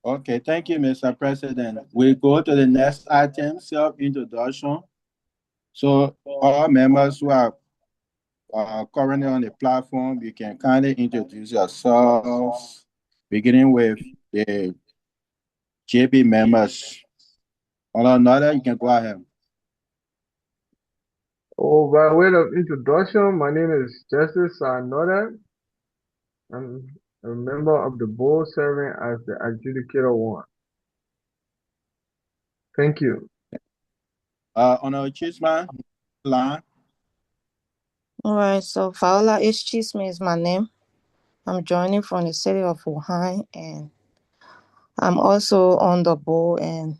Okay, thank you, Mr. President. We go to the next item, self-introduction. So all members who are currently on the platform, you can kindly introduce yourselves, beginning with the JP members. On another, you can go ahead. Oh, by way of introduction, my name is Jessey. I'm a member of the board serving as the adjudicator one. Thank you. On Cheeseman line. All right, so Viola Cheeseman is my name. I'm joining from the city of Wuhan, and I'm also on the board, and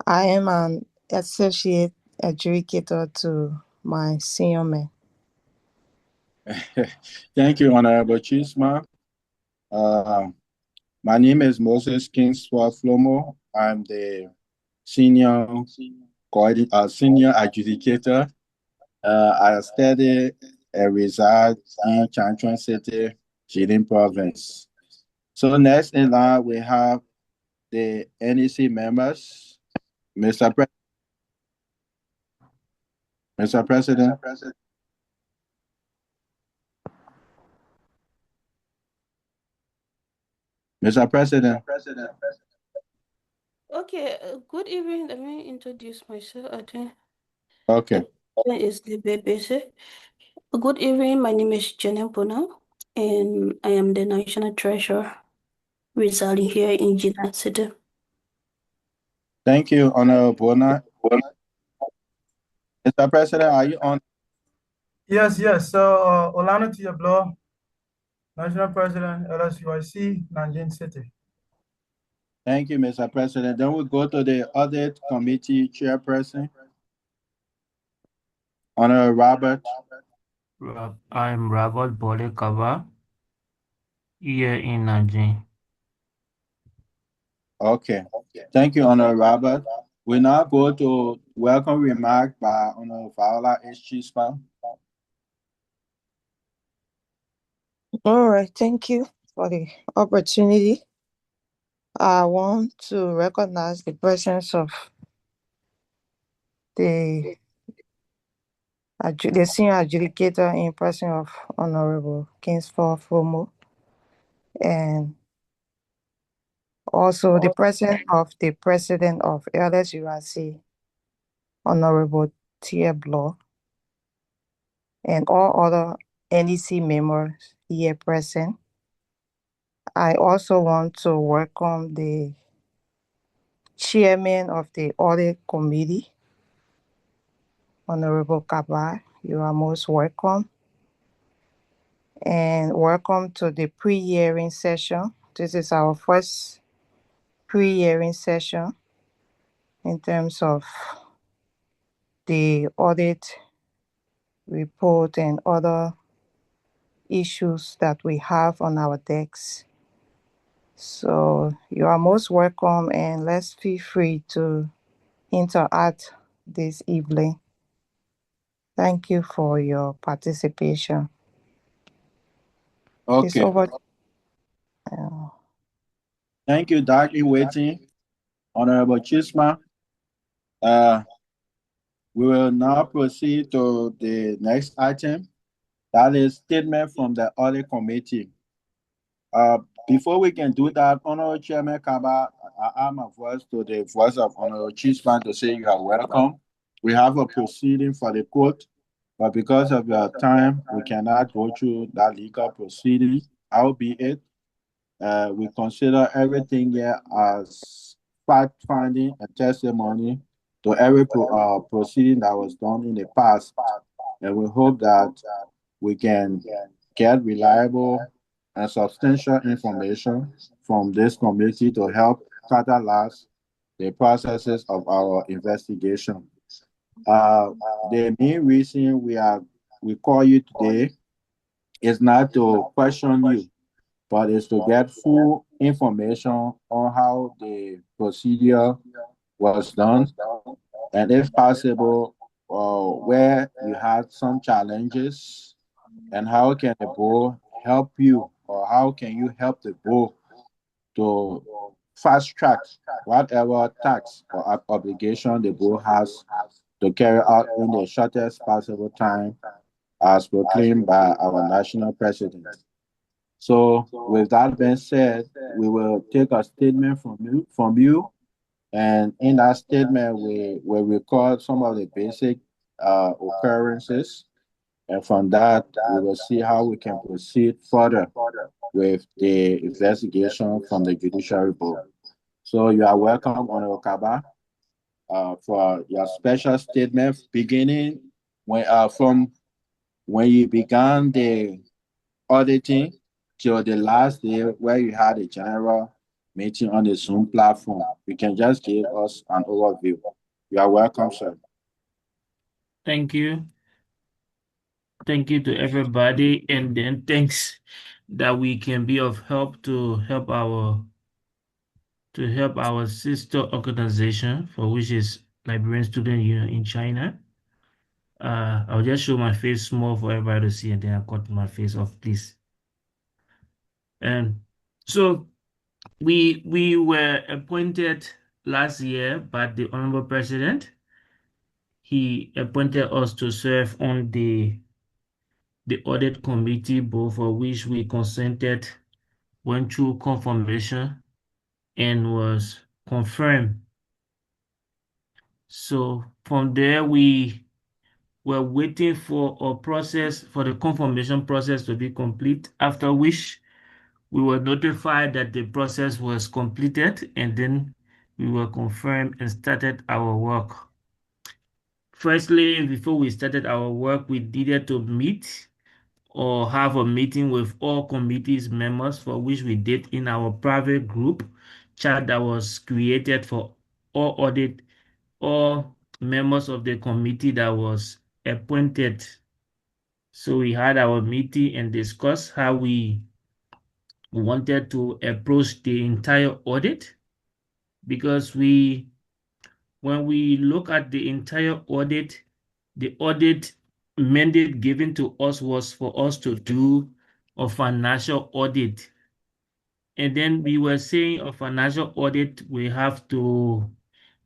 I am an associate adjudicator to my senior man. Thank you, Honorable Cheeseman. My name is Moses Kingsworth Flomo. I'm the senior senior adjudicator. I study and reside in Changchun City, Jilin Province. So next in line, we have the NEC members. Mr. President. Mr. President. Okay, good evening. Let me introduce myself. I think Okay. is the BBC. Good evening. My name is Jenny Bona, and I am the National Treasurer residing here in Jina City. Thank you, Honorable Bona. Mr. President, are you on? Yes. So, Olano to your blow, National President, LSUIC, Nanjing City. Thank you, Mr. President. Then we go to the Audit Committee Chairperson, Honorable Robert. I'm Robert Bole Kaba, here in Nanjing. Okay. Thank you, Honorable Robert. We now go to welcome remark by Honorable Viola Cheeseman. All right, thank you for the opportunity. I want to recognize the presence of the senior adjudicator in person of Honorable Kingsford Fomo, and also the presence of the president of LSUIC, Honorable Tia Blow, and all other NEC members here present. I also want to welcome the chairman of the Audit Committee, Honorable Kaba. You are most welcome. And welcome to the pre-hearing session. This is our first pre-hearing session in terms of the audit report and other issues that we have on our decks. So you are most welcome, and let's feel free to interact this evening. Thank you for your participation. Okay. It's over. Thank you, Dr. Waiting, Honorable Cheeseman. We will now proceed to the next item. That is statement from the Audit Committee. Before we can do that, Honorable Chairman Kaba, I add my voice to the voice of Honorable Cheeseman to say you are welcome. We have a proceeding for the court, but because of your time, we cannot go through that legal proceeding. Albeit, we consider everything here as fact-finding and testimony to every proceeding that was done in the past. And we hope that we can get reliable and substantial information from this committee to help catalyze the processes of our investigation. The main reason we call you today is not to question you, but is to get full information on how the procedure was done, and if possible, where you had some challenges, and how can the board help you, or how can you help the board to fast track whatever tax or obligation the board has to carry out in the shortest possible time as proclaimed by our national president. So with that being said, we will take a statement from you, and in that statement we will record some of the basic occurrences, and from that we will see how we can proceed further with the investigation from the Judiciary Board. So you are welcome, Honorable Kaba, for your special statement beginning from when you began the auditing till the last day where you had a general meeting on the Zoom platform. You can just give us an overview. You are welcome, sir. Thank you. Thank you to everybody, and then thanks that we can be of help to help our sister organization, for which is Liberian Student Union in China. I'll just show my face small for everybody to see, and then I'll cut my face off, please. And so we were appointed last year by the Honorable President. He appointed us to serve on the Audit Committee Board, for which we consented, went through confirmation, and was confirmed. So from there, we were waiting for the confirmation process to be complete, after which we were notified that the process was completed, and then we were confirmed and started our work. Firstly, before we started our work, we needed to meet or have a meeting with all committees members, for which we did in our private group chat that was created for all members of the committee that was appointed. So we had our meeting and discussed how we wanted to approach the entire audit, because when we look at the entire audit, the audit mandate given to us was for us to do a financial audit. And then we were saying a financial audit, we have to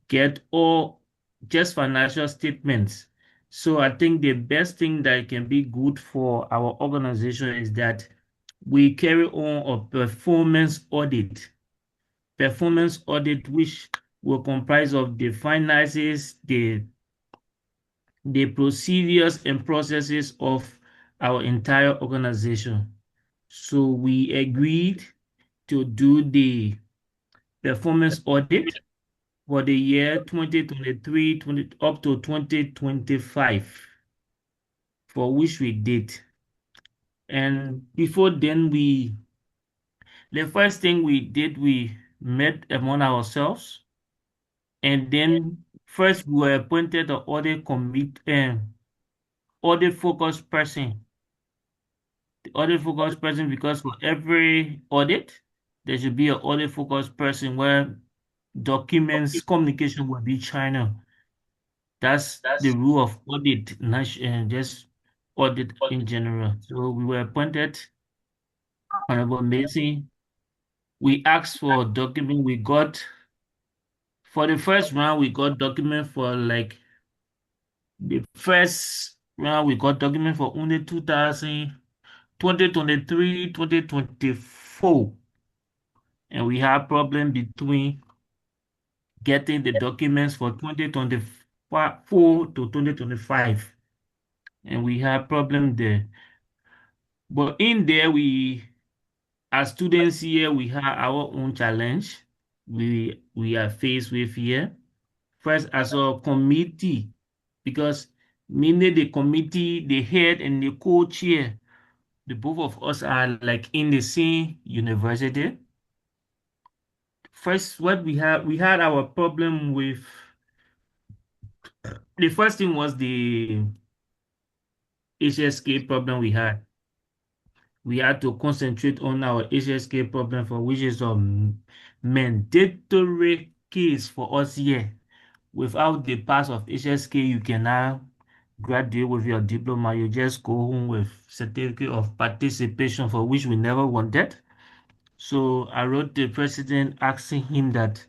get all just financial statements. So I think the best thing that can be good for our organization is that we carry on a performance audit. Performance audit, which will comprise of the finances, the procedures and processes of our entire organization. So we agreed to do the performance audit for the year 2023 up to 2025, for which we did. And before then, the first thing we did, we met among ourselves, and then first we were appointed an audit committee, audit focused person. The audit focused person, because for every audit, there should be an audit focused person where documents communication will be China. That's the rule of audit, just audit in general. So we were appointed, Honorable Macy. We asked for document. We got, for the first round, we got document for like the first round, we got document for only 2023, 2024. And we had problem between getting the documents for 2024 to 2025. And we had problem there. But in there, as students here, we have our own challenge we are faced with here. First, as a committee, because mainly the committee, the head and the co-chair, the both of us are like in the same university. First, what we had our problem with, the first thing was the HSK problem we had. We had to concentrate on our HSK problem, for which is a mandatory case for us here. Without the pass of HSK, you cannot graduate with your diploma. You just go home with certificate of participation, for which we never wanted. So I wrote the president asking him that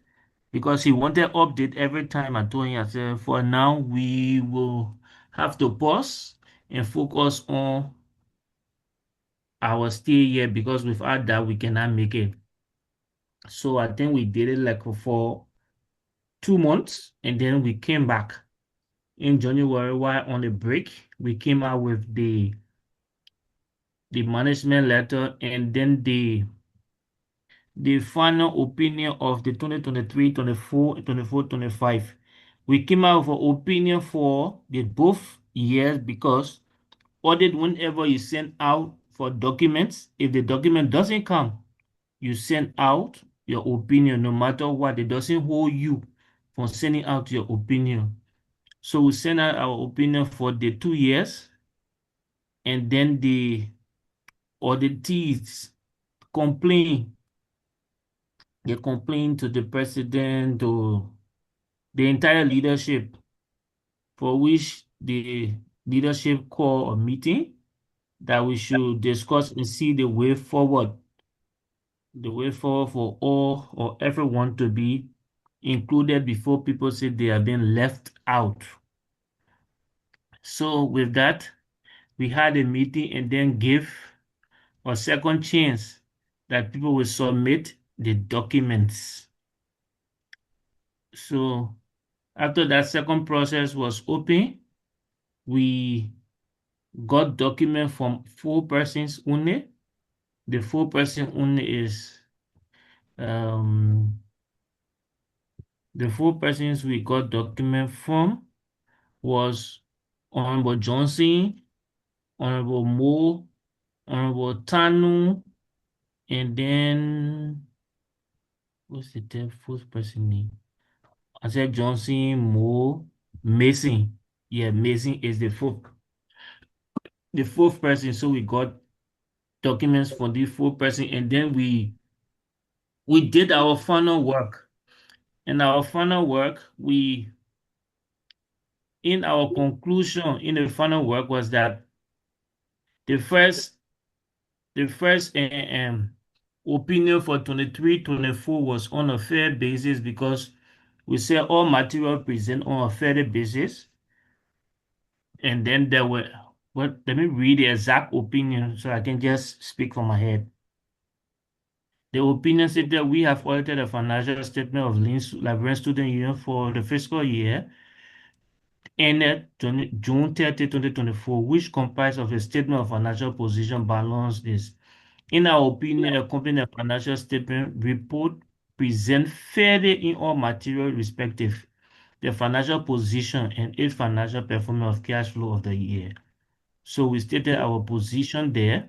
because he wanted update every time. I told him, I said, for now, we will have to pause and focus on our stay here because without that, we cannot make it. So I think we did it like for 2 months and then we came back in January while on a break. We came out with the management letter and then the final opinion of the 2023, 24, 24, 25. We came out with an opinion for the both years because audit, whenever you send out for documents, if the document doesn't come, you send out your opinion no matter what. It doesn't hold you from sending out your opinion. So we send out our opinion for the 2 years and then the auditees complain. They complain to the president or the entire leadership, for which the leadership call a meeting that we should discuss and see the way forward for all or everyone to be included before people say they are being left out. So with that, we had a meeting and then give a second chance that people will submit the documents. So after that second process was open, we got document from 4 persons only. The 4 person only is the 4 persons we got document from was Honorable Johnson, Honorable Mo, Honorable Tanu, and then what's the third fourth person name? I said Johnson, Mo, Mason. Yeah, Mason is the fourth person. So we got documents for the 4 person, and then we did our final work. And our final work, in our conclusion in the final work was that the first opinion for 23-24 was on a fair basis because we said all material present on a fair basis. And then there were, well, let me read the exact opinion so I can just speak from my head. The opinion said that we have audited a financial statement of Liberian Student Union for the fiscal year ended June 30, 2024, which comprised of a statement of financial position balance this. In our opinion, a company financial statement report present fairly in all material respective the financial position and its financial performance of cash flow of the year. So we stated our position there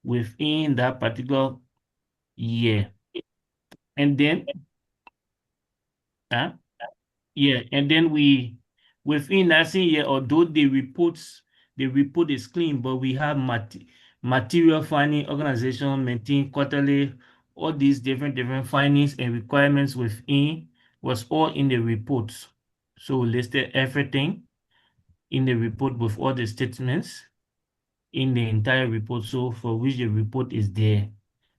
within that particular year. And then, yeah, and then within that same year, although the report is clean, but we have material finding, organization maintain quarterly, all these different findings and requirements within was all in the report. So we listed everything in the report with all the statements in the entire report, so for which the report is there.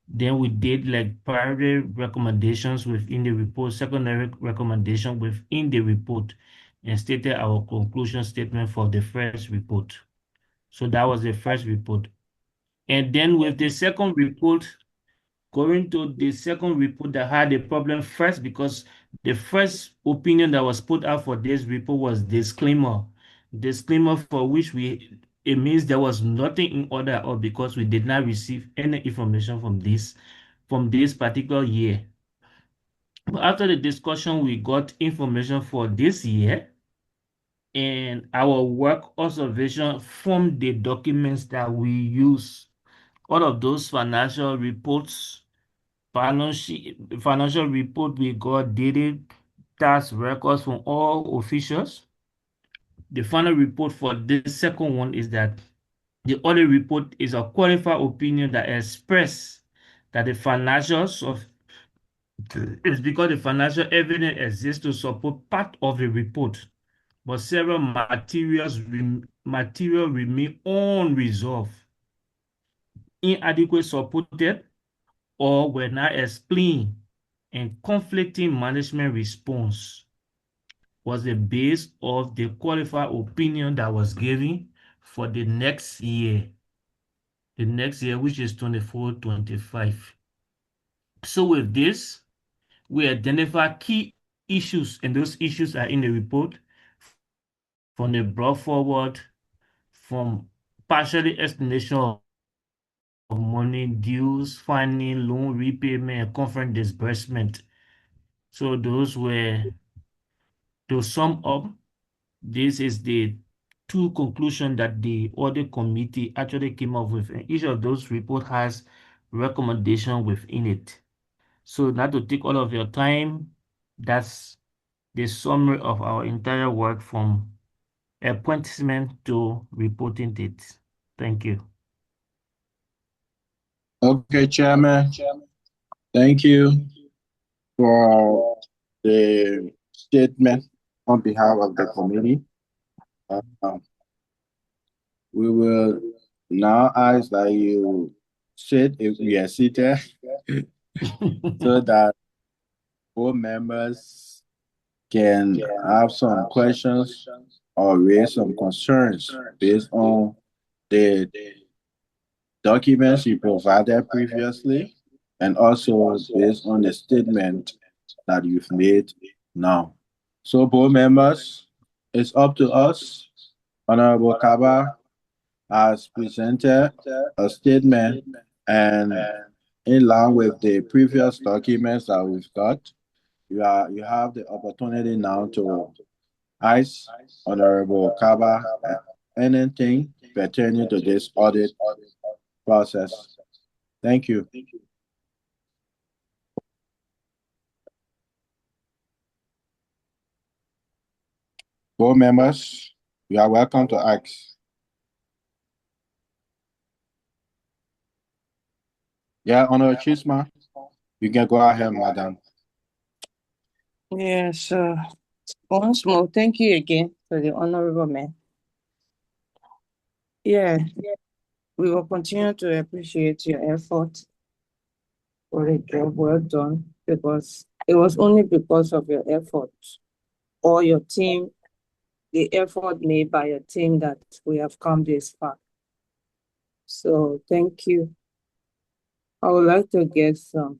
Then we did like primary recommendations within the report, secondary recommendation within the report, and stated our conclusion statement for the first report. So that was the first report. And then with the second report, going to the second report that had a problem first, because the first opinion that was put out for this report was disclaimer. Disclaimer for which it means there was nothing in order at all because we did not receive any information from this particular year. But after the discussion, we got information for this year, and our work observation from the documents that we use. All of those financial reports, financial report we got dated tax records from all officials. The final report for this second one is that the audit report is a qualified opinion that express that the financials of it's because the financial evidence exists to support part of the report, but several material remain unresolved, inadequate supported, or were not explained, and conflicting management response was the base of the qualified opinion that was given for the next year, which is 24-25. So with this, we identify key issues, and those issues are in the report from the brought forward from partially explanation of money dues, finding, loan repayment, and conference disbursement. So those were, to sum up, this is the two conclusions that the audit committee actually came up with, and each of those reports has recommendation within it. So not to take all of your time, that's the summary of our entire work from appointment to reporting date. Thank you. Okay, Chairman. Thank you for the statement on behalf of the committee. We will now ask that you sit if we are seated so that board members can have some questions or raise some concerns based on the documents you provided previously and also based on the statement that you've made now. So board members, it's up to us. Honorable Kaba has presented a statement, and in line with the previous documents that we've got, you have the opportunity now to ask Honorable Kaba anything pertaining to this audit process. Thank you. Board members, you are welcome to ask. Yeah, Honorable Cheeseman, you can go ahead, madam. Yeah, so once more, thank you again for the honorable man. Yeah, we will continue to appreciate your effort for the job well done, because it was only because of your effort or your team, the effort made by your team, that we have come this far. So thank you. I would like to get some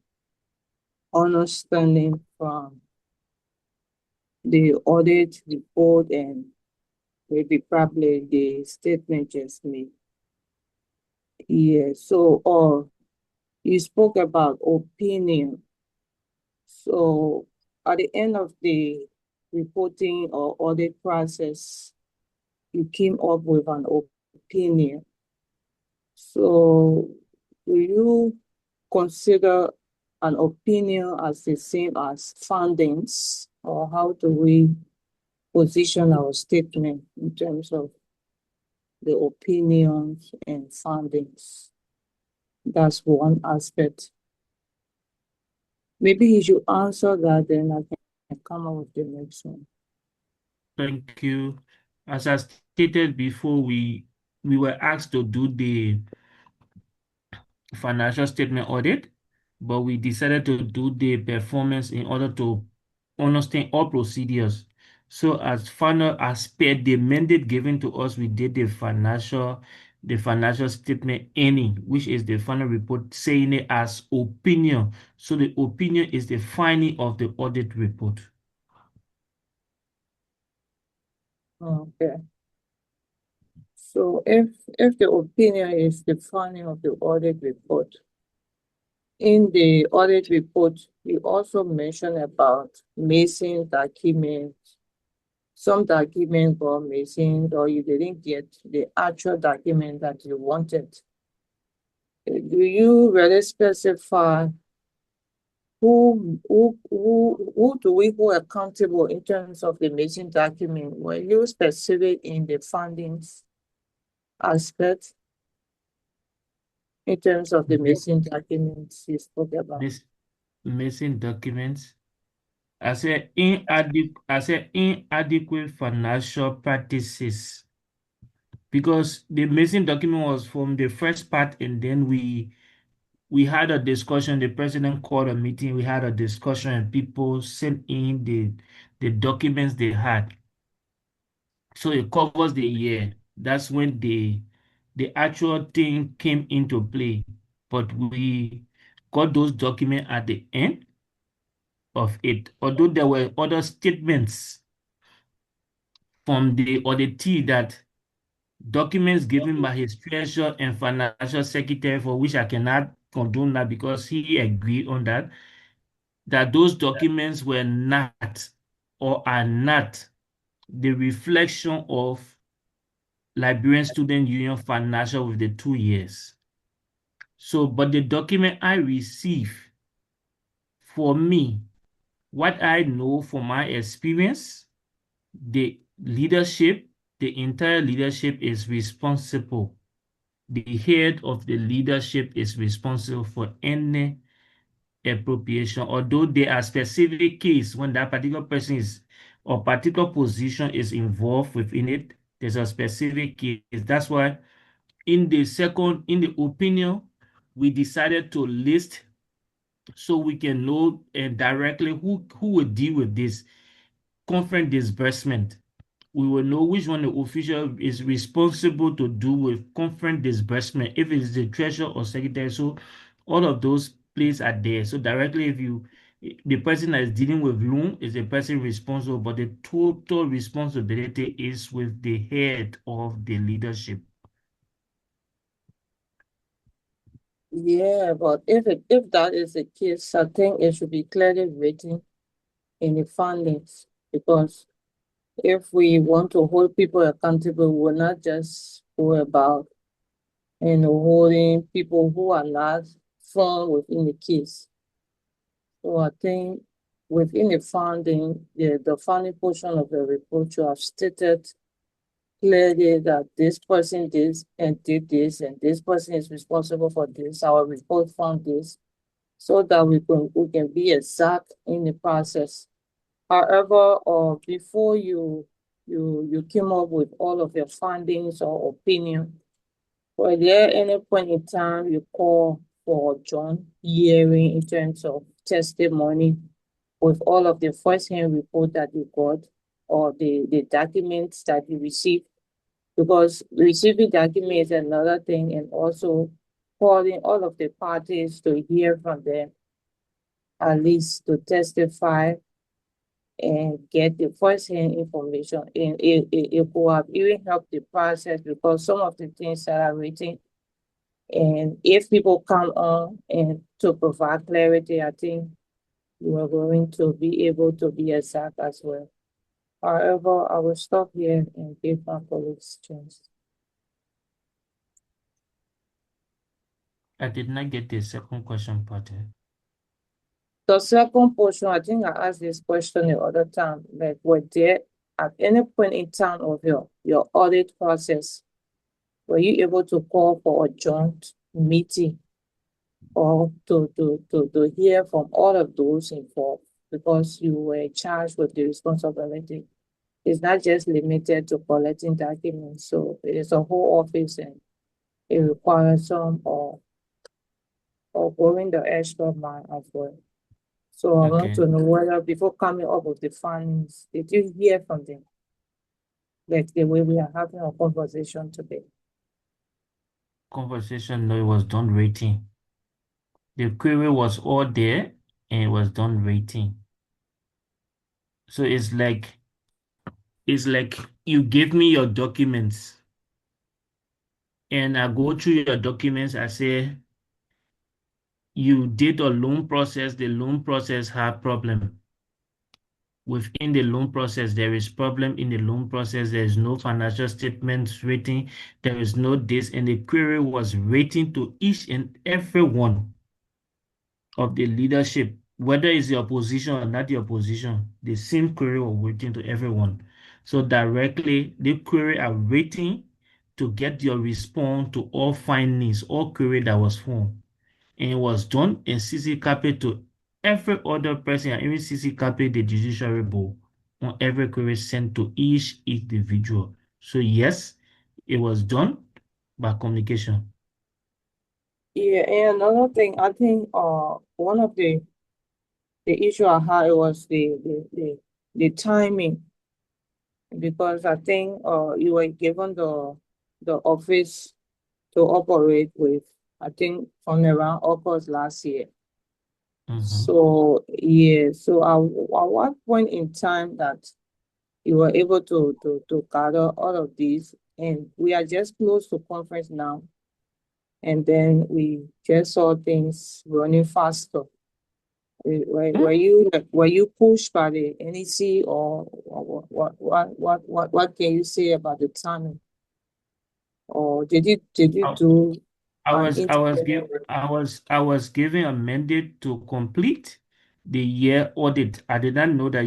understanding from the audit report and maybe probably the statement just made. Yeah, so you spoke about opinion. So at the end of the reporting or audit process, you came up with an opinion. So do you consider an opinion as the same as findings, or how do we position our statement in terms of the opinions and findings? That's one aspect. Maybe you should answer that, then I can come up with the next one. Thank you. As I stated before, we were asked to do the financial statement audit, but we decided to do the performance in order to understand all procedures. So as final aspect, the mandate given to us, we did the financial statement ending, which is the final report, saying it as opinion. So the opinion is the finding of the audit report. Okay. So if the opinion is the finding of the audit report, in the audit report, you also mentioned about missing documents. Some documents were missing, or you didn't get the actual document that you wanted. Do you really specify who do we hold accountable in terms of the missing document? Were you specific in the findings aspect in terms of the missing documents you spoke about? Missing documents. I said inadequate financial practices, because the missing document was from the first part, and then we we had a discussion, the president called a meeting, we had a discussion, and people sent in the documents they had. So it covers the year. That's when the actual thing came into play. But we got those documents at the end of it. Although there were other statements from the auditee that documents given by his treasurer and financial secretary, for which I cannot condone that because he agreed on that, that those documents were not or are not the reflection of Liberian Student Union financial with the 2 years. So, but the document I received, for me, what I know from my experience, the leadership, the entire leadership is responsible. The head of the leadership is responsible for any appropriation, although there are specific cases when that particular person is or particular position is involved within it. There's a specific case. That's why in the opinion, we decided to list so we can know directly who will deal with this conference disbursement. We will know which one the official is responsible to do with conference disbursement, if it is the treasurer or secretary. So all of those places are there. So directly, the person that is dealing with loan is the person responsible, but the total responsibility is with the head of the leadership. Yeah, but if that is the case, I think it should be clearly written in the findings, because if we want to hold people accountable, we will not just go about holding people who are not found within the case. So I think within the funding, the funding portion of the report, you have stated clearly that this person did this, and this person is responsible for this. Our report found this, so that we can be exact in the process. However, before you came up with all of your findings or opinion, were there any point in time you call for joint hearing in terms of testimony with all of the first-hand report that you got, or the documents that you received? Because receiving documents is another thing, and also calling all of the parties to hear from them, at least to testify and get the first-hand information. And it could have even helped the process, because some of the things that are written, and if people come on and to provide clarity, I think you are going to be able to be exact as well. However, I will stop here and give my colleagues a chance. I did not get the second question part. The second portion, I think I asked this question the other time, like, were there at any point in time of your audit process, were you able to call for a joint meeting or to hear from all of those involved, because you were charged with the responsibility? It's not just limited to collecting documents, so it is a whole office, and it requires some or going the extra mile as well. So I want to know whether, before coming up with the findings, did you hear from them? Like the way we are having a conversation today. Conversation, no, it was done rating. The query was all there and it was done rating. So it's like you give me your documents and I go through your documents. I say, you did a loan process, the loan process had problem. Within the loan process, there is problem in the loan process. There is no financial statements rating. There is no this, and the query was rating to each and every one of the leadership, whether it's your position or not your position. The same query was rating to everyone. So directly, the query are rating to get your response to all findings, all query that was formed. And it was done in CC copy to every other person, and even CC copy the Judiciary Board on every query sent to each individual. So yes, it was done by communication. Yeah, and another thing, I think one of the issue I had was the timing, because I think you were given the office to operate with, I think from around August last year. So yeah, so at what point in time that you were able to gather all of these, and we are just close to conference now, and then we just saw things running faster. Were you pushed by the NEC, or what can you say about the timing? Or did you I, do I an was I was independent give I was given a mandate to complete the year audit. I did not know that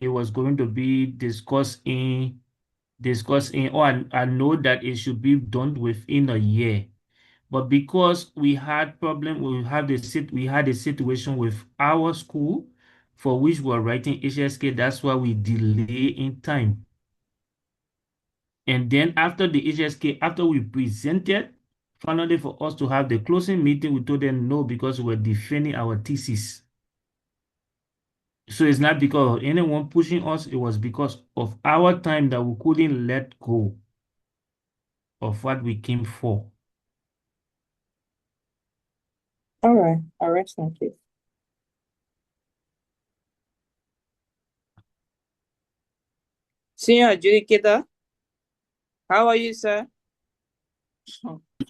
it was going to be discussing, or I know that it should be done within a year. But because we had problem, we had a situation with our school for which we were writing HSK, that's why we delay in time. And then after the HSK, after we presented, finally for us to have the closing meeting, we told them no because we were defending our thesis. So it's not because of anyone pushing us, it was because of our time that we couldn't let go of what we came for. All right, thank you. Senior adjudicator, how are you, sir?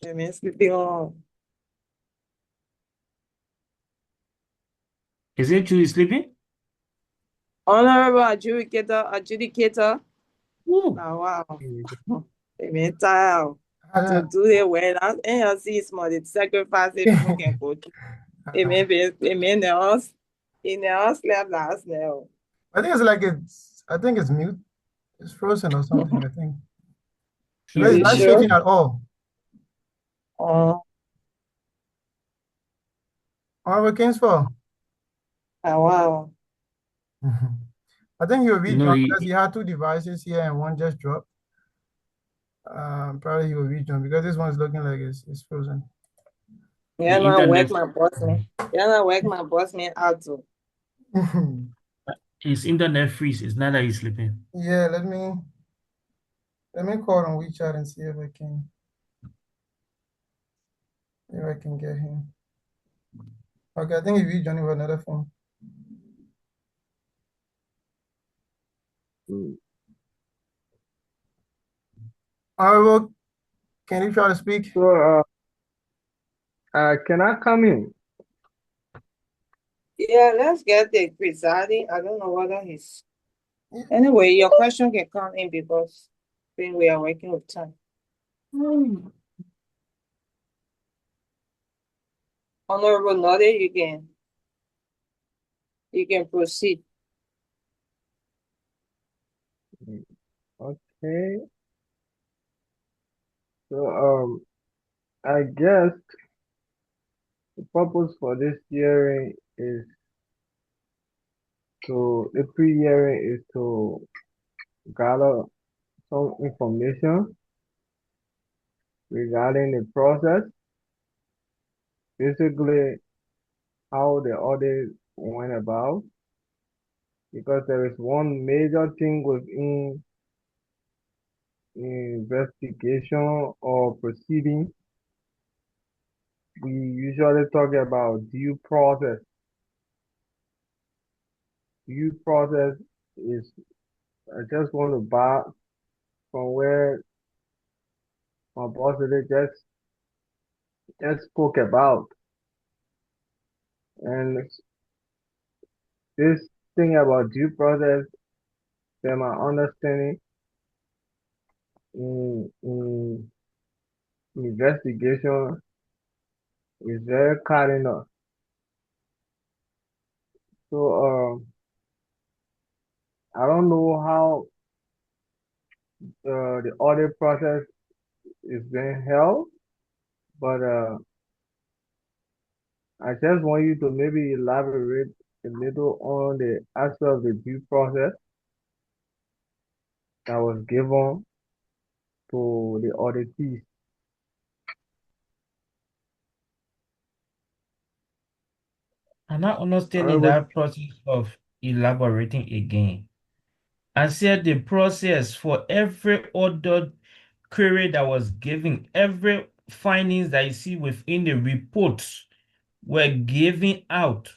Sleeping on. Is it true he's sleeping? Honorable adjudicator. Woo. Now, wow. Tired to do the well. NLC is more the sacrifice people can go to. Amen. In the house slept last now. I think I think it's mute. It's frozen or something, I think. Because You it's not sure? shaking at all. Oh, Honorable Kingsford. wow. I think he'll No, rejoin because he had two devices here and one just dropped. Probably he will rejoin because this one's looking like it's frozen. Yeah, the no, internet, wake my boss man. Yeah, no, wake my boss man out too. his internet freeze. It's not that he's sleeping. Yeah, let me call on WeChat and see if I can get him. Okay, I think he rejoined with another phone. Honorable, can you try to speak? So, can I come in? Yeah, let's get the presiding. I don't know whether he's. Anyway, your question can come in because then we are working with time. Honorable Nordlay, you can proceed. Okay. So, I guess the purpose for this hearing is the pre-hearing is to gather some information regarding the process, basically how the audit went about, because there is one major thing within investigation or proceeding. We usually talk about due process. Due process is, I just want to back from where my boss really just spoke about. And this thing about due process, from my understanding in investigation, is very cardinal. So I don't know how the audit process is being held, but I just want you to maybe elaborate a little on the aspect of the due process that was given to the auditees. I'm not understanding Honorable, that process of elaborating again. I said the process for every other query that was given, every findings that you see within the reports were given out.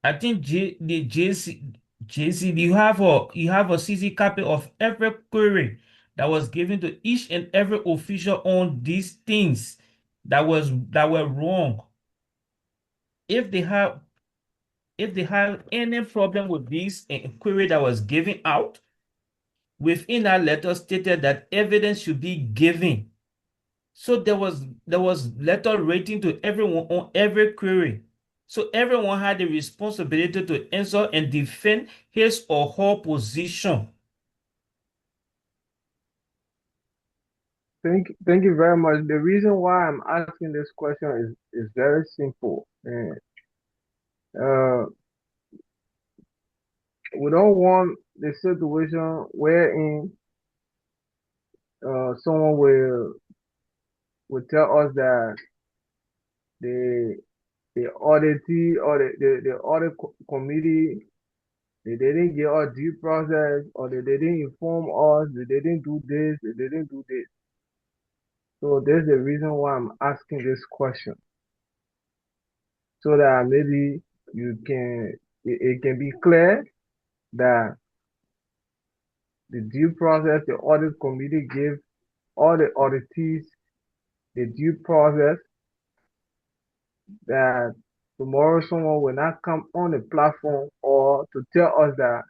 I think the JC, you have a CC copy of every query that was given to each and every official on these things that were wrong. If they have any problem with this query that was given out, within that letter stated that evidence should be given. So there was letter rating to everyone on every query. So everyone had the responsibility to answer and defend his or her position. thank you very much. The reason why I'm asking this question is very simple. And we don't want the situation wherein someone will tell us that the auditee or the audit committee, they didn't give us due process, or they didn't inform us, they didn't do this, they didn't do this. So there's the reason why I'm asking this question, so that maybe it can be clear that the due process the audit committee gave all the auditees the due process, that tomorrow someone will not come on the platform or to tell us that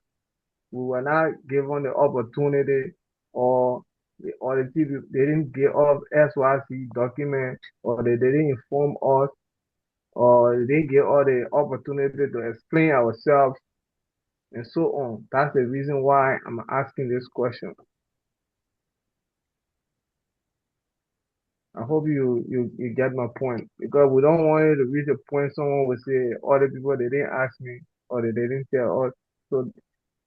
we were not given the opportunity, or the auditee they didn't give us SYC document, or they didn't inform us, or they didn't give us the opportunity to explain ourselves, and so on. That's the reason why I'm asking this question. I hope you get my point, because we don't want it to reach a point someone will say, other people, they didn't ask me, or they didn't tell us. So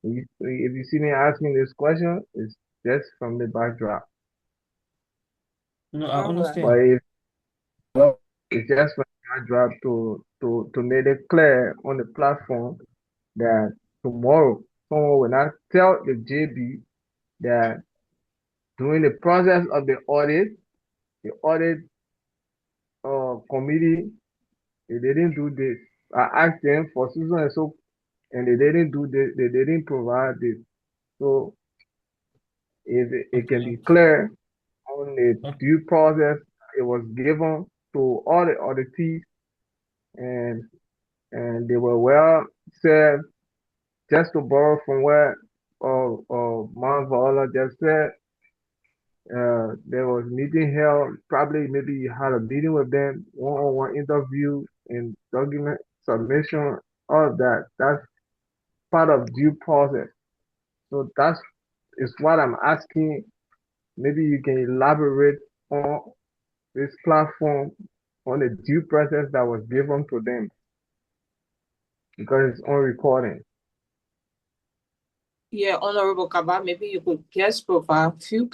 if you see me asking this question, it's just from the backdrop. No, I All right. But understand. it's just from the backdrop to make it clear on the platform that tomorrow someone will not tell the JB that during the process of the audit committee, they didn't do this. I asked them for so and so, and they didn't do this, they didn't provide this. So if it can be Okay. clear on the Okay. due process, it was given to all the auditees, and they were well served. Just to borrow from what Viola just said, there was meeting held. Probably maybe you had a meeting with them, one-on-one interview and document submission, all of that. That's part of due process. So that's is what I'm asking. Maybe you can elaborate on this platform on the due process that was given to them, because it's on recording. Yeah, Honorable Kaba, maybe you could just provide few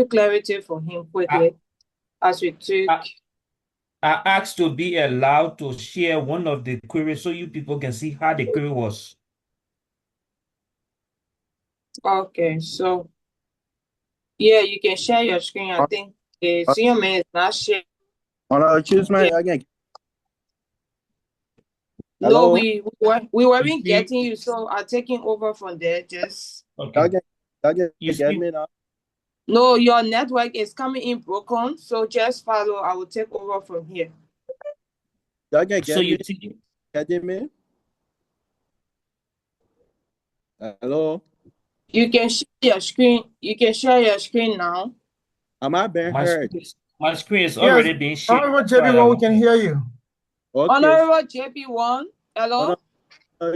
clarity for him quickly as we took. I asked to be allowed to share one of the queries so you people can see how the query was. Okay, so yeah, you can share your screen. I think Cheeseman is not sharing. Cheeseman, again. No, Hello? we weren't You see, getting you, so I'm taking over from there. Just okay. Again, You get see, me now. no, your network is coming in broken, so just follow. I will take over from here. Again, so get you me. see, Getting me? Hello? You can share your screen. You can share your screen now. Am I being my heard? screen is Yes, already being shared. Honorable That's why I JB1, we want can to- hear you. Okay. Honorable JP1, hello.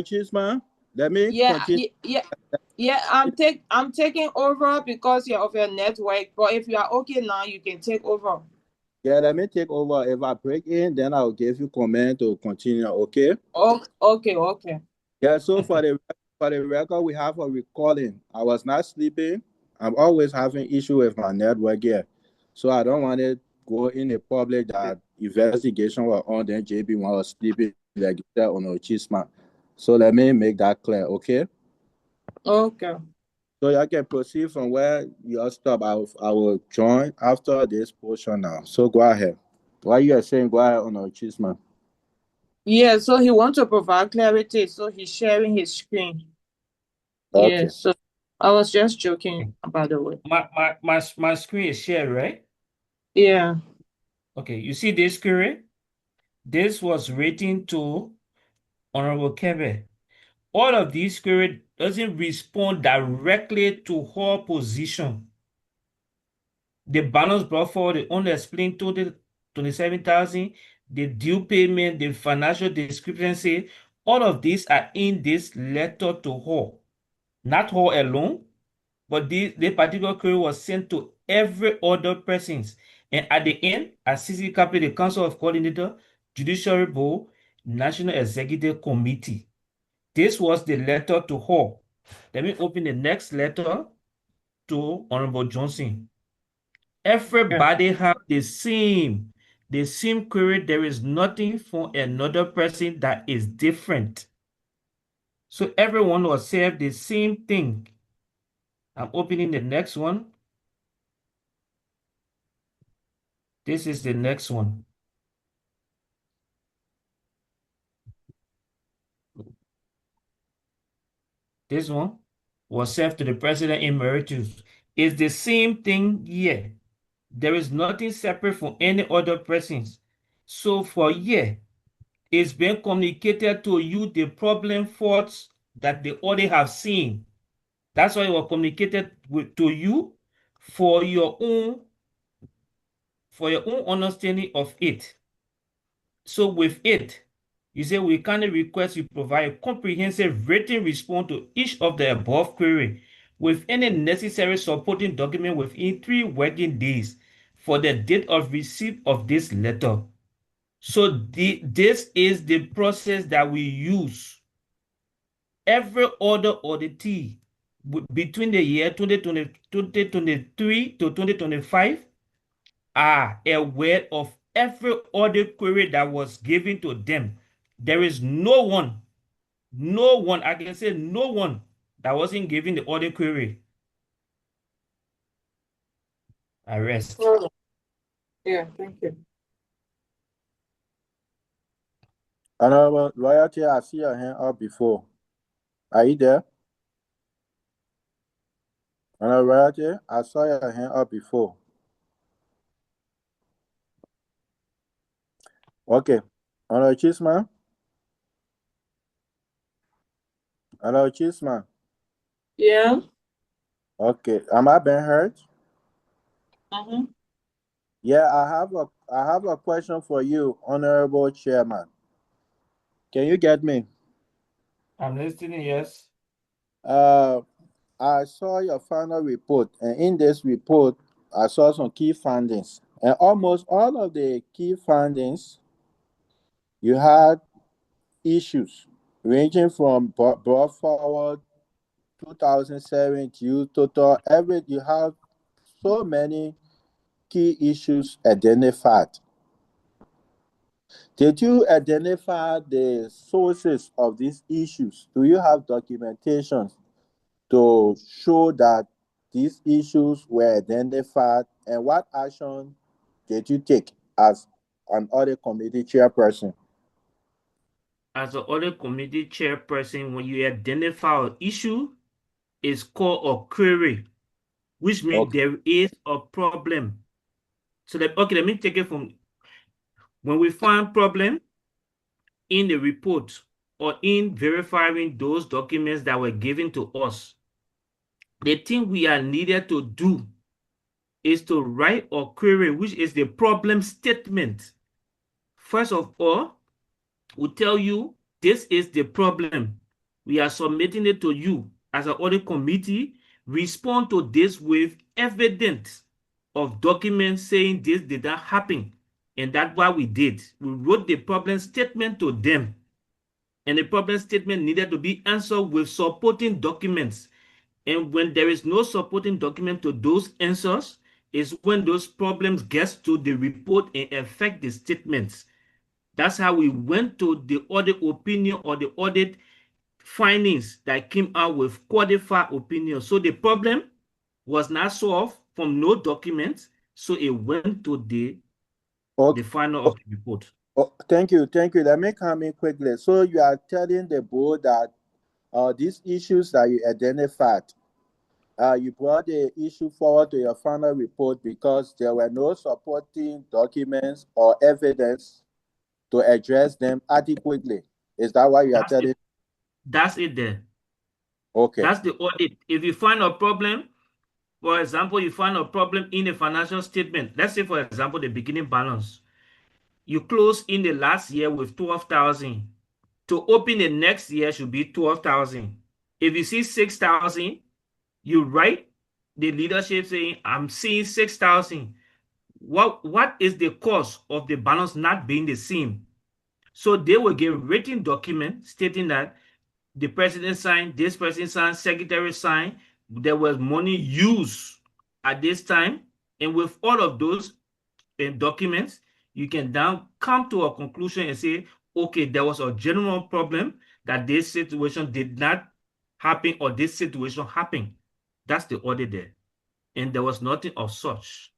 Cheeseman, let me Yeah, continue. yeah. I'm taking over because of your network. But if you are okay now, you can take over. Yeah, let me take over. If I break in, then I'll give you comment to continue, okay? Oh, okay. Yeah, so for the record, we have a recording. I was not sleeping. I'm always having issue with my network here. So I don't want to go in the public that, investigation was on, then JB1 was sleeping like that on Cheeseman. So let me make that clear, okay? Okay. So you can proceed from where you stop. I will join after this portion now. So go ahead. What you are saying, go ahead on Cheeseman. Yeah, so he wants to provide clarity, so he's sharing his screen. Okay. Yeah, so I was just joking, by the way. My screen is shared, right? Yeah. Okay, you see this query? This was written to Honorable Kaba. All of these query doesn't respond directly to her position. The balance brought forward, the unexplained total 27,000, the due payment, the financial discrepancy, all of these are in this letter to her. Not her alone, but the particular query was sent to every other persons. And at the end, as CC copy the Council of Coordinator, Judiciary Board, National Executive Committee. This was the letter to her. Let me open the next letter to Honorable Johnson. Everybody have the same query. There is nothing for another person that is different. So everyone will say the same thing. I'm opening the next one. This is the next one. This one was sent to the President Emeritus. It's the same thing here. There is nothing separate from any other persons. So for here, it's been communicated to you the problem faults that the audit have seen. That's why it was communicated to you for your own understanding of it. So with it, you say we kindly request you provide a comprehensive written response to each of the above query with any necessary supporting document within 3 working days for the date of receipt of this letter. So this is the process that we use. Every other auditee between the year 2023 to 2025 are aware of every audit query that was given to them. There is no one, I can say no one that wasn't given the audit query. I rest. Oh, yeah, thank you. Honorable Loyalty, I see your hand up before. Are you there? Honorable Loyalty, I saw your hand up before. Okay. Honorable Cheeseman? Honorable Cheeseman? Yeah. Okay. Am I being heard? Mm-hmm. Yeah, I have a question for you, Honorable Chairman. Can you get me? I'm listening, yes. I saw your final report, and in this report, I saw some key findings. And almost all of the key findings, you had issues ranging from brought forward 2007 to total. You have so many key issues identified. Did you identify the sources of these issues? Do you have documentation to show that these issues were identified, and what action did you take as an audit committee chairperson? As an audit committee chairperson, when you identify an issue, it's called a query, which means there is a problem. So let me take it from when we find problem in the report or in verifying those documents that were given to us. The thing we are needed to do is to write a query, which is the problem statement. First of all, we tell you this is the problem. We are submitting it to you as an audit committee. Respond to this with evidence of documents saying this did not happen. And that's what we did. We wrote the problem statement to them. And the problem statement needed to be answered with supporting documents. And when there is no supporting document to those answers, is when those problems gets to the report and affect the statements. That's how we went to the audit opinion or the audit findings that came out with qualified opinion. So the problem was not solved from no documents, so it went to the final of the report. Thank you. Let me come in quickly. So you are telling the board that these issues that you identified, you brought the issue forward to your final report because there were no supporting documents or evidence to address them adequately. Is that what you are telling? That's it there. Okay. That's the audit. If you find a problem, for example, you find a problem in a financial statement. Let's say, for example, the beginning balance. You close in the last year with 12,000. To open the next year should be 12,000. If you see 6,000, you write the leadership saying, I'm seeing 6,000. What is the cause of the balance not being the same? So they will get written document stating that the president signed, this person signed, secretary signed, there was money used at this time. And with all of those documents, you can now come to a conclusion and say, okay, there was a general problem that this situation did not happen or this situation happened. That's the audit there. And there was nothing of such.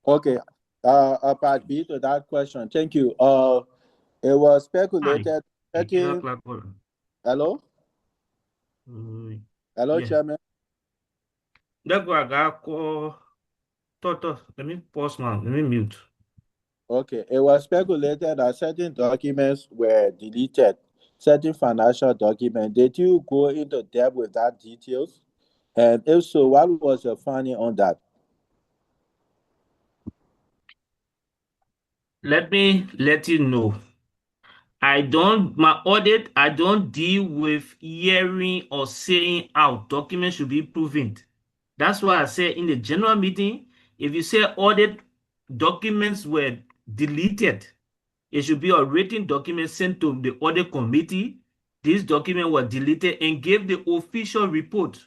Okay. Part B to that question. Thank you. It was speculated. Hello? Hello, Yeah. Chairman. Let me pause now. Let me mute. Okay. It was speculated that certain documents were deleted, certain financial documents. Did you go into depth with that details? And if so, what was your finding on that? Let me let you know. I don't deal with hearing or saying out. Documents should be proven. That's why I said in the general meeting, if you say audit documents were deleted, it should be a written document sent to the audit committee. This document was deleted and gave the official report.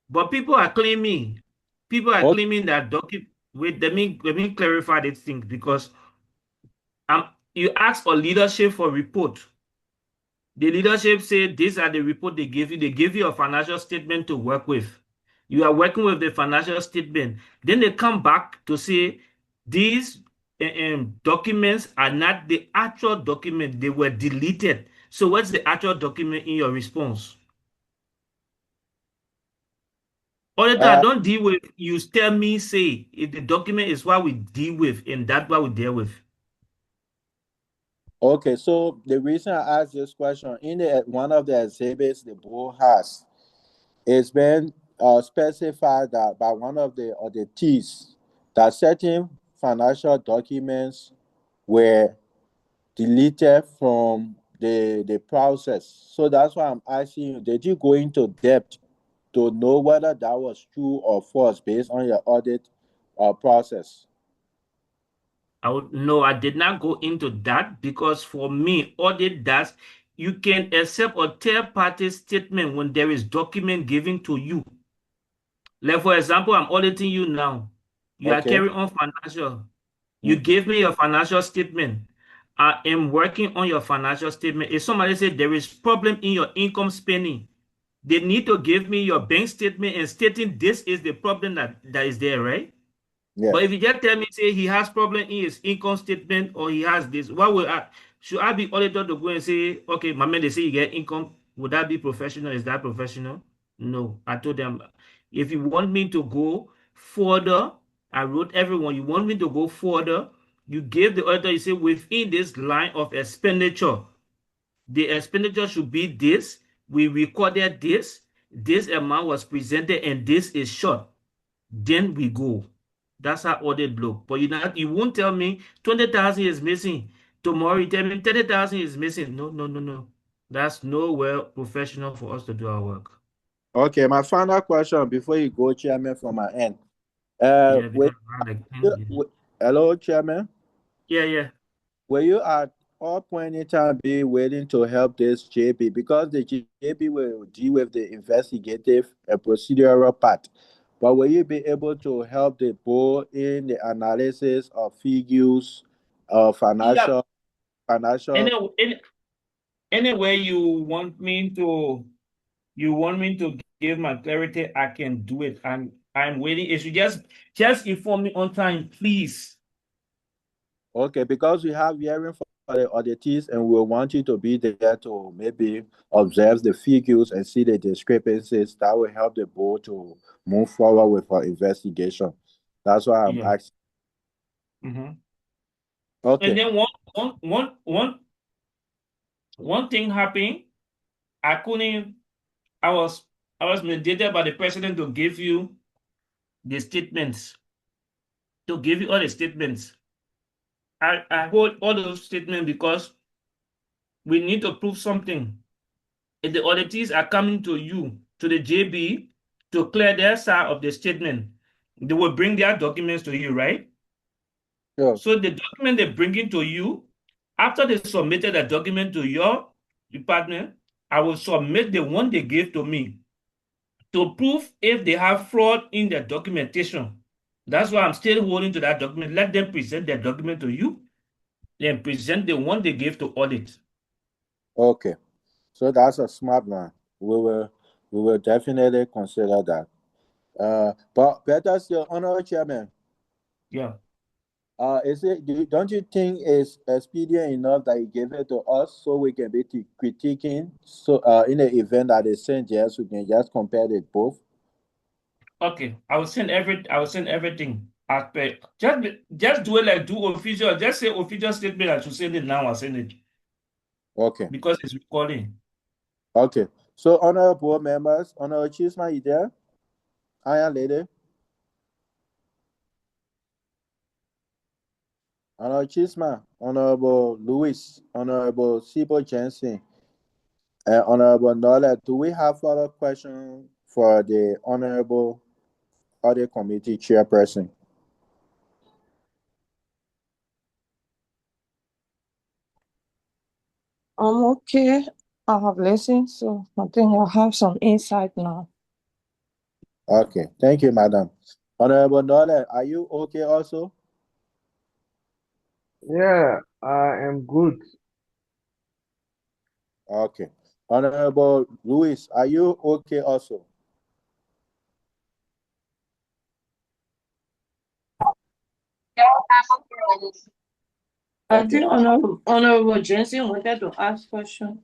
But people are claiming that document. Wait, let me clarify this thing because you ask for leadership for report. The leadership said these are the report they give you. They give you a financial statement to work with. You are working with the financial statement. Then they come back to say these documents are not the actual document. They were deleted. So what's the actual document in your response? Auditor, I don't deal with, you tell me, say, if the document is what we deal with and that's what we deal with. Okay, so the reason I asked this question, in one of the exhibits the board has, it's been specified that by one of the auditees that certain financial documents were deleted from the process. So that's why I'm asking you, did you go into depth to know whether that was true or false based on your audit process? No, I did not go into that because for me, audit does, you can accept a third-party statement when there is document given to you. Like for example, I'm auditing you now. You are carrying on financial. You gave me your financial statement. I am working on your financial statement. If somebody said there is problem in your income spending, they need to give me your bank statement and stating this is the problem that is there, right? Yeah. But if you just tell me, say he has problem in his income statement or he has this, what will should I be audited to go and say, okay, my man, they say you get income. Would that be professional? Is that professional? No. I told them, if you want me to go further, I wrote everyone, you want me to go further, you gave the auditor, you say within this line of expenditure, the expenditure should be this, we recorded this amount was presented, and this is short. Then we go. That's how audit look. But you won't tell me 20,000 is missing. Tomorrow you tell me 30,000 is missing. No. That's nowhere professional for us to do our work. Okay, my final question before you go, Chairman, from my end. Hello, Chairman. Yeah. Will you at all point in time be willing to help this JB because the JB will deal with the investigative and procedural part, but will you be able to help the board in the analysis of figures, financial? Anyway, you want me to give my clarity, I can do it. I'm waiting. If you just inform me on time, please. Okay, because we have hearing for the auditees, and we want you to be there to maybe observe the figures and see the discrepancies. That will help the board to move forward with our investigation. That's why I'm asking. Okay. And then one thing happened. I was mandated by the president to give you the statements, to give you all the statements. I hold all those statements because we need to prove something. If the auditees are coming to you, to the JB, to clear their side of the statement, they will bring their documents to you, right? Sure. So the document they bring it to you, after they submitted the document to your department, I will submit the one they gave to me to prove if they have fraud in their documentation. That's why I'm still holding to that document. Let them present their document to you, then present the one they gave to audit. Okay, so that's a smart one. We will definitely consider that. But better still, Honorable Chairman. Yeah. Don't you think it's expedient enough that you give it to us so we can be critiquing? So, in the event that they send yes, we can just compare it both. Okay, I will send everything. Just do it like do official. Just say official statement. I should send it now. I'll send it. Okay. Because it's recording. Okay. So, honorable board members, Honorable Cheeseman, you there? Iron Lady. Honorable Cheeseman, Honorable Lewis, Honorable Sibo Jensen, and Honorable Nordlay. Do we have further questions for the Honorable Audit Committee Chairperson? I'm okay. I have listened, so I think I have some insight now. Okay, thank you, Madam. Honorable Nordlay, are you okay also? Yeah, I am good. Okay. Honorable Lewis, are you okay also? I think Honorable Jensen wanted to ask question.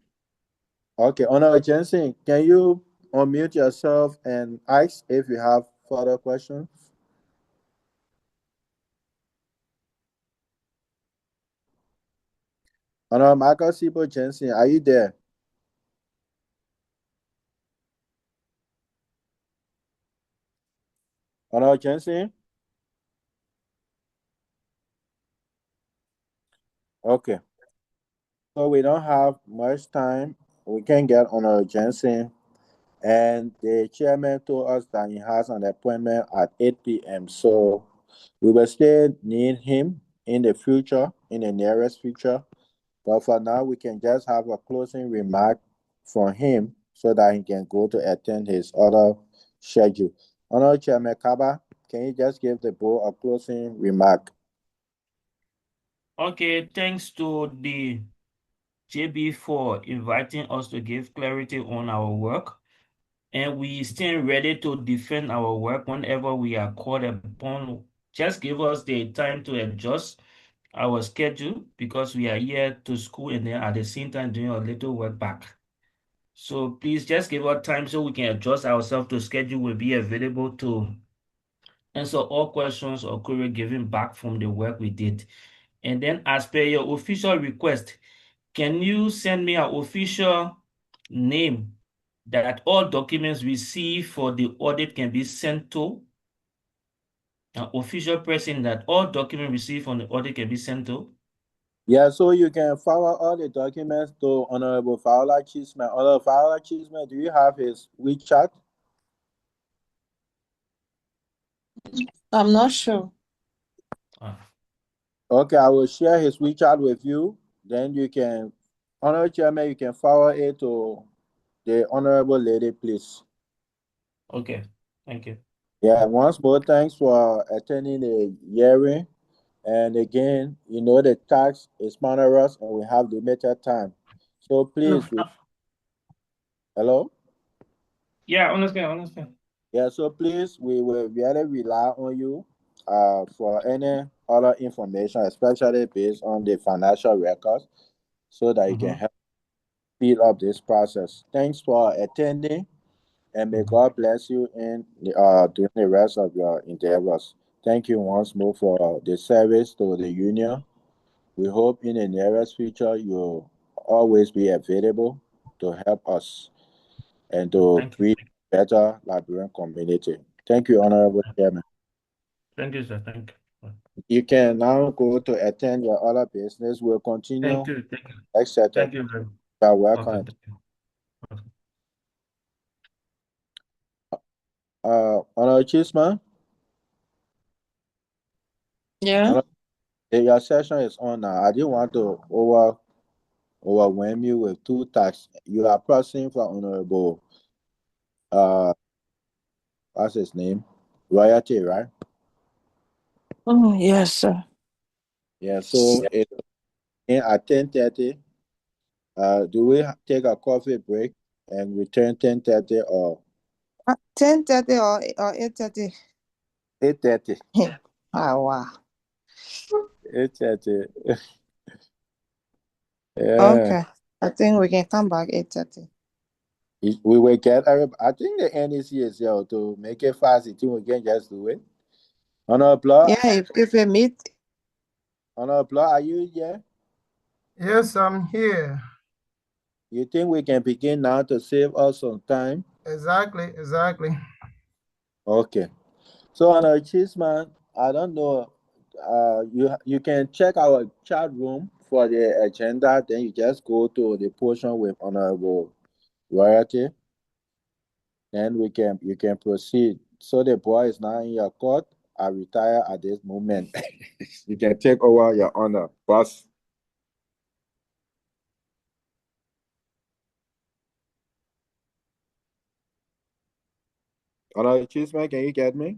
Okay, Honorable Jensen, can you unmute yourself and ask if you have further questions? Honorable Michael Sibo Jensen, are you there? Honorable Jensen? Okay. So we don't have much time. We can get Honorable Jensen. And the chairman told us that he has an appointment at 8 p.m. So we will still need him in the future, in the nearest future. But for now, we can just have a closing remark from him so that he can go to attend his other schedule. Honorable Chairman Kaba, can you just give the board a closing remark? Okay, thanks to the JB for inviting us to give clarity on our work. And we stand ready to defend our work whenever we are called upon. Just give us the time to adjust our schedule because we are here to school and then at the same time doing a little work back. So please just give us time so we can adjust ourselves to schedule. Will be available to answer all questions or query given back from the work we did. And then as per your official request, can you send me an official name that all documents received for the audit can be sent to? An official person that all documents received from the audit can be sent to? Yeah, so you can forward all the documents to Honorable Viola Cheeseman. Honorable Viola Cheeseman, do you have his WeChat? I'm not sure. Okay, I will share his WeChat with you. Then you can, Honorable Chairman, you can forward it to the Honorable Lady, please. Okay, thank you. Yeah, once more, thanks for attending the hearing. And again, you know the tax is onerous and we have limited time. So No. please, hello? Yeah, understand. Yeah, so please, we will really rely on you for any other information, especially based on the financial records, so that you can help speed up this process. Thanks for attending, and may God bless you in during the rest of your endeavors. Thank you once more for the service to the union. We hope in the nearest future you'll always be available to help us and to Thank you. create a better Liberian community. Thank you, Honorable Chairman. Thank you, sir. Thank you. You can now go to attend your other business. We'll continue Thank you. next Saturday. Thank you very much. You are Okay, welcome. thank you. Okay. Honorable Cheeseman, Yeah. your session is on now. I didn't want to overwhelm you with two tasks. You are pressing for Honorable what's his name? Royalty, right? Oh, yes, sir. Yeah, so it's at 10:30. Do we take a coffee break and return 10:30 or 10:30 or 8:30? 8:30? Wow. 8:30. Yeah. Okay. I think we can come back 8:30. We will get I think the NEC is here to make it fast. I think we can just do it. On our blog, Yeah, if we meet. are you here? Yes, I'm here. You think we can begin now to save us some time? Exactly. Okay. So on our Cheeseman, I don't know. You can check our chat room for the agenda. Then you just go to the portion with Honorable Royalty. Then you can proceed. So the boy is now in your court. I retire at this moment. You can take over your honor, boss. Honor Cheeseman, can you get me?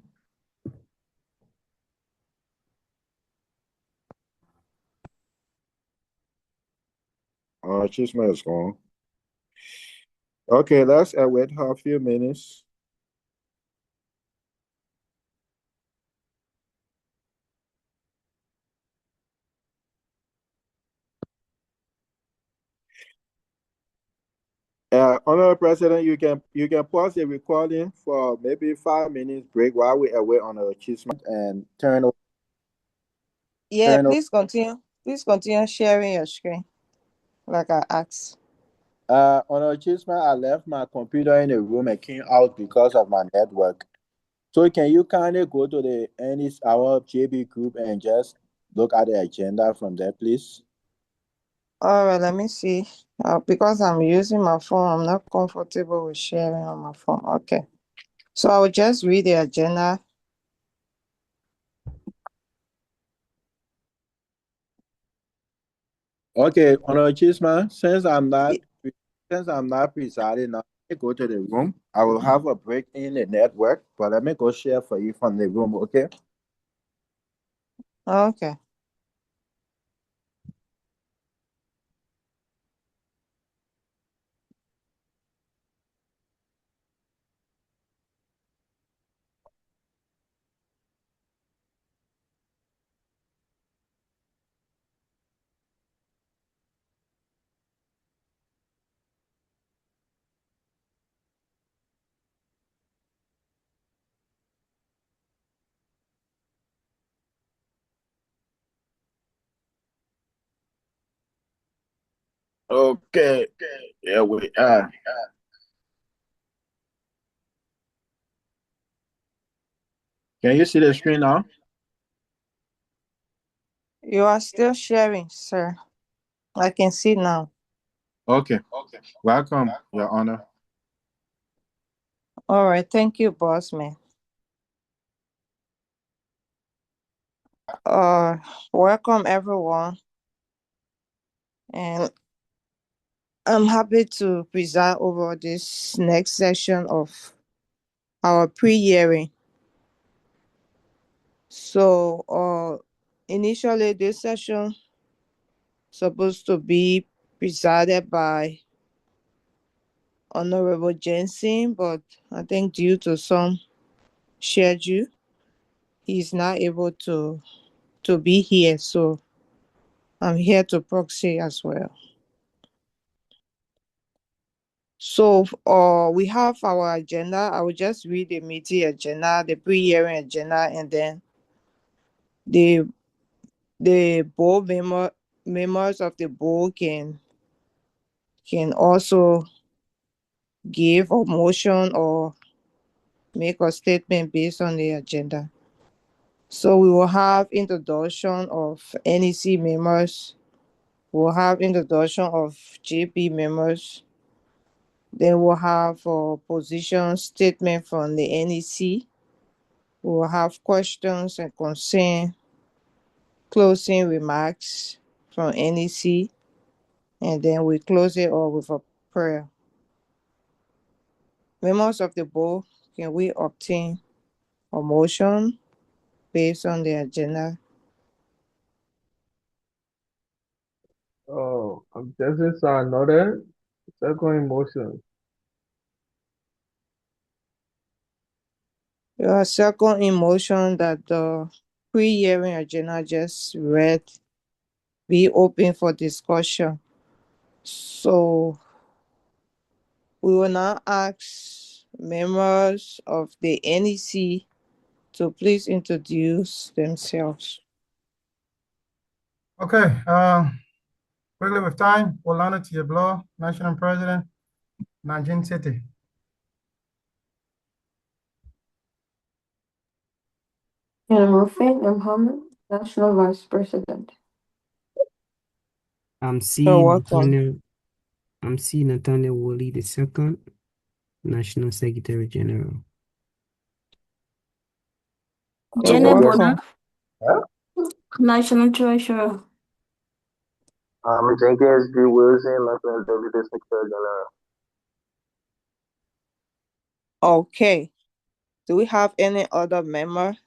Cheeseman is gone. Okay, let's wait for a few minutes. Honorable President, you can pause the recording for maybe 5 minutes break while we await Honorable Cheeseman and turn over. Yeah, please continue. Please continue sharing your screen, like I asked. Honorable Cheeseman, I left my computer in the room and came out because of my network. So can you kindly go to the our JB group and just look at the agenda from there, please? All right, let me see. Because I'm using my phone, I'm not comfortable with sharing on my phone. Okay. So I will just read the agenda. Okay, Honorable Cheeseman, since I'm not presiding now, let me go to the room. I will have a break in the network, but let me go share for you from the room, okay? Okay. Okay, here we are. Can you see the screen now? You are still sharing, sir. I can see now. Okay. Welcome, Your Honor. All right. Thank you, boss man. Welcome everyone. And I'm happy to preside over this next section of our pre-hearing. So, initially this session supposed to be presided by Honorable Jensen, but I think due to some schedule, he's not able to be here. So I'm here to proxy as well. So we have our agenda. I will just read the meeting agenda, the pre-hearing agenda, and then the board members of the board can also give a motion or make a statement based on the agenda. So we will have introduction of NEC members. We'll have introduction of JP members. Then we'll have a position statement from the NEC. We'll have questions and concern, closing remarks from NEC, and then we close it all with a prayer. Members of the board, can we obtain a motion based on the agenda? Oh, I'm just another second motion. Your second in motion that the pre-hearing agenda just read be open for discussion. So we will now ask members of the NEC to please introduce themselves. Okay, quickly with time, Olano Tiablo, National President, Nanjing City. And Rufin Mohammed, National Vice President. I'm You're welcome. Nathaniel Woolley II, National Secretary General. You're Janet welcome. Bona, National Treasurer. Jenkins B. Wilson, National Deputy Secretary General. Okay. Do we have any other member?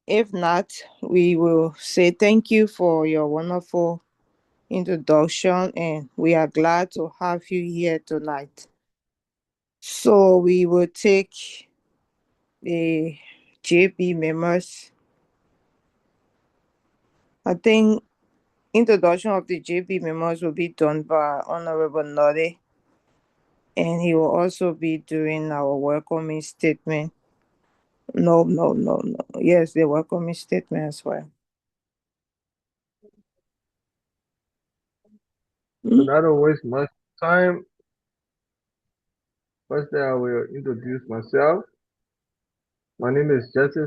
If not, we will say thank you for your wonderful introduction, and we are glad to have you here tonight. So we will take the JP members. I think introduction of the JP members will be done by Honorable Nordlay, and he will also be doing our welcoming statement. No. Yes, the welcoming statement as well. So that don't waste much time. First, I will introduce myself. My name is Jessey.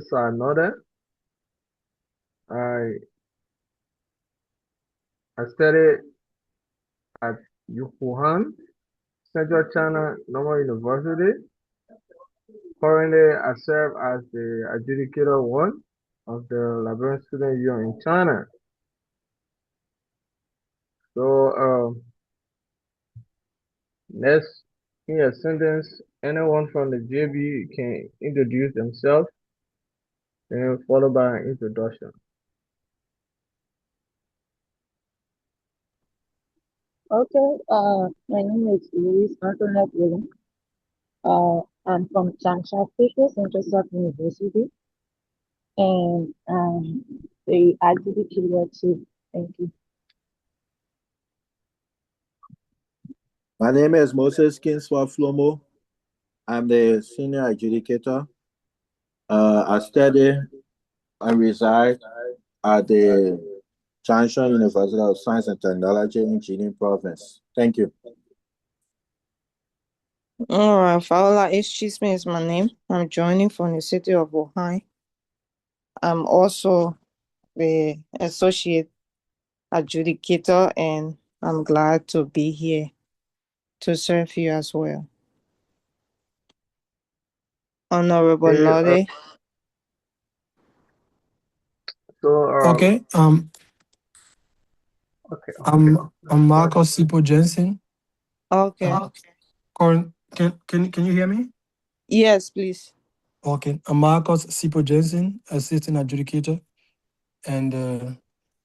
I studied at Yufuhan, Central China Normal University. Currently, I serve as the adjudicator 1 of the Liberian Student Union in China. So, next, in a sentence, anyone from the JB can introduce themselves, and followed by an introduction. Okay, my name is Louise Antoinette Williams. I'm from Changsha Central South University, and the adjudicator too. Thank you. My name is Moses Kinswa Flomo. I'm the senior adjudicator. I study and reside at the Changsha University of Science and Technology in Jilin Province. Thank you. All right, Viola Cheeseman is my name. I'm joining from the city of Wuhan. I'm also the associate adjudicator, and I'm glad to be here to serve you as well. Honorable Okay, Nordlay. Okay, I'm Marcos Sipo Jensen. Okay. Can you hear me? Yes, please. Okay, I'm Marcos Sipo Jensen, assistant adjudicator, and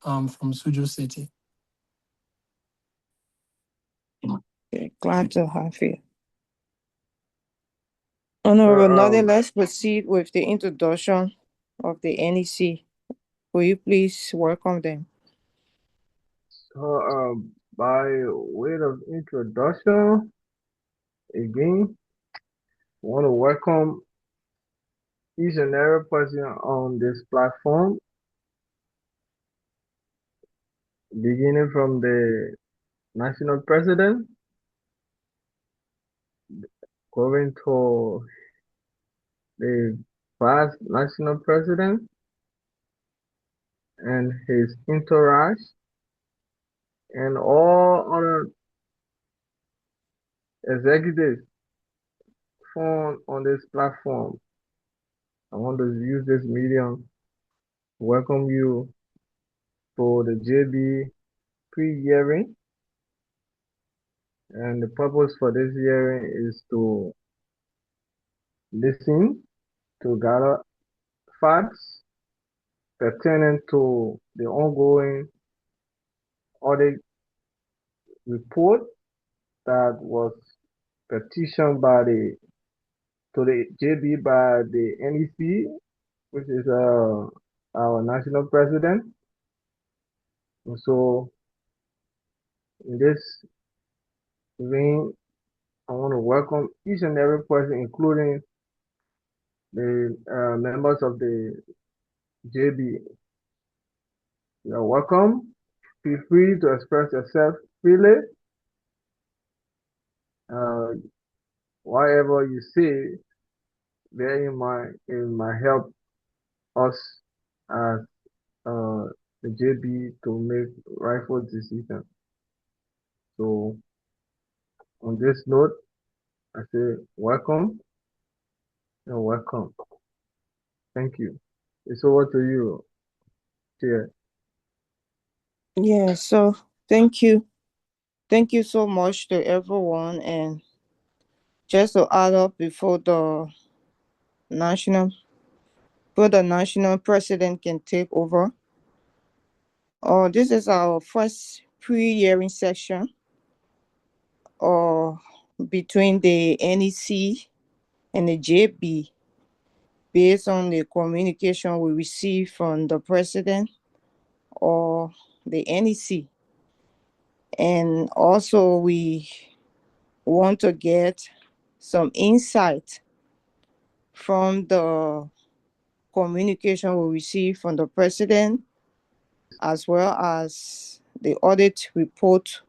I'm from Suju City. Okay, glad to have you. Honorable Nordlay, let's proceed with the introduction of the NEC. Will you please welcome them? So, by way of introduction, again, I want to welcome each and every person on this platform, beginning from the national president, going to the vice national president and his entourage, and all other executives found on this platform. I want to use this medium to welcome you for the JB pre-hearing. And the purpose for this hearing is to listen, to gather facts pertaining to the ongoing audit report that was petitioned to the JB by the NEC, which is our national president. And so in this vein, I want to welcome each and every person, including the members of the JB. You are welcome. Feel free to express yourself freely. Whatever you say, bear in mind, it might help us as the JB to make rightful decisions. So on this note, I say welcome and welcome. Thank you. It's over to you, Chair. Yeah, so thank you. Thank you so much to everyone. And just to add up before the national president can take over. This is our first pre-hearing session between the NEC and the JB based on the communication we received from the president or the NEC. And also we want to get some insight from the communication we received from the president, as well as the audit report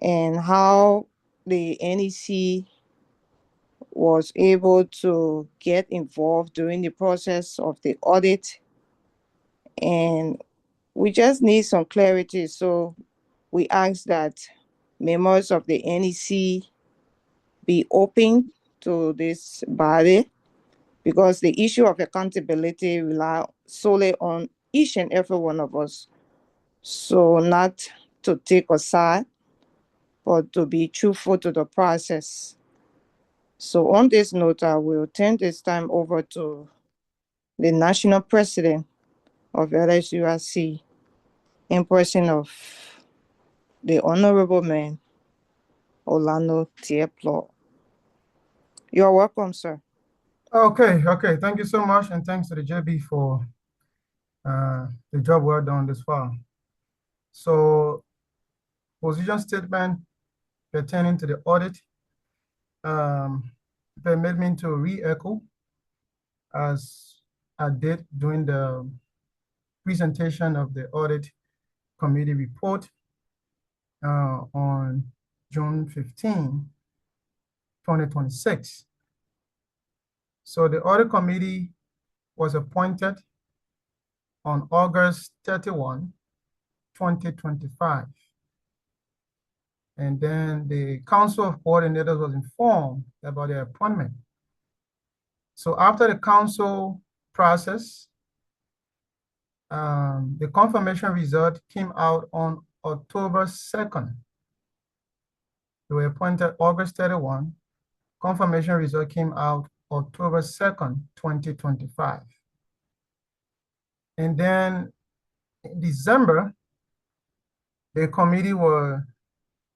and how the NEC was able to get involved during the process of the audit. And we just need some clarity. So we ask that members of the NEC be open to this body, because the issue of accountability relies solely on each and every one of us. So not to take a side, but to be truthful to the process. So on this note, I will turn this time over to the national president of LSUIC, in person of the Honorable Man Olano Tieplo. You're welcome, sir. Okay. Thank you so much, and thanks to the JB for the job well done this far. So, position statement pertaining to the audit. Permit me to re-echo as I did during the presentation of the audit committee report on June 15, 2026. So the audit committee was appointed on August 31, 2025. And then the Council of Coordinators was informed about their appointment. So after the council process, the confirmation result came out on October 2nd. They were appointed August 31. Confirmation result came out October 2nd, 2025. And then in December, the committee were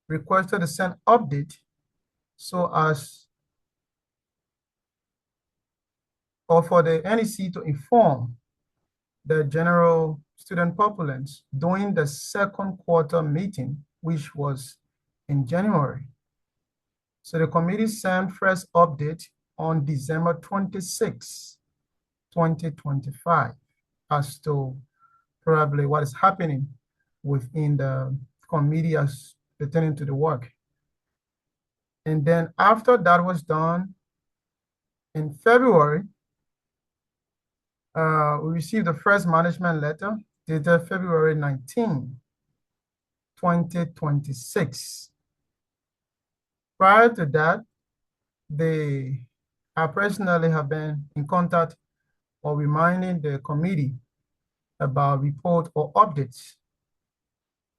requested to send update so as or for the NEC to inform the general student populace during the second quarter meeting, which was in January. So the committee sent first update on December 26, 2025, as to probably what is happening within the committee as pertaining to the work. And then after that was done, in February, we received the first management letter dated February 19, 2026. Prior to that, I personally have been in contact or reminding the committee about report or updates.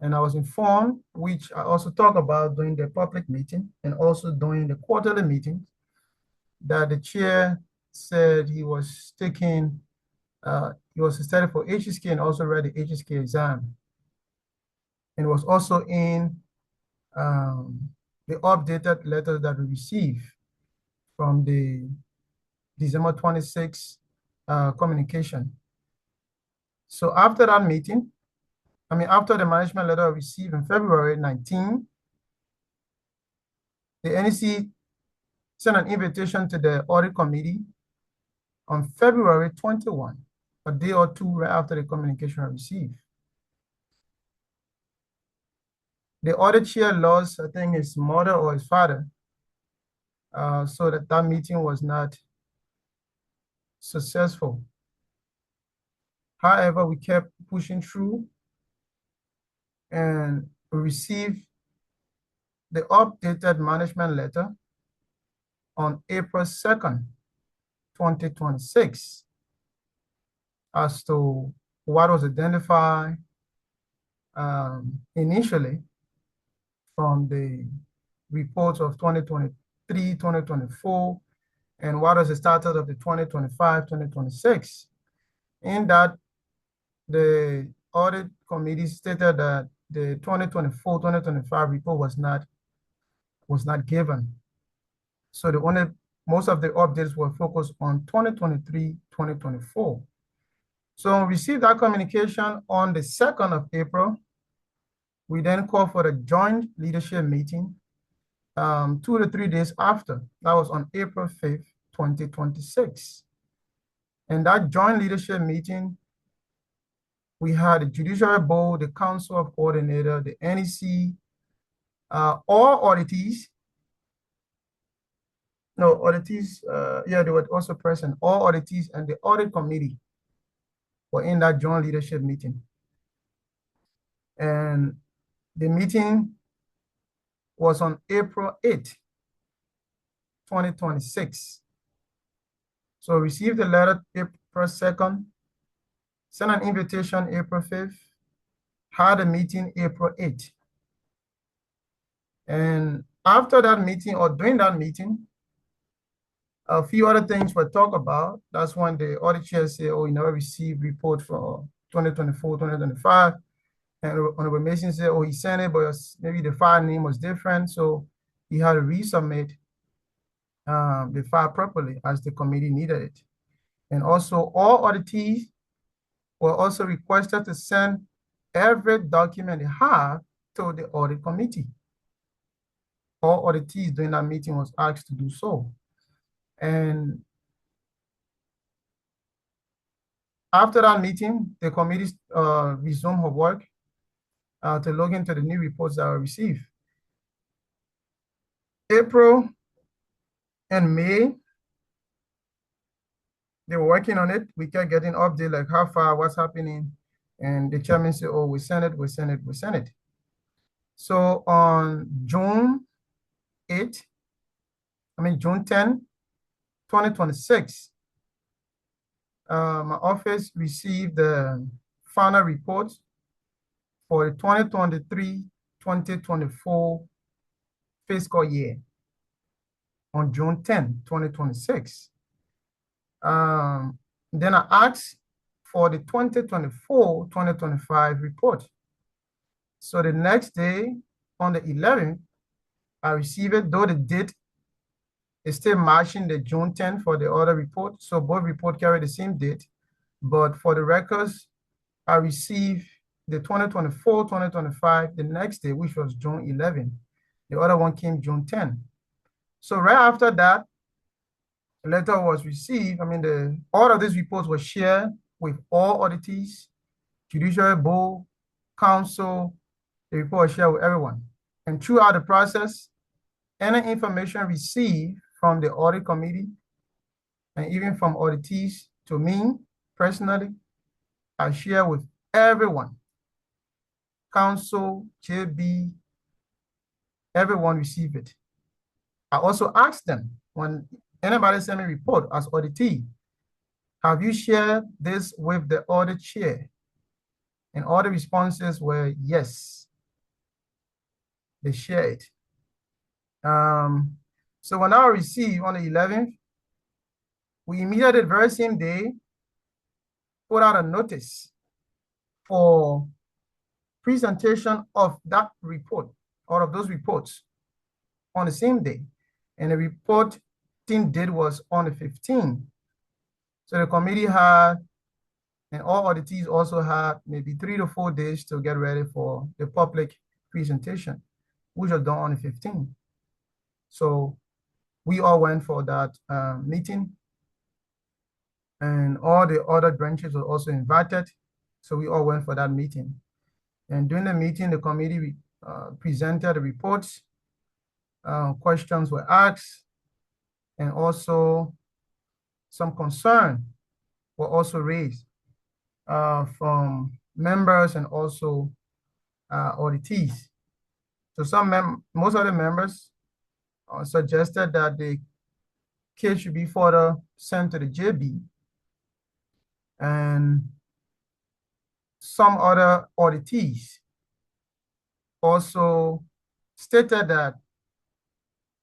And I was informed, which I also talk about during the public meeting and also during the quarterly meetings, that the chair said he was taking, he was studying for HSK and also read the HSK exam. And was also in the updated letter that we received from the December 26 communication. So after that meeting, after the management letter received in February 19, the NEC sent an invitation to the audit committee on February 21, a day or two right after the communication was received. The audit chair lost, I think, his mother or his father, so that meeting was not successful. However, we kept pushing through and we received the updated management letter on April 2nd, 2026, as to what was identified initially from the reports of 2023, 2024, and what was the status of the 2025, 2026. In that, the audit committee stated that the 2024, 2025 report was not given. So most of the updates were focused on 2023, 2024. So we received that communication on the 2nd of April. We then called for a joint leadership meeting 2 to 3 days after. That was on April 5th, 2026. And that joint leadership meeting, we had the Judiciary Board, the Council of Coordinator, the NEC, all auditees. No, auditees, they were also present. All auditees and the audit committee were in that joint leadership meeting. And the meeting was on April 8th, 2026. So received the letter April 2nd, sent an invitation April 5th, had a meeting April 8th. And after that meeting or during that meeting, a few other things were talked about. That's when the audit chair said, oh, you never received report for 2024, 2025. And Honorable Mason said, oh, he sent it, but maybe the file name was different. So he had to resubmit the file properly as the committee needed it. And also all auditees were also requested to send every document they have to the audit committee. All auditees during that meeting was asked to do so. And after that meeting, the committee resumed her work to log into the new reports that were received. April and May, they were working on it. We kept getting updates like how far, what's happening. And the chairman said, oh, we sent it, we sent it, we sent it. So on June 10, 2026, my office received the final report for the 2023-2024 fiscal year on June 10, 2026. Then I asked for the 2024-2025 report. So the next day, on the 11th, I received it, though the date is still matching the June 10th for the other report. So both reports carry the same date. But for the records, I received the 2024-2025 the next day, which was June 11th. The other one came June 10th. So right after that, the letter was received. I mean, all of these reports were shared with all auditees, Judiciary Board, Council. The report was shared with everyone. And throughout the process, any information received from the audit committee and even from auditees to me personally, I share with everyone. Council, JB, everyone received it. I also asked them, when anybody send me a report as auditee, have you shared this with the audit chair? And all the responses were yes, they shared it. So when I received on the 11th, we immediately the very same day put out a notice for presentation of that report, all of those reports on the same day. And the report team did was on the 15th. So the committee had, and all auditees also had maybe 3 to 4 days to get ready for the public presentation, which was done on the 15th. So we all went for that meeting, and all the other branches were also invited. So we all went for that meeting. And during the meeting, the committee presented the reports, questions were asked, and also some concern were also raised from members and also auditees. So most of the members suggested that the case should be further sent to the JB, and some other auditees also stated that,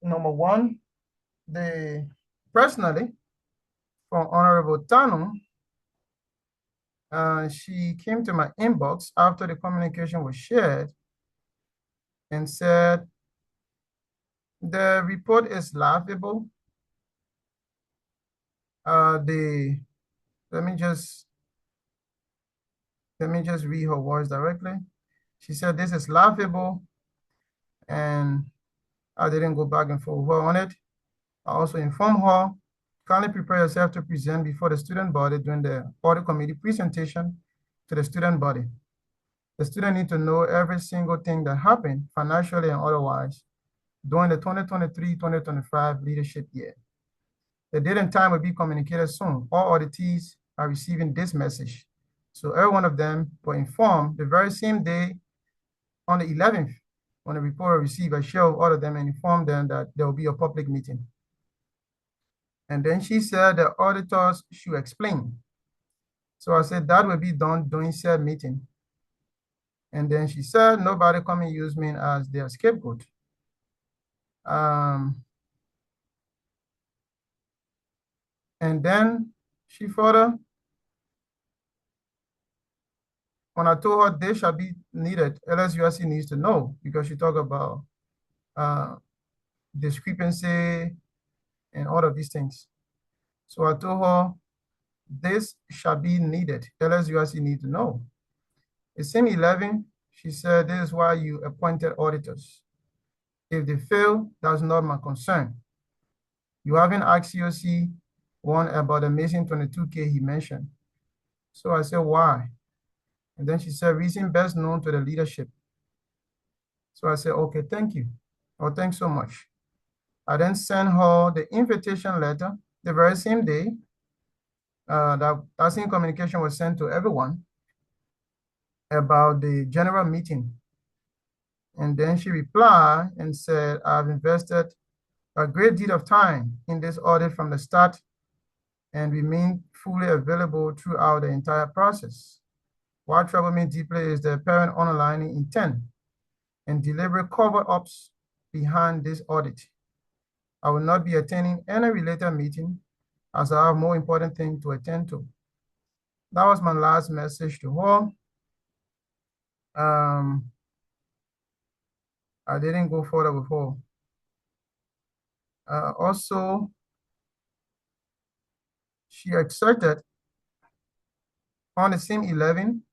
number one, personally, from Honorable Tano, she came to my inbox after the communication was shared and said, the report is laughable. Let me just read her words directly. She said, this is laughable, and I didn't go back and forth on it. I also informed her, kindly prepare yourself to present before the student body during the audit committee presentation to the student body. The student need to know every single thing that happened, financially and otherwise, during the 2023-2025 leadership year. The date and time will be communicated soon. All auditees are receiving this message. So every one of them were informed the very same day on the 11th, when the report was received. I shared with all of them and informed them that there will be a public meeting. And then she said the auditors should explain. So I said that will be done during said meeting. And then she said, nobody come and use me as their scapegoat. And then she further, when I told her they shall be needed, LSUIC needs to know, because she talked about discrepancy and all of these things. So I told her this shall be needed. LSUIC need to know. The same 11, she said, this is why you appointed auditors. If they fail, that's not my concern. You haven't asked COC one about the missing 22K he mentioned. So I said, why? And then she said, reason best known to the leadership. So I said, okay, thank you. Oh, thanks so much. I then sent her the invitation letter the very same day. That same communication was sent to everyone about the general meeting. And then she replied and said, I've invested a great deal of time in this audit from the start and remain fully available throughout the entire process. What troubled me deeply is the apparent underlying intent and deliberate cover-ups behind this audit. I will not be attending any related meeting as I have more important things to attend to. That was my last message to her. I didn't go further with her. Also, she accepted on the same 11,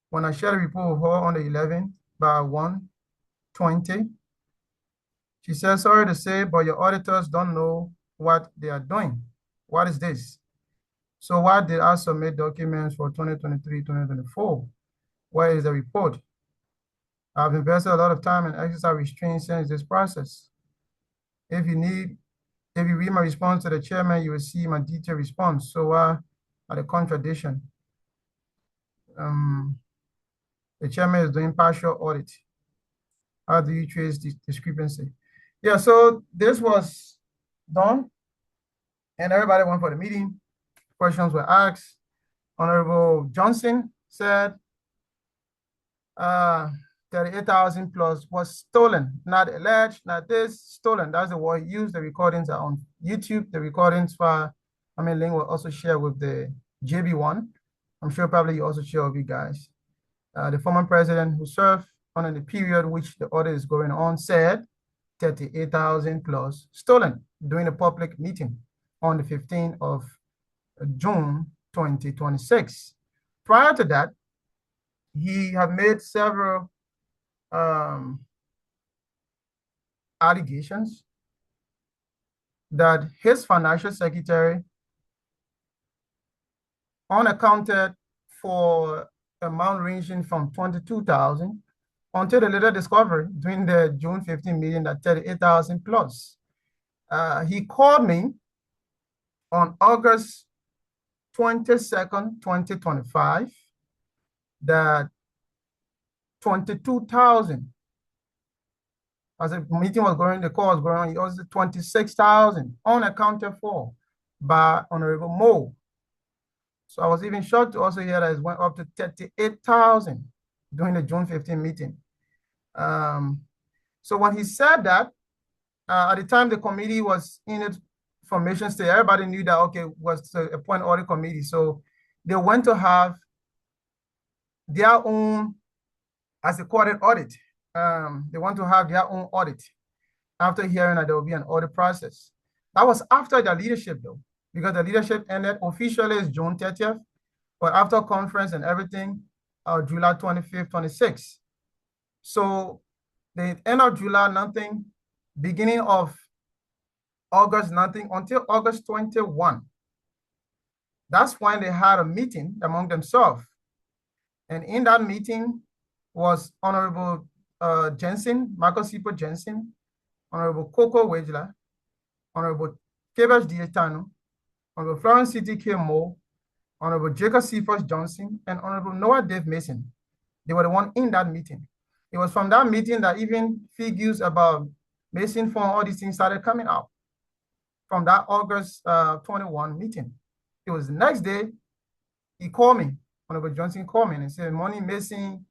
when I shared a report with her on the 11th by 1:20, she said, sorry to say, but your auditors don't know what they are doing. What is this? So why did I submit documents for 2023, 2024? Where is the report? I've invested a lot of time and exercise restraint since this process. If you read my response to the chairman, you will see my detailed response. So why are the contradiction? The chairman is doing partial audit. How do you trace this discrepancy? Yeah, so this was done and everybody went for the meeting. Questions were asked. Honorable Johnson said 38,000 plus was stolen, not alleged, not this, stolen. That's the word used. The recordings are on YouTube. The recordings link will also share with the JB1. I'm sure probably you also share with you guys. The former president who served under the period which the audit is going on said 38,000 plus stolen during a public meeting on the 15th of June 2026. Prior to that, he had made several allegations that his financial secretary unaccounted for amount ranging from 22,000 until the later discovery during the June 15 meeting that 38,000 plus. He called me on August 22nd, 2025, that 22,000, as the meeting was going, the call was going on, it was 26,000 unaccounted for by Honorable Mo. So I was even shocked to also hear that it went up to 38,000 during the June 15 meeting. So when he said that, at the time the committee was in its formation state, everybody knew that, okay, was to appoint audit committee. So they went to have their own, as they call it, audit. They want to have their own audit after hearing that there will be an audit process. That was after the leadership though, because the leadership ended officially is June 30th, but after conference and everything, July 25th, 26th. So the end of July, nothing. Beginning of August, nothing, until August 21. That's when they had a meeting among themselves. And in that meeting was Honorable Jensen, Michael Sipo Jensen, Honorable Coco Wejla, Honorable Kaba Dietano, Honorable Florence City K. Mo, Honorable Jacob Cephas Johnson, and Honorable Noah Dave Mason. They were the one in that meeting. It was from that meeting that even figures about Mason for all these things started coming out. From that August 21 meeting. It was the next day, he called me, Honorable Johnson called me and said, money missing,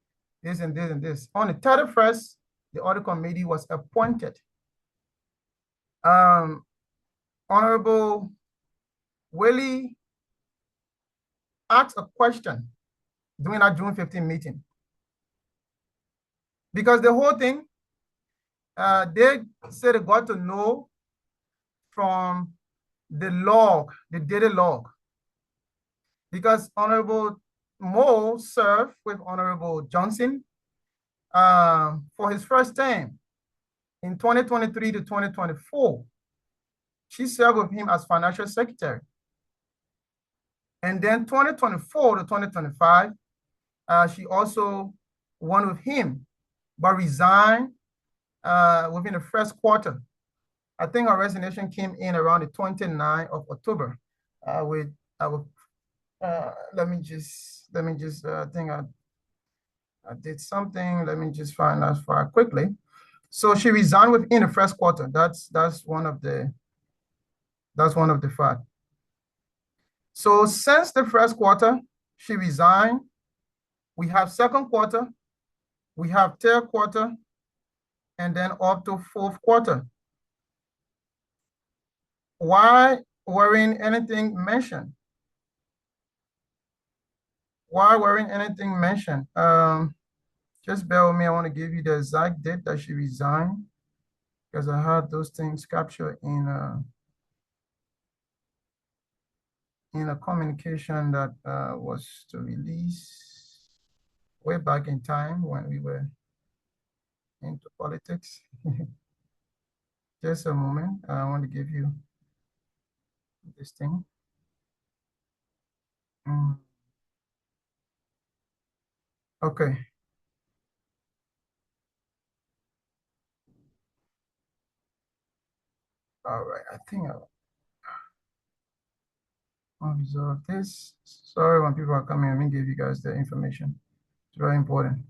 this and this and this. On the 31st, the audit committee was appointed. Honorable Willie asked a question during that June 15 meeting. Because the whole thing, they said they got to know from the log, the data log. Because Honorable Mo served with Honorable Johnson for his first term in 2023 to 2024. She served with him as financial secretary. And then 2024 to 2025, she also won with him, but resigned within the first quarter. I think our resignation came in around the 29th of October. Let me just I think I did something. Let me just find that file quickly. So she resigned within the first quarter. That's one of the facts. So since the first quarter, she resigned. We have second quarter, we have third quarter, and then up to fourth quarter. why weren't anything mentioned? Why weren't anything mentioned? Just bear with me. I want to give you the exact date that she resigned because I had those things captured in a communication that was to release way back in time when we were into politics. Just a moment. I want to give you this thing. Okay. All right. I think I'll resolve this. Sorry when people are coming. Let me give you guys the information. It's very important.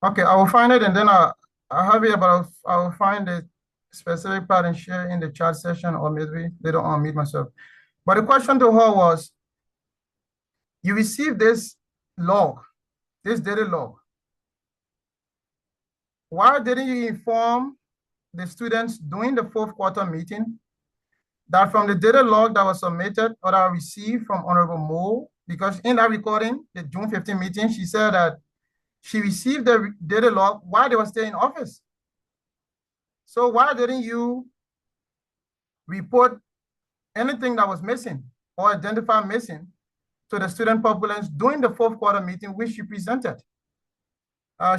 Okay, I will find it and then I have it, but I will find the specific part and share in the chat session, or maybe later on meet myself. But the question to her was, you received this log, this data log. Why didn't you inform the students during the fourth quarter meeting that from the data log that was submitted or that I received from Honorable Moore, because in that recording, the June 15 meeting, she said that she received the data log while they were still in office. So why didn't you report anything that was missing or identify missing to the student populace during the fourth quarter meeting, which she presented?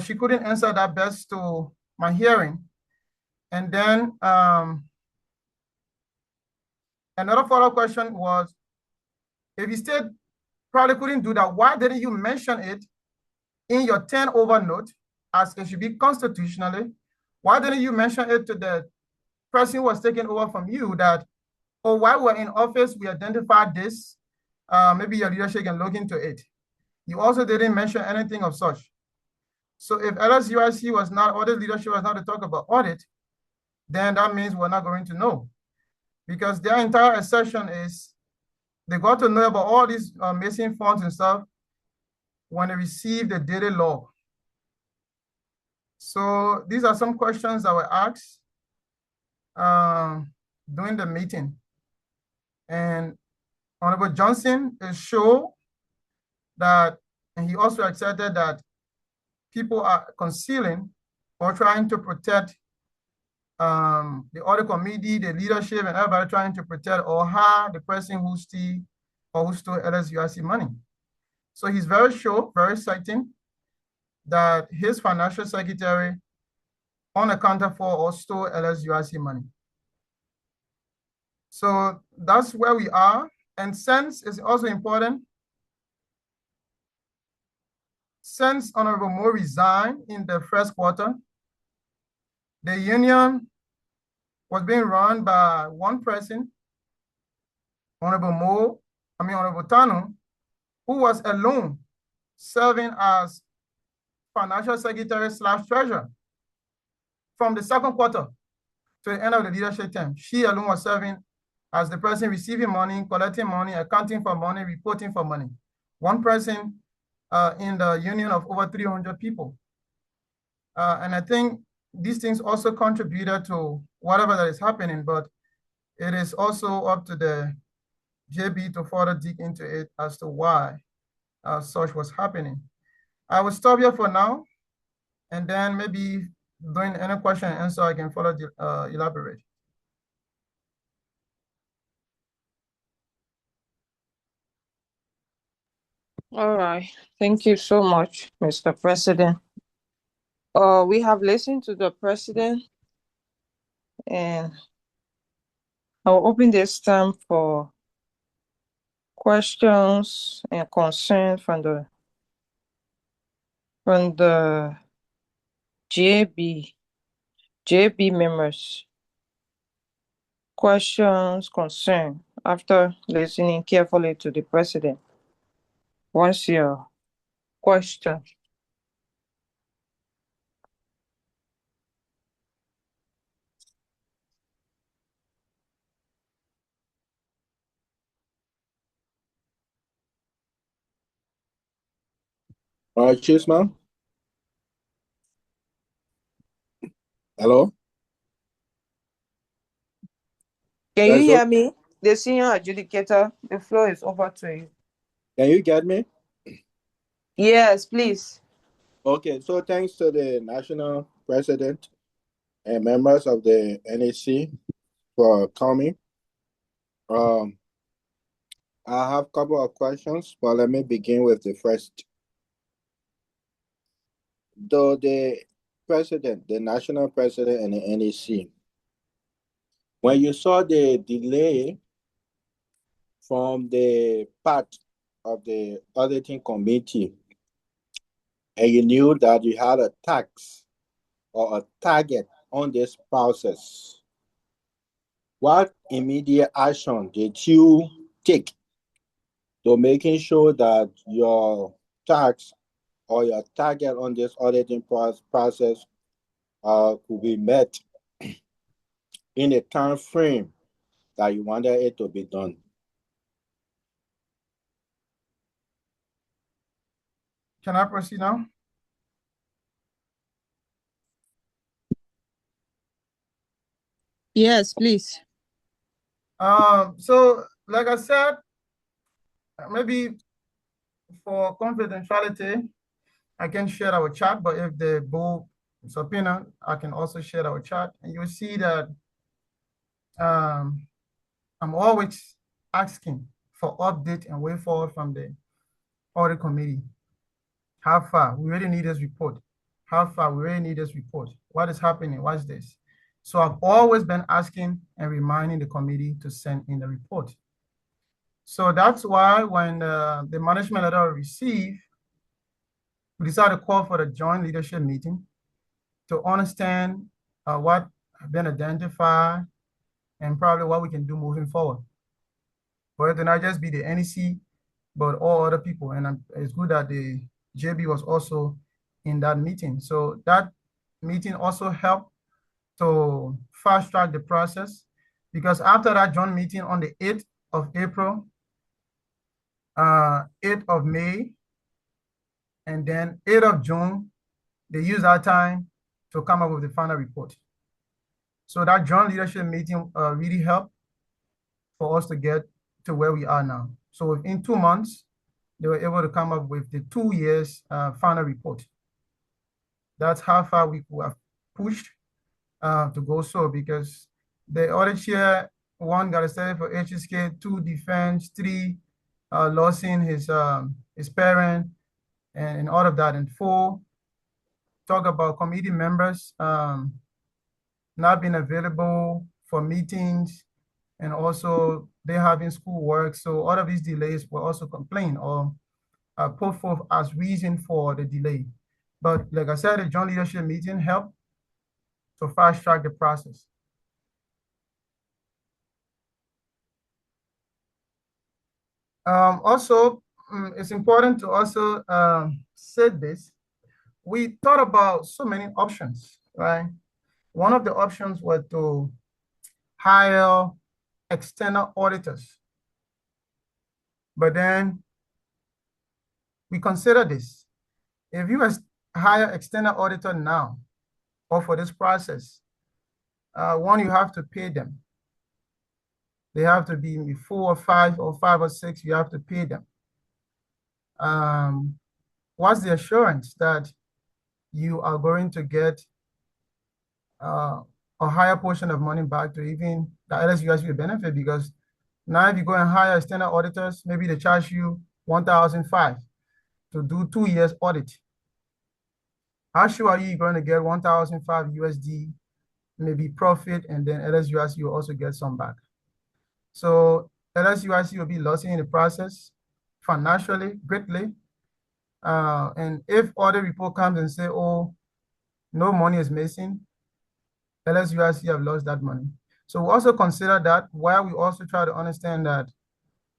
She couldn't answer that best to my hearing. And then another follow-up question was, if you still probably couldn't do that, why didn't you mention it in your turnover note, as it should be constitutionally? Why didn't you mention it to the person who was taking over from you that, oh, while we're in office, we identified this, maybe your leadership can look into it? You also didn't mention anything of such. So if LSUIC was not, audit leadership was not to talk about audit, then that means we're not going to know. Because their entire assertion is they got to know about all these missing funds and stuff when they received the data log. So these are some questions that were asked during the meeting. And Honorable Johnson is sure that, and he also accepted that people are concealing or trying to protect the audit committee, the leadership, and everybody trying to protect or hire the person who stole LSUIC money. So he's very sure, very certain that his financial secretary unaccounted for or stole LSUIC money. So that's where we are. And since it's also important, since Honorable Moore resigned in the first quarter, the union was being run by one person, Honorable Tano, who was alone serving as financial secretary / treasurer from the second quarter to the end of the leadership term. She alone was serving as the person receiving money, collecting money, accounting for money, reporting for money. One person in the union of over 300 people. And I think these things also contributed to whatever that is happening, but it is also up to the JB to further dig into it as to why such was happening. I will stop here for now, and then maybe during any question and answer, I can further elaborate. All right. Thank you so much, Mr. President. We have listened to the president, and I'll open this time for questions and concerns from the JB members. Questions, concern after listening carefully to the president. What's your question? All right, Cheeseman. Hello? Can you That's hear okay. me? The senior adjudicator, the floor is over to you. Can you get me? Yes, please. Okay, so thanks to the national president and members of the NEC for coming. I have a couple of questions, but let me begin with the first. Though the president, the national president and the NEC, when you saw the delay from the part of the auditing committee, and you knew that you had a tax or a target on this process, what immediate action did you take to making sure that your tax or your target on this auditing process could be met in a time frame that you wanted it to be done? Can I proceed now? Yes, please. So like I said, maybe for confidentiality, I can share our chat, but if the board subpoena, I can also share our chat, and you'll see that I'm always asking for update and way forward from the audit committee. How far? We really need this report. How far? We really need this report. What is happening? What's this? So I've always been asking and reminding the committee to send in the report. So that's why when the management letter was received, we decided to call for the joint leadership meeting to understand what have been identified and probably what we can do moving forward. For it to not just be the NEC, but all other people. And it's good that the JB was also in that meeting. So that meeting also helped to fast track the process, because after that joint meeting on the 8th of April, 8th of May, and then 8th of June, they used that time to come up with the final report. So that joint leadership meeting really helped for us to get to where we are now. So within 2 months, they were able to come up with the 2 years final report. That's how far we have pushed to go so, because the audit chair, 1 got started for HSK, 2 defense, 3 losing his parent, and all of that, and 4 talk about committee members not being available for meetings, and also they having school work. So all of these delays were also complained or put forth as reason for the delay. But like I said, the joint leadership meeting helped to fast track the process. Also, it's important to also say this. We thought about so many options, right? One of the options was to hire external auditors. But then we consider this. If you hire external auditor now or for this process, 1, you have to pay them. They have to be 4 or 5 or 5 or 6, you have to pay them. What's the assurance that you are going to get a higher portion of money back to even the LSUIC benefit? Because now if you go and hire external auditors, maybe they charge you $1,500 to do 2 years audit. How sure are you going to get $1,500 USD, maybe profit, and then LSUIC will also get some back? So LSUIC will be losing in the process financially, greatly. And if audit report comes and say, oh, no money is missing, LSUIC have lost that money. So we also consider that, while we also try to understand that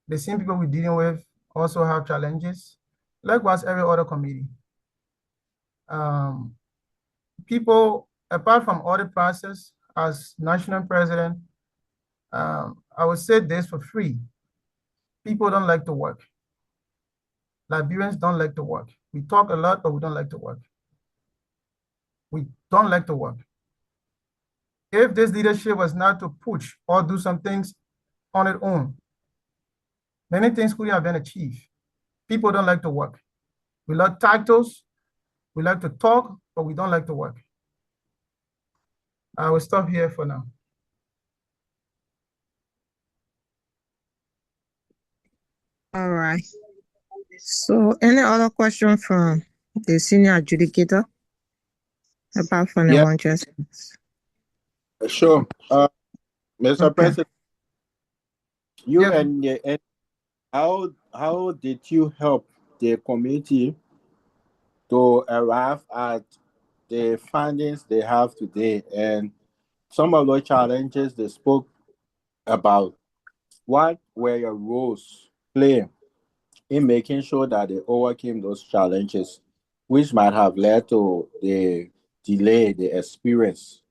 the same people we're dealing with also have challenges, likewise every other committee. People, apart from audit process, as national president, I would say this for free. People don't like to work. Liberians don't like to work. We talk a lot, but we don't like to work. We don't like to work. if this leadership was not to push or do some things on its own, many things could have been achieved. People don't like to work. We love titles, we like to talk, but we don't like to work. I will stop here for now. All right. So any other question from the senior adjudicator apart from the Yeah, one just? sure. Mr. Okay. President, you Yes. and how did you help the committee to arrive at the findings they have today and some of the challenges they spoke about? What were your roles play in making sure that they overcame those challenges, which might have led to the delay they experienced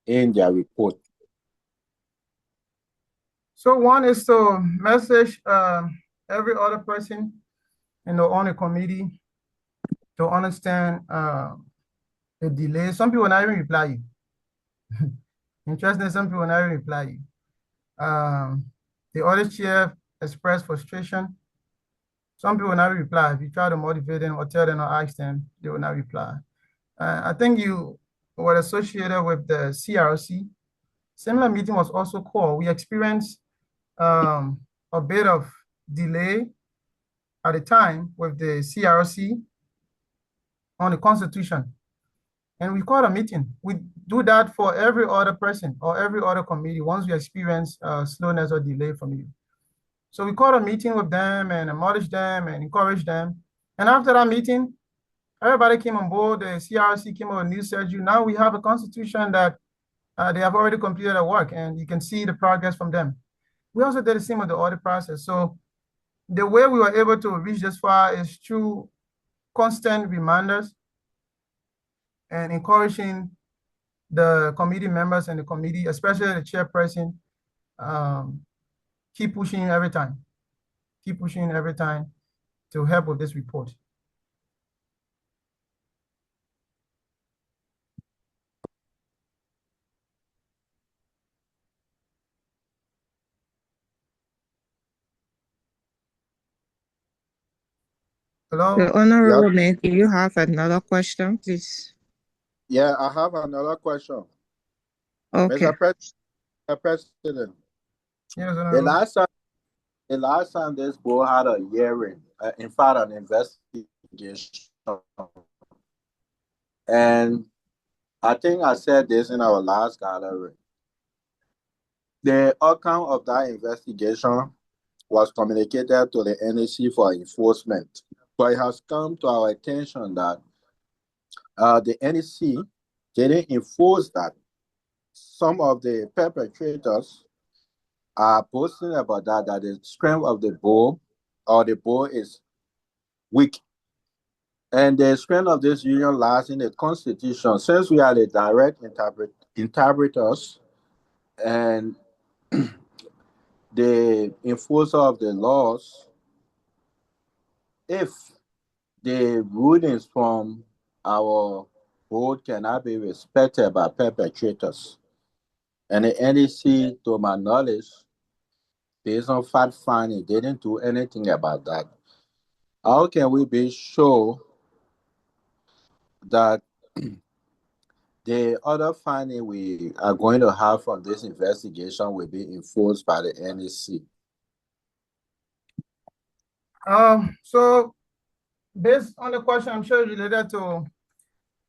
in their report? So one is to message every other person on the committee to understand the delay. Some people not even reply you. Interesting, some people not even reply you. The audit chair expressed frustration. Some people not reply. If you try to motivate them or tell them or ask them, they will not reply. I think you were associated with the CRC. Similar meeting was also called. We experienced a bit of delay at the time with the CRC on the Constitution. And we called a meeting. We do that for every other person or every other committee once we experience slowness or delay from you. So we called a meeting with them and admonished them and encouraged them. And after that meeting, everybody came on board. The CRC came on a new schedule. Now we have a constitution that they have already completed their work, and you can see the progress from them. We also did the same with the audit process. So the way we were able to reach this far is through constant reminders and encouraging the committee members and the committee, especially the chairperson, keep pushing every time. Keep pushing every time to help with this report. Hello? The Honorable Mayor, do you have another question, please? Yeah, I have another question. Okay. Mr. President, Yes, the last time this board had a hearing, in fact, an investigation, and I think I said this in our last gathering. The outcome of that investigation was communicated to the NEC for enforcement, but it has come to our attention that the NEC didn't enforce that. Some of the perpetrators are boasting about that the strength of the board or the board is weak. And the strength of this union lies in the Constitution. Since we are the direct interpreters and the enforcer of the laws, if the rulings from our board cannot be respected by perpetrators, and the NEC, to my knowledge, based on fact finding, didn't do anything about that. How can we be sure that the other finding we are going to have from this investigation will be enforced by the NEC? So based on the question, I'm sure related to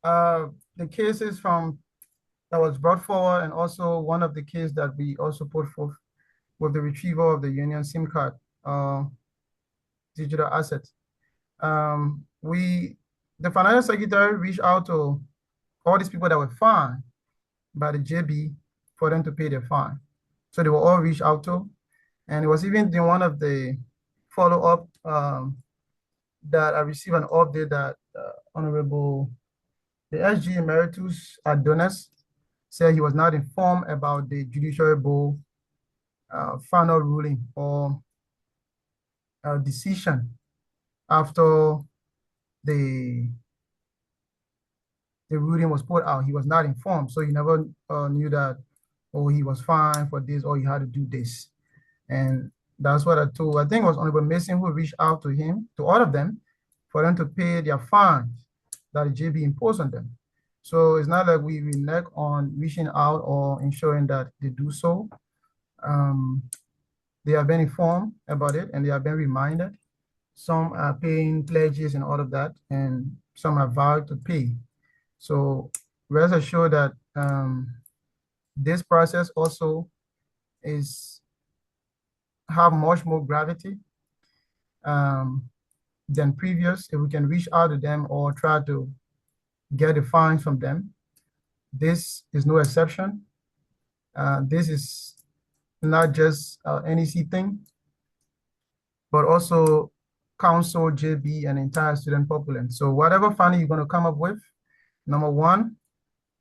the cases from that was brought forward, and also one of the cases that we also put forth with the retrieval of the union SIM card digital assets. The financial secretary reached out to all these people that were fined by the JB for them to pay their fine. So they were all reached out to, and it was even in one of the follow-up that I received an update that Honorable the SG Emeritus Adonis said he was not informed about the Judiciary Board final ruling or decision after the the ruling was put out. He was not informed, so he never knew that, oh, he was fined for this, or he had to do this. And that's what I think it was Honorable Mason who reached out to him, to all of them, for them to pay their fines that the JB imposed on them. So it's not like we renege on reaching out or ensuring that they do so. They have been informed about it and they have been reminded. Some are paying pledges and all of that, and some are vowed to pay. So rest assured that this process also have much more gravity than previous. If we can reach out to them or try to get the fines from them, this is no exception. This is not just NEC thing, but also council, JB, and entire student populace. So whatever funding you're going to come up with, number one,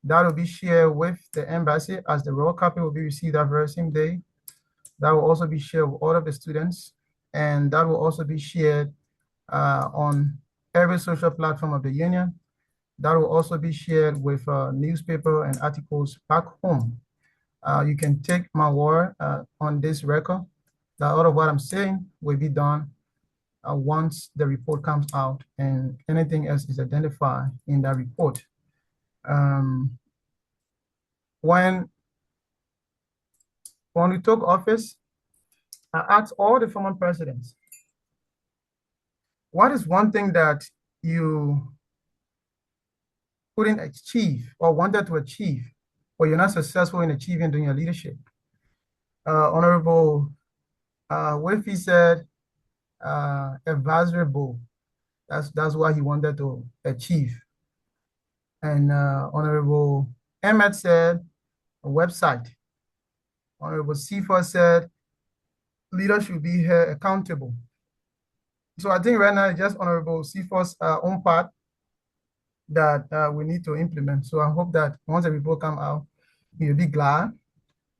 that will be shared with the embassy, as the raw copy will be received that very same day. That will also be shared with all of the students, and that will also be shared on every social platform of the union. That will also be shared with newspaper and articles back home. You can take my word on this record that all of what I'm saying will be done once the report comes out and anything else is identified in that report. When we took office, I asked all the former presidents, what is one thing that you couldn't achieve or wanted to achieve, or you're not successful in achieving during your leadership? Honorable Wilfie said advisory board. That's what he wanted to achieve. And Honorable Emmett said a website. Honorable C4 said leaders should be held accountable. So I think right now it's just Honorable C4's own part that we need to implement. So I hope that once the report comes out, you'll be glad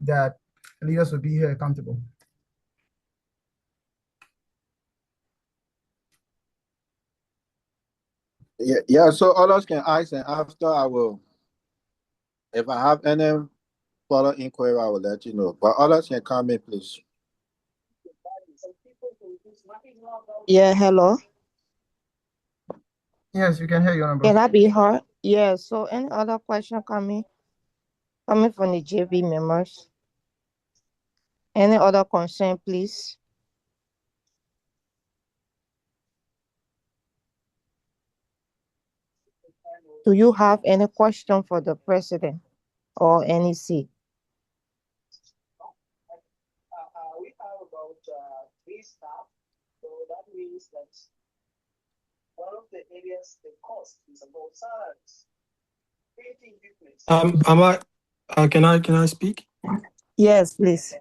that leaders will be held accountable. Yeah, so others can ask, and after I will, if I have any further inquiry, I will let you know. But others can come in, please. Yeah, hello. Yes, you can hear you, Honorable. Can I be heard? Yeah, so any other question coming from the JB members? Any other concern, please? Do you have any question for the president or NEC? We have about 3 staff, so that means that one of the areas the cost is about salaries. Can I speak? Yes, please.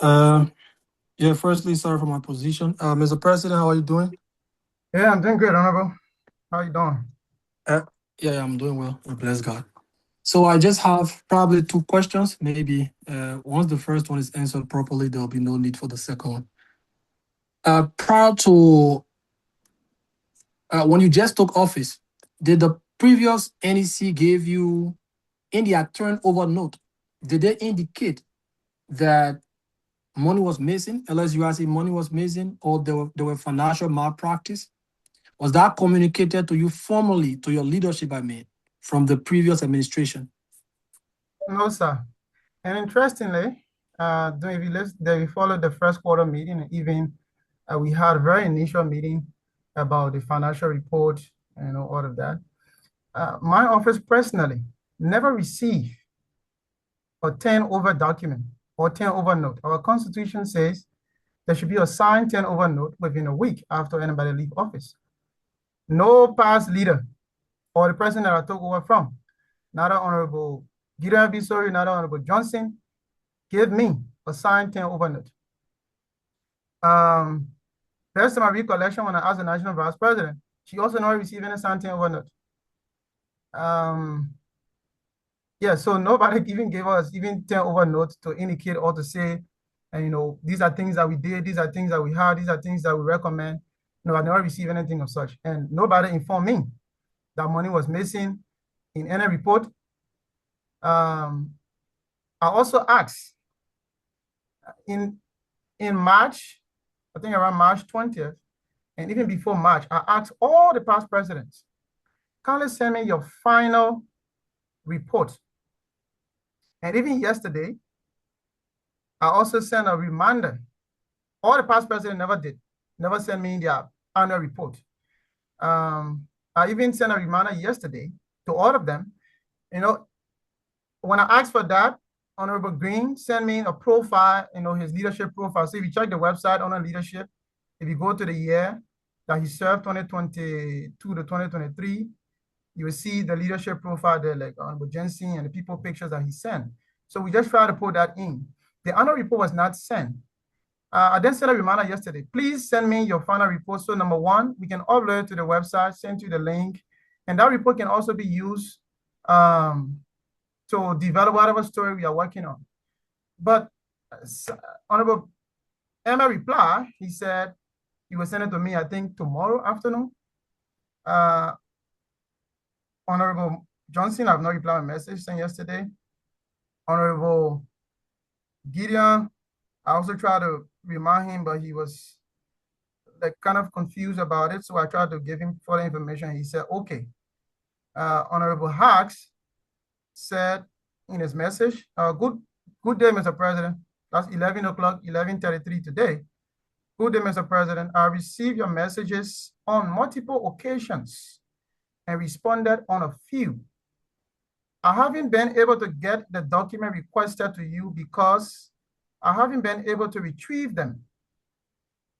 Yeah, firstly, sorry for my position. Mr. President, how are you doing? Yeah, I'm doing good, Honorable. How are you doing? Yeah, I'm doing well. Bless God. So I just have probably 2 questions. Maybe once the first one is answered properly, there'll be no need for the second one. Prior to when you just took office, did the previous NEC give you in their turnover note, did they indicate that money was missing, LSUIC money was missing, or there were financial malpractice? Was that communicated to you formally, to your leadership, I mean, from the previous administration? No, sir. And interestingly, if we followed the first quarter meeting, and even we had a very initial meeting about the financial report and all of that. My office personally never received a turnover document or turnover note. Our constitution says there should be a signed turnover note within a week after anybody leave office. No past leader or the president that I took over from, neither Honorable Gideon Bisori, neither Honorable Johnson, gave me a signed turnover note. Based on my recollection, when I asked the national vice president, she also never received any signed turnover note. Yeah, so nobody even gave us even turnover notes to indicate or to say, and these are things that we did, these are things that we had, these are things that we recommend. No, I never received anything of such, and nobody informed me that money was missing in any report. I also asked in March, I think around March 20th, and even before March, I asked all the past presidents, kindly send me your final report. And even yesterday, I also sent a reminder. All the past presidents never sent me their annual report. I even sent a reminder yesterday to all of them. You know, when I asked for that, Honorable Green sent me a profile, his leadership profile. So if you check the website on leadership, if you go to the year that he served, 2022 to 2023, you will see the leadership profile there, like Honorable Jessey and the people pictures that he sent. So we just try to put that in. The annual report was not sent. I then sent a reminder yesterday. Please send me your final report. So number one, we can upload it to the website, send you the link, and that report can also be used to develop whatever story we are working on. But Honorable Emma replied, he said he will send it to me, I think, tomorrow afternoon. Honorable Johnson, I have not replied my message sent yesterday. Honorable Gideon, I also tried to remind him, but he was like kind of confused about it. So I tried to give him further information. He said, okay. Honorable Hawks said in his message, good day, Mr. President. That's 11 o'clock, 11:33 today. Good day, Mr. President. I received your messages on multiple occasions and responded on a few. I haven't been able to get the document requested to you because I haven't been able to retrieve them.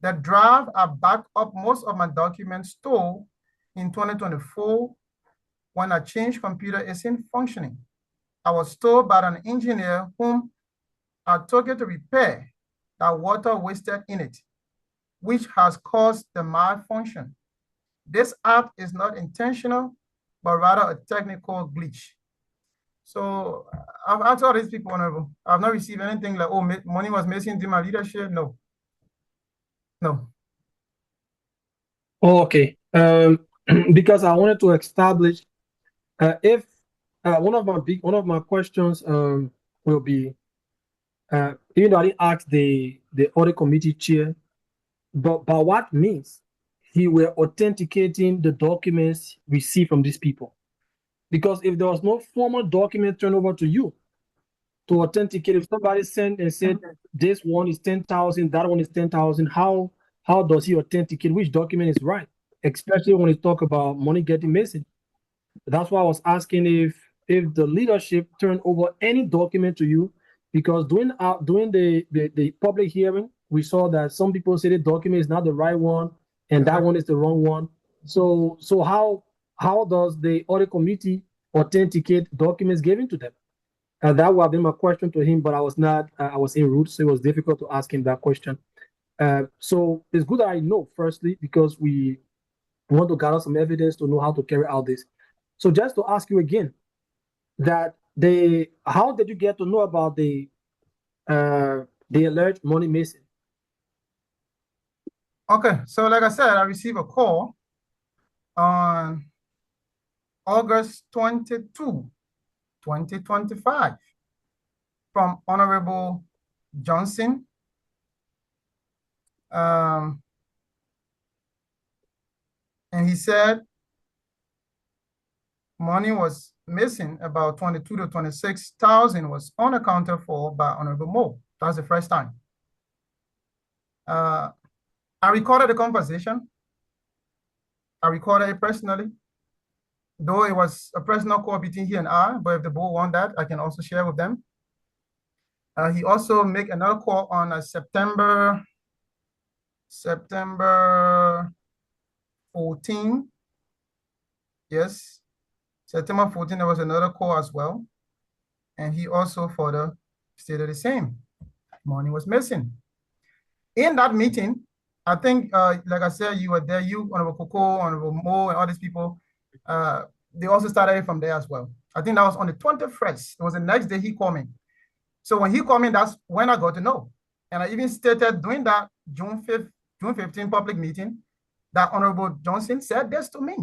The drive I backed up most of my documents stored in 2024 when a change computer isn't functioning. I was told by an engineer whom I took it to repair that water wasted in it, which has caused the malfunction. This act is not intentional, but rather a technical glitch. So I've asked all these people, Honorable. I've not received anything like, oh, money was missing during my leadership. No. No. Oh, okay. Because I wanted to establish if one of my questions will be, even though I didn't ask the audit committee chair, but by what means he were authenticating the documents received from these people? Because if there was no formal document turned over to you to authenticate, if somebody sent and said this one is 10,000, that one is 10,000, how does he authenticate which document is right? Especially when you talk about money getting missing. That's why I was asking if the leadership turned over any document to you, because during the public hearing, we saw that some people say the document is not the right one and that one is the wrong one. So how does the audit committee authenticate documents given to them? And that would have been my question to him, but I was en route, so it was difficult to ask him that question. So it's good that I know, firstly, because we want to gather some evidence to know how to carry out this. So just to ask you again, that how did you get to know about the alleged money missing? Okay, so like I said, I received a call on August 22, 2025 from Honorable Johnson. And he said money was missing, about 22 to 26,000 was unaccounted for by Honorable Mo. That's the first time. I recorded the conversation. I recorded it personally, though it was a personal call between he and I, but if the board want that, I can also share with them. He also made another call on September 14. Yes, September 14, there was another call as well. And he also further stated the same. Money was missing. In that meeting, I think, like I said, you were there, you, Honorable Coco, Honorable Mo, and all these people, they also started from there as well. I think that was on the 21st. It was the next day he called me. So when he called me, that's when I got to know. And I even stated during that June 15 public meeting that Honorable Johnson said this to me.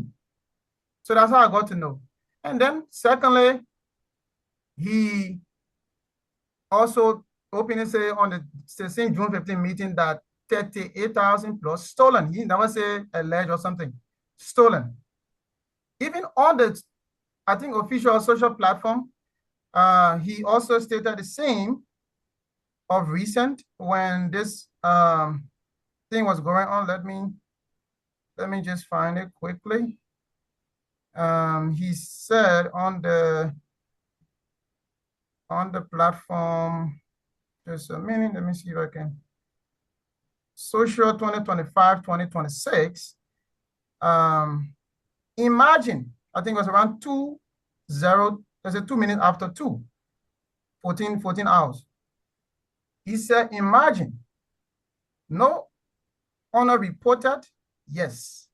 So that's how I got to know. And then secondly, he also openly say on the same June 15 meeting that 38,000 plus stolen. He never say alleged or something. Stolen. Even on the, I think, official social platform, he also stated the same of recent when this thing was going on. Let me just find it quickly. He said on the platform, just a minute, let me see if I can. Social 2025-2026. Imagine, I think it was around 2 minutes after 2, 14 hours. He said, imagine, no owner reported, yes.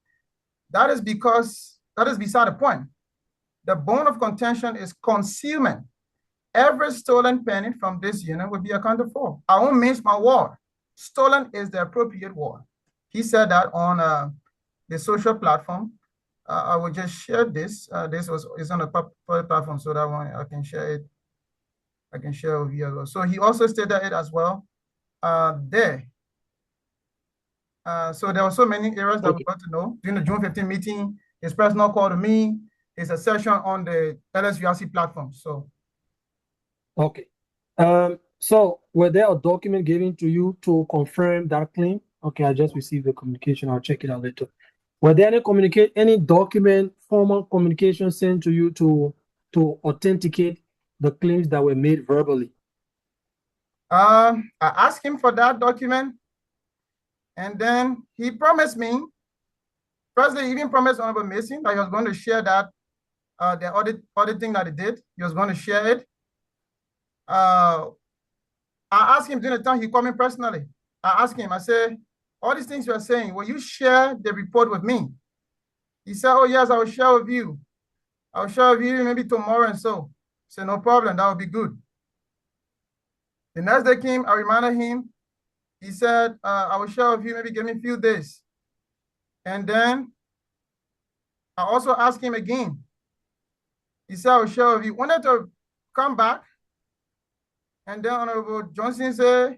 That is beside the point. The bone of contention is concealment. Every stolen penny from this unit will be accounted for. I won't mince my word. Stolen is the appropriate word. He said that on the social platform. I will just share this. This is on the public platform, so that one I can share it. I can share over here. So he also stated it as well there. So there were so many areas that we got to know. During the June 15 meeting, his personal call to me, is a session on the LSUIC platform. So. Okay. So were there a document given to you to confirm that claim? Okay, I just received the communication. I'll check it out later. Were there any document, formal communication sent to you to authenticate the claims that were made verbally? I asked him for that document, and then he promised me. Firstly, he even promised Honorable Mason that he was going to share that the auditing that he did. He was going to share it. I asked him during the time he called me personally. I asked him, I said, all these things you are saying, will you share the report with me? He said, oh, yes, I will share with you. I will share with you maybe tomorrow and so. I said, no problem, that would be good. The next day came, I reminded him. He said, I will share with you, maybe give me a few days. And then I also asked him again. He said, I will share with you. Wanted to come back. And then Honorable Johnson said,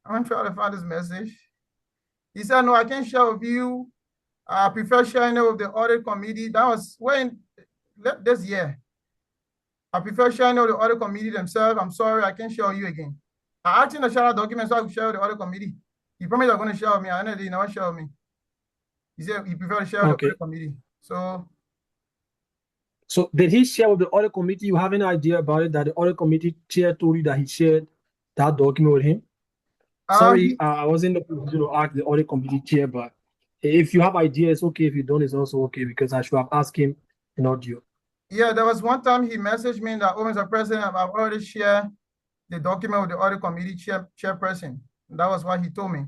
I'm trying to find this message. He said, no, I can't share with you. I prefer sharing it with the audit committee. That was this year. I prefer sharing it with the audit committee themselves. I'm sorry, I can't share with you again. I asked him to share a document so I could share with the audit committee. He promised he was going to share with me. I know he never share with me. He said he preferred to share with the audit committee. So did he share with the audit committee? You have any idea about it, that the audit committee chair told you that he shared that document with him? Sorry, I wasn't in the position to ask the audit committee chair, but if you have ideas, it's okay. If you don't, it's also okay, because I should have asked him, not you. Yeah, there was one time he messaged me that, oh, Mr. President, I've already shared the document with the audit committee chairperson. That was what he told me.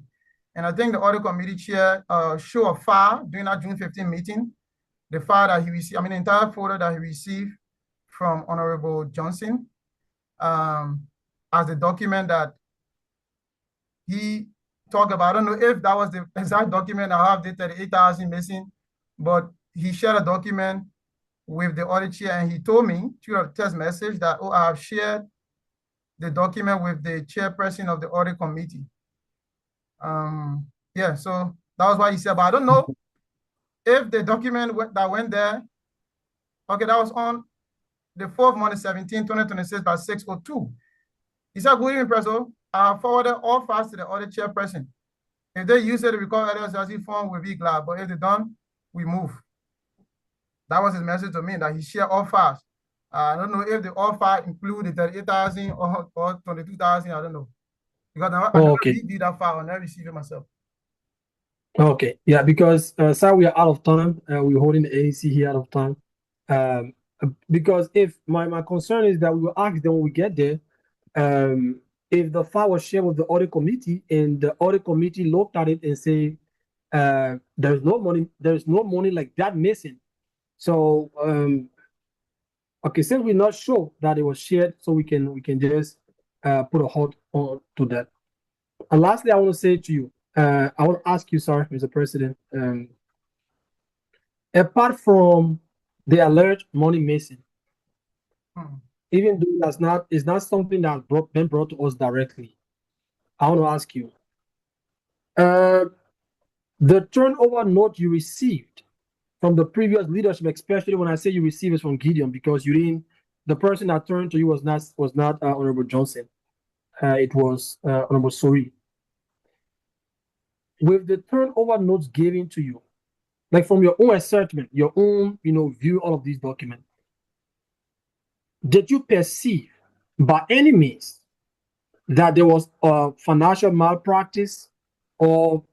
And I think the audit committee chair showed a file during that June 15 meeting, the file that he received, the entire folder that he received from Honorable Johnson as the document that he talked about. I don't know if that was the exact document. I have the 38,000 missing, but he shared a document with the audit chair, and he told me through a text message that, oh, I have shared the document with the chairperson of the audit committee. Yeah, so that was why he said, but I don't know if the document that went there, okay, that was on the 4th month, 17, 2026 by 6:02. He said, good evening, President. I forwarded all files to the audit chairperson. If they use it to record LSUIC form, we'll be glad. But if they don't, we move. That was his message to me, that he shared all files. I don't know if the all files include the 38,000 or 22,000. I don't know. Because I never reviewed that file. I never received it myself. Okay, yeah, because sir, we are out of time. We're holding the NEC here out of time. Because if my concern is that we will ask them when we get there, if the file was shared with the audit committee and the audit committee looked at it and say there's no money like that missing. So okay, since we're not sure that it was shared, so we can just put a halt on to that. And lastly, I want to say to you, I want to ask you, sir, Mr. President, apart from they alleged money missing. Hmm. Even though it's not something that's been brought to us directly. I want to ask you, the turnover note you received from the previous leadership, especially when I say you received it from Gideon, because you didn't, the person that turned to you was not Honorable Johnson. It was Honorable Sori. With the turnover notes given to you, like from your own assessment, your own, view all of these documents, did you perceive by any means that there was financial malpractice or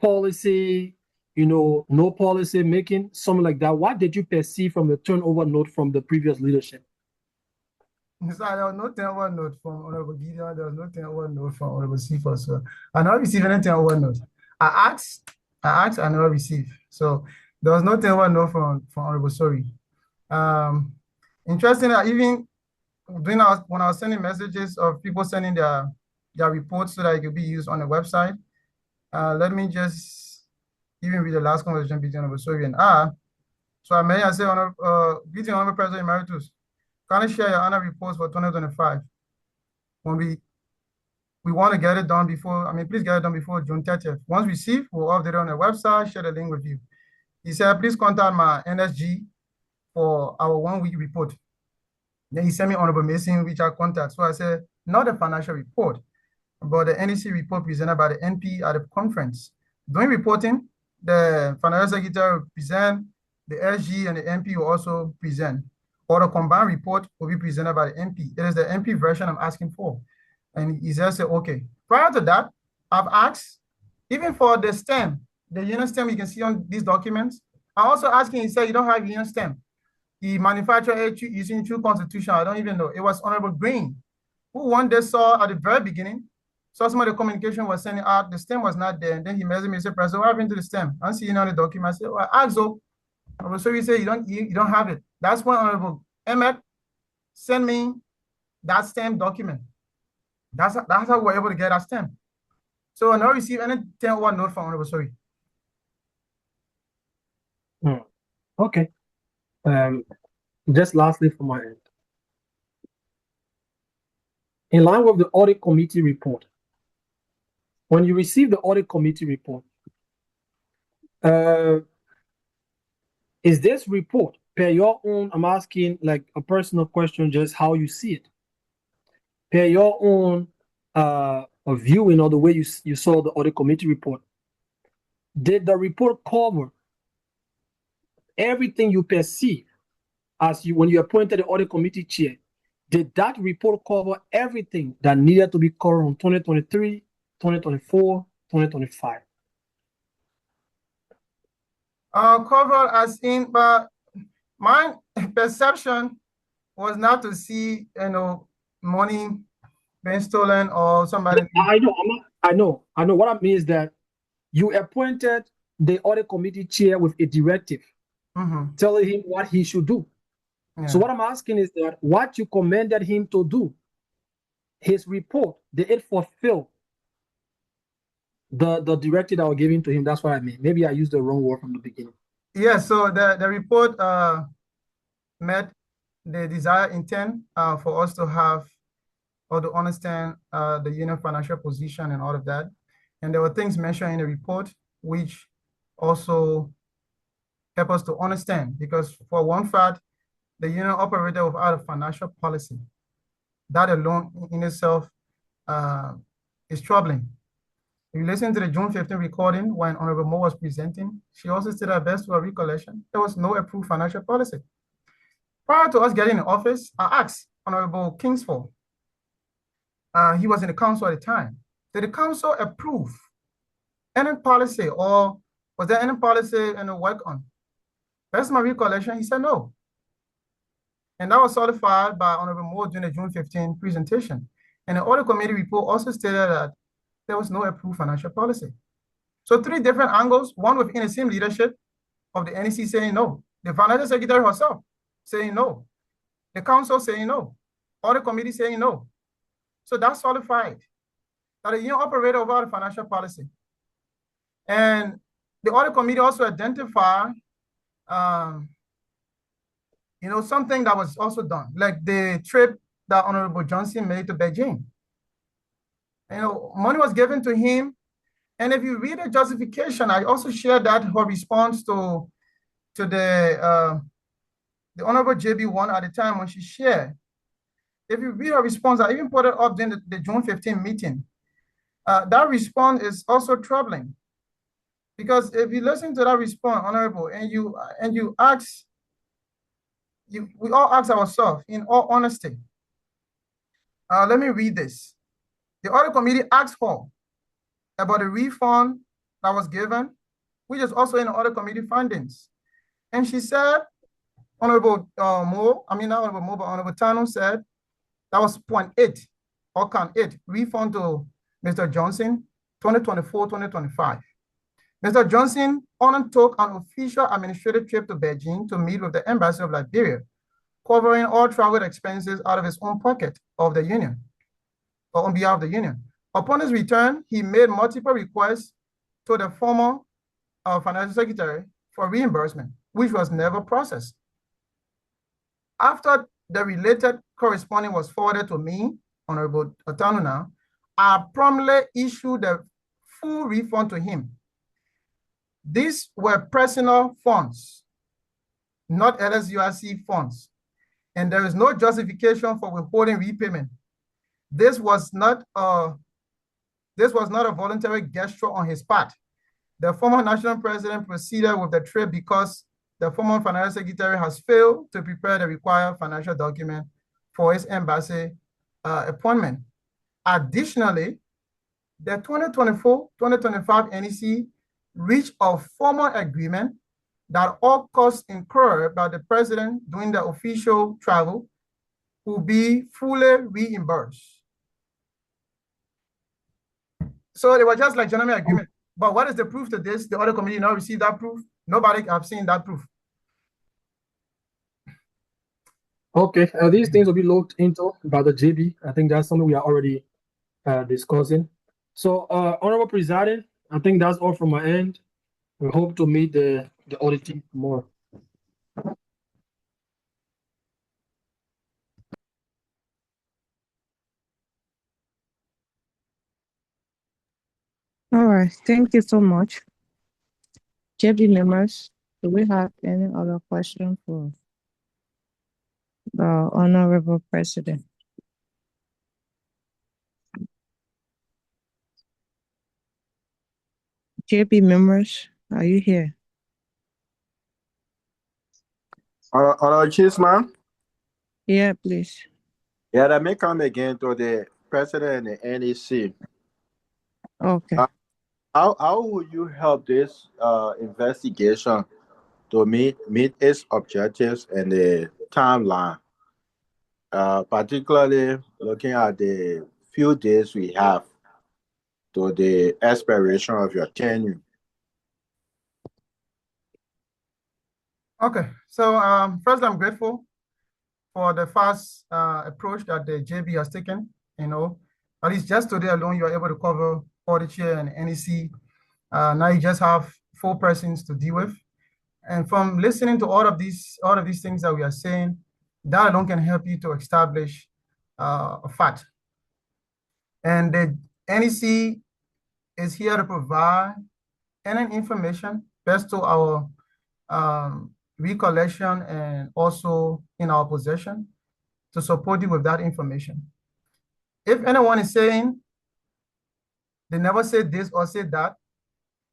policy, no policy making, something like that? What did you perceive from the turnover note from the previous leadership? So there was no turnover note from Honorable Gideon. There was no turnover note from Honorable Sifa. So I never received any turnover note. I asked, I never received. So there was no turnover note from Honorable Sori. Interesting that even when I was sending messages of people sending their reports so that it could be used on the website. Let me just even read the last conversation between Honorable Sori and I. So I may say, greeting Honorable President Emeritus, can I share your annual reports for 2025? When we want to get it done before, please get it done before June 30th. Once received, we'll update it on the website, share the link with you. He said, please contact my NSG for our 1 week report. Then he sent me Honorable Mason, which I contact. So I said, not a financial report, but the NEC report presented by the NP at the conference. During reporting, the financial secretary will present, the SG and the NP will also present, or the combined report will be presented by the NP. It is the NP version I'm asking for. And he just said, okay. Prior to that, I've asked, even for the stem, the union stem you can see on these documents, I also asked him, he said, you don't have union stem. He manufactured it using true constitution. I don't even know. It was Honorable Green, who one day saw at the very beginning, saw some of the communication was sending out, the stem was not there. And then he messaged me and said, President, what happened to the stem? I'm seeing on the document. I said, well, I asked, so you say you don't have it. That's when Honorable Emmett sent me that stem document. That's how we're able to get our stem. So I never received any 10-1 note from Honorable Sori. Okay. Just lastly from my end. In line with the audit committee report, when you receive the audit committee report, is this report per your own, I'm asking like a personal question, just how you see it, per your own viewing or the way you saw the audit committee report, did the report cover everything you perceive when you appointed the audit committee chair? Did that report cover everything that needed to be covered in 2023, 2024, 2025? Covered as in, but my perception was not to see, money being stolen or somebody. I know. What I mean is that you appointed the audit committee chair with a directive telling him what he should do. Yeah. So what I'm asking is that what you commanded him to do, his report, did it fulfill the directive that was given to him? That's what I mean. Maybe I used the wrong word from the beginning. Yeah, so the report met the desired intent for us to have or to understand the union financial position and all of that. And there were things mentioned in the report which also help us to understand, because for one fact, the union operated without a financial policy. That alone in itself is troubling. If you listen to the June 15 recording when Honorable Mo was presenting, she also said her best to her recollection, there was no approved financial policy. Prior to us getting in office, I asked Honorable Kingsford, he was in the council at the time, did the council approve any policy, or was there any policy in the work on? That's my recollection. He said no. And that was certified by Honorable Mo during the June 15 presentation. And the audit committee report also stated that there was no approved financial policy. So 3 different angles, one within the same leadership of the NEC saying no, the financial secretary herself saying no, the council saying no, audit committee saying no. So that's certified that the union operated without a financial policy. And the audit committee also identified something that was also done, like the trip that Honorable Johnson made to Beijing. Money was given to him. And if you read the justification, I also shared that her response to the Honorable JB1 at the time when she shared. If you read her response, I even put it up during the June 15 meeting. That response is also troubling, because if you listen to that response, Honorable, and you ask, we all ask ourselves in all honesty. Let me read this. The Audit Committee asked her about the refund that was given, which is also in the Audit Committee findings. And she said, Honorable Mo, I mean not Honorable Mo, but Honorable Tano said that was point 8 or count 8, refund to Mr. Johnson, 2024-2025. Mr. Johnson undertook an official administrative trip to Beijing to meet with the Embassy of Liberia, covering all travel expenses out of his own pocket of the union, or on behalf of the union. Upon his return, he made multiple requests to the former financial secretary for reimbursement, which was never processed. After the related correspondence was forwarded to me, Honorable Otanuna, I promptly issued the full refund to him. These were personal funds, not LSUIC funds, and there is no justification for withholding repayment. This was not a voluntary gesture on his part. The former national president proceeded with the trip because the former financial secretary has failed to prepare the required financial document for his embassy appointment. Additionally, the 2024-2025 NEC reached a formal agreement that all costs incurred by the president during the official travel will be fully reimbursed. So they were just like gentleman agreement. But what is the proof to this? The Audit Committee not received that proof. Nobody have seen that proof. Okay, these things will be looked into by the JB. I think that's something we are already discussing. So, Honorable Presiding, I think that's all from my end. We hope to meet the audit team more. All right, thank you so much. JB members, do we have any other question for the Honorable President? JB members, are you here? Honorable Cheeseman? Yeah, please. Yeah, let me come again to the president and the NEC. Okay. How would you help this investigation to meet its objectives and the timeline? Particularly looking at the few days we have to the expiration of your tenure. Okay, so first I'm grateful for the fast approach that the JB has taken. At least just today alone, you're able to cover audit chair and NEC. Now you just have 4 persons to deal with. And from listening to all of these things that we are saying, that alone can help you to establish a fact. And the NEC is here to provide any information based to our recollection and also in our possession to support you with that information. If anyone is saying they never said this or said that,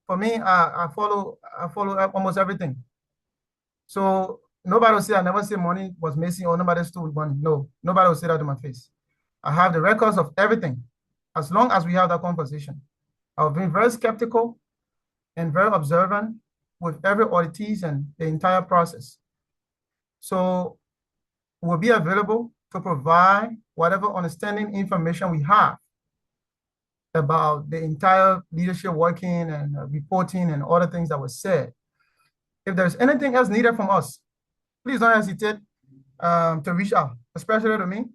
for me, I follow almost everything. So nobody will say I never say money was missing or nobody stole money. No, nobody will say that to my face. I have the records of everything as long as we have that conversation. I've been very skeptical and very observant with every auditees and the entire process. So we'll be available to provide whatever understanding information we have about the entire leadership working and reporting and all the things that were said. If there's anything else needed from us, please don't hesitate to reach out, especially to me.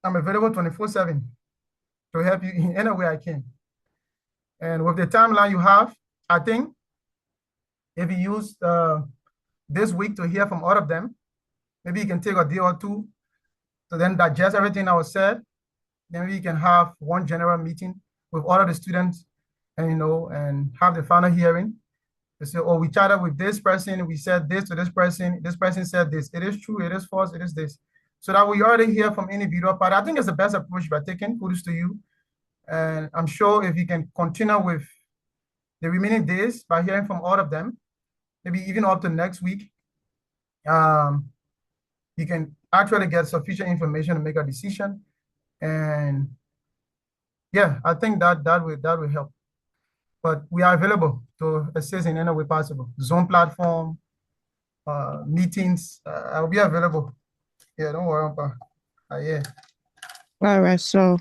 I'm available 24/7 to help you in any way I can. And with the timeline you have, I think if you use this week to hear from all of them, maybe you can take a day or two to then digest everything that was said. Then we can have one general meeting with all of the students and, and have the final hearing. They say, oh, we chatted with this person, we said this to this person said this. It is true, it is false, it is this. So that we already hear from individual party. I think it's the best approach by taking. Kudos to you. And I'm sure if you can continue with the remaining days by hearing from all of them, maybe even up to next week, you can actually get sufficient information to make a decision. And yeah, I think that will help. But we are available to assist in any way possible. Zoom platform, meetings, I'll be available. Yeah, don't worry about yeah. All right, so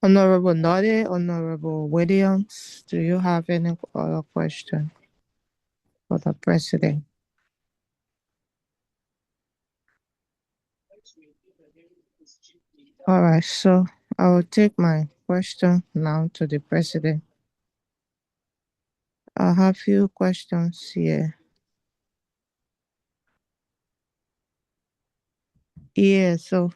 Honorable Nordlay, Honorable Williams, do you have any other question for the president? All right, so I will take my question now to the president. I have few questions here. Yeah, so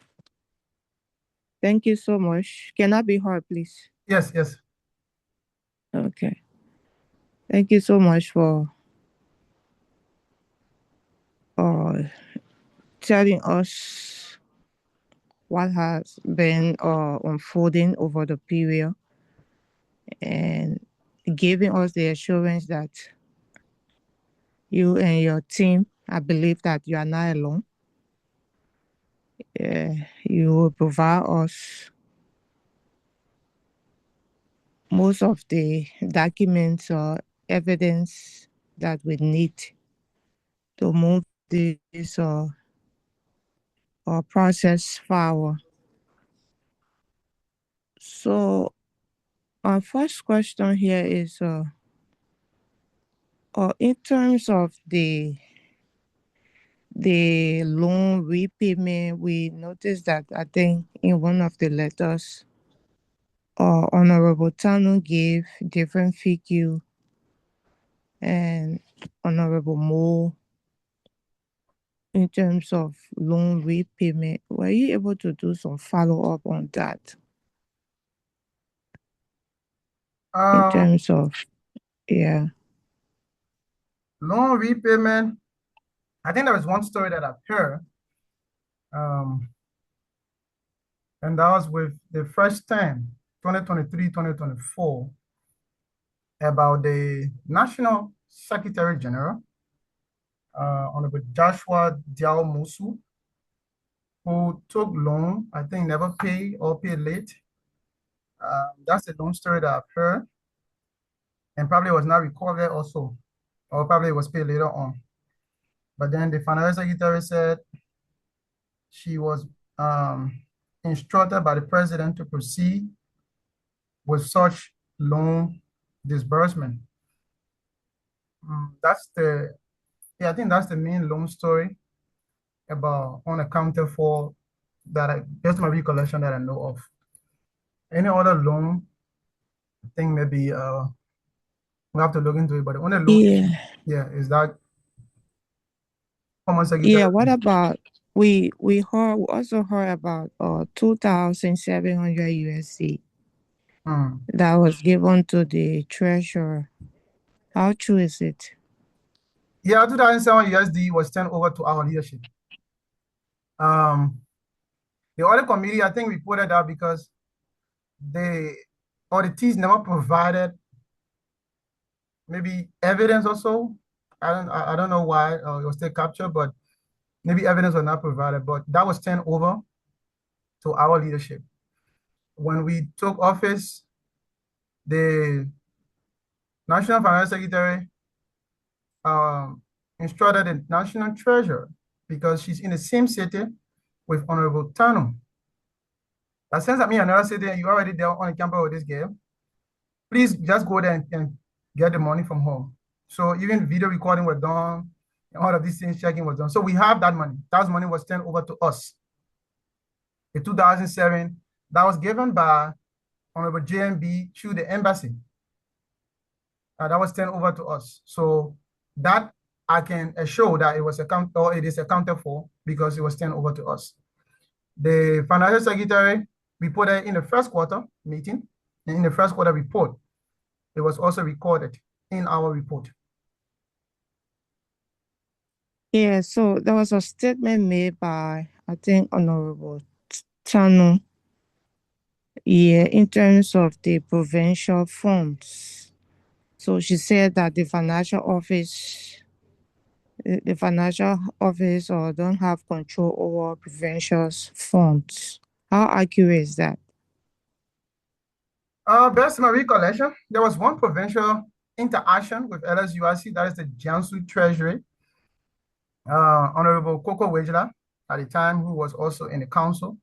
thank you so much. Can I be heard, please? Yes, yes. Okay. Thank you so much for telling us what has been unfolding over the period and giving us the assurance that you and your team, I believe that you are not alone. You will provide us most of the documents or evidence that we need to move this process forward. So our first question here is in terms of the loan repayment, we noticed that I think in one of the letters, Honorable Tano gave different figure and Honorable Mo in terms of loan repayment. Were you able to do some follow-up on that? In terms of, yeah. Loan repayment, I think there was one story that I've heard, and that was with the first time, 2023, 2024, about the National Secretary General, Honorable Joshua Diao Musu, who took loan, I think never pay or pay late. That's the loan story that I've heard, and probably was not recorded also, or probably was paid later on. But then the Finance Secretary said she was instructed by the president to proceed with such loan disbursement. I think that's the main loan story about unaccounted for that based on my recollection that I know of. Any other loan, I think maybe we have to look into it, but the only loan, is that common secretary. Yeah, what about we also heard about 2,700 USD that was given to the treasurer. How true is it? Yeah, 2,700 USD was turned over to our leadership. The audit committee, I think, reported that because the auditees never provided maybe evidence or so. I don't know why it was still captured, but maybe evidence was not provided, but that was turned over to our leadership. When we took office, the National Finance Secretary instructed the National Treasurer, because she's in the same city with Honorable Tano. That sense that me and another city, you already there on the campus with this girl. Please just go there and get the money from home. So even video recording was done, and all of these things, checking was done. So we have that money. That money was turned over to us. In 2007, that was given by Honorable JMB to the embassy. That was turned over to us. So that I can assure that it was it is accounted for because it was turned over to us. The financial secretary reported in the first quarter meeting, and in the first quarter report, it was also recorded in our report. Yeah, so there was a statement made by, I think, Honorable Tano, yeah, in terms of the provincial funds. So she said that the financial office don't have control over provincial funds. How accurate is that? Based on my recollection, there was one provincial interaction with LSUIC, that is the Jiangsu Treasury. Honorable Coco Wejla, at the time, who was also in the council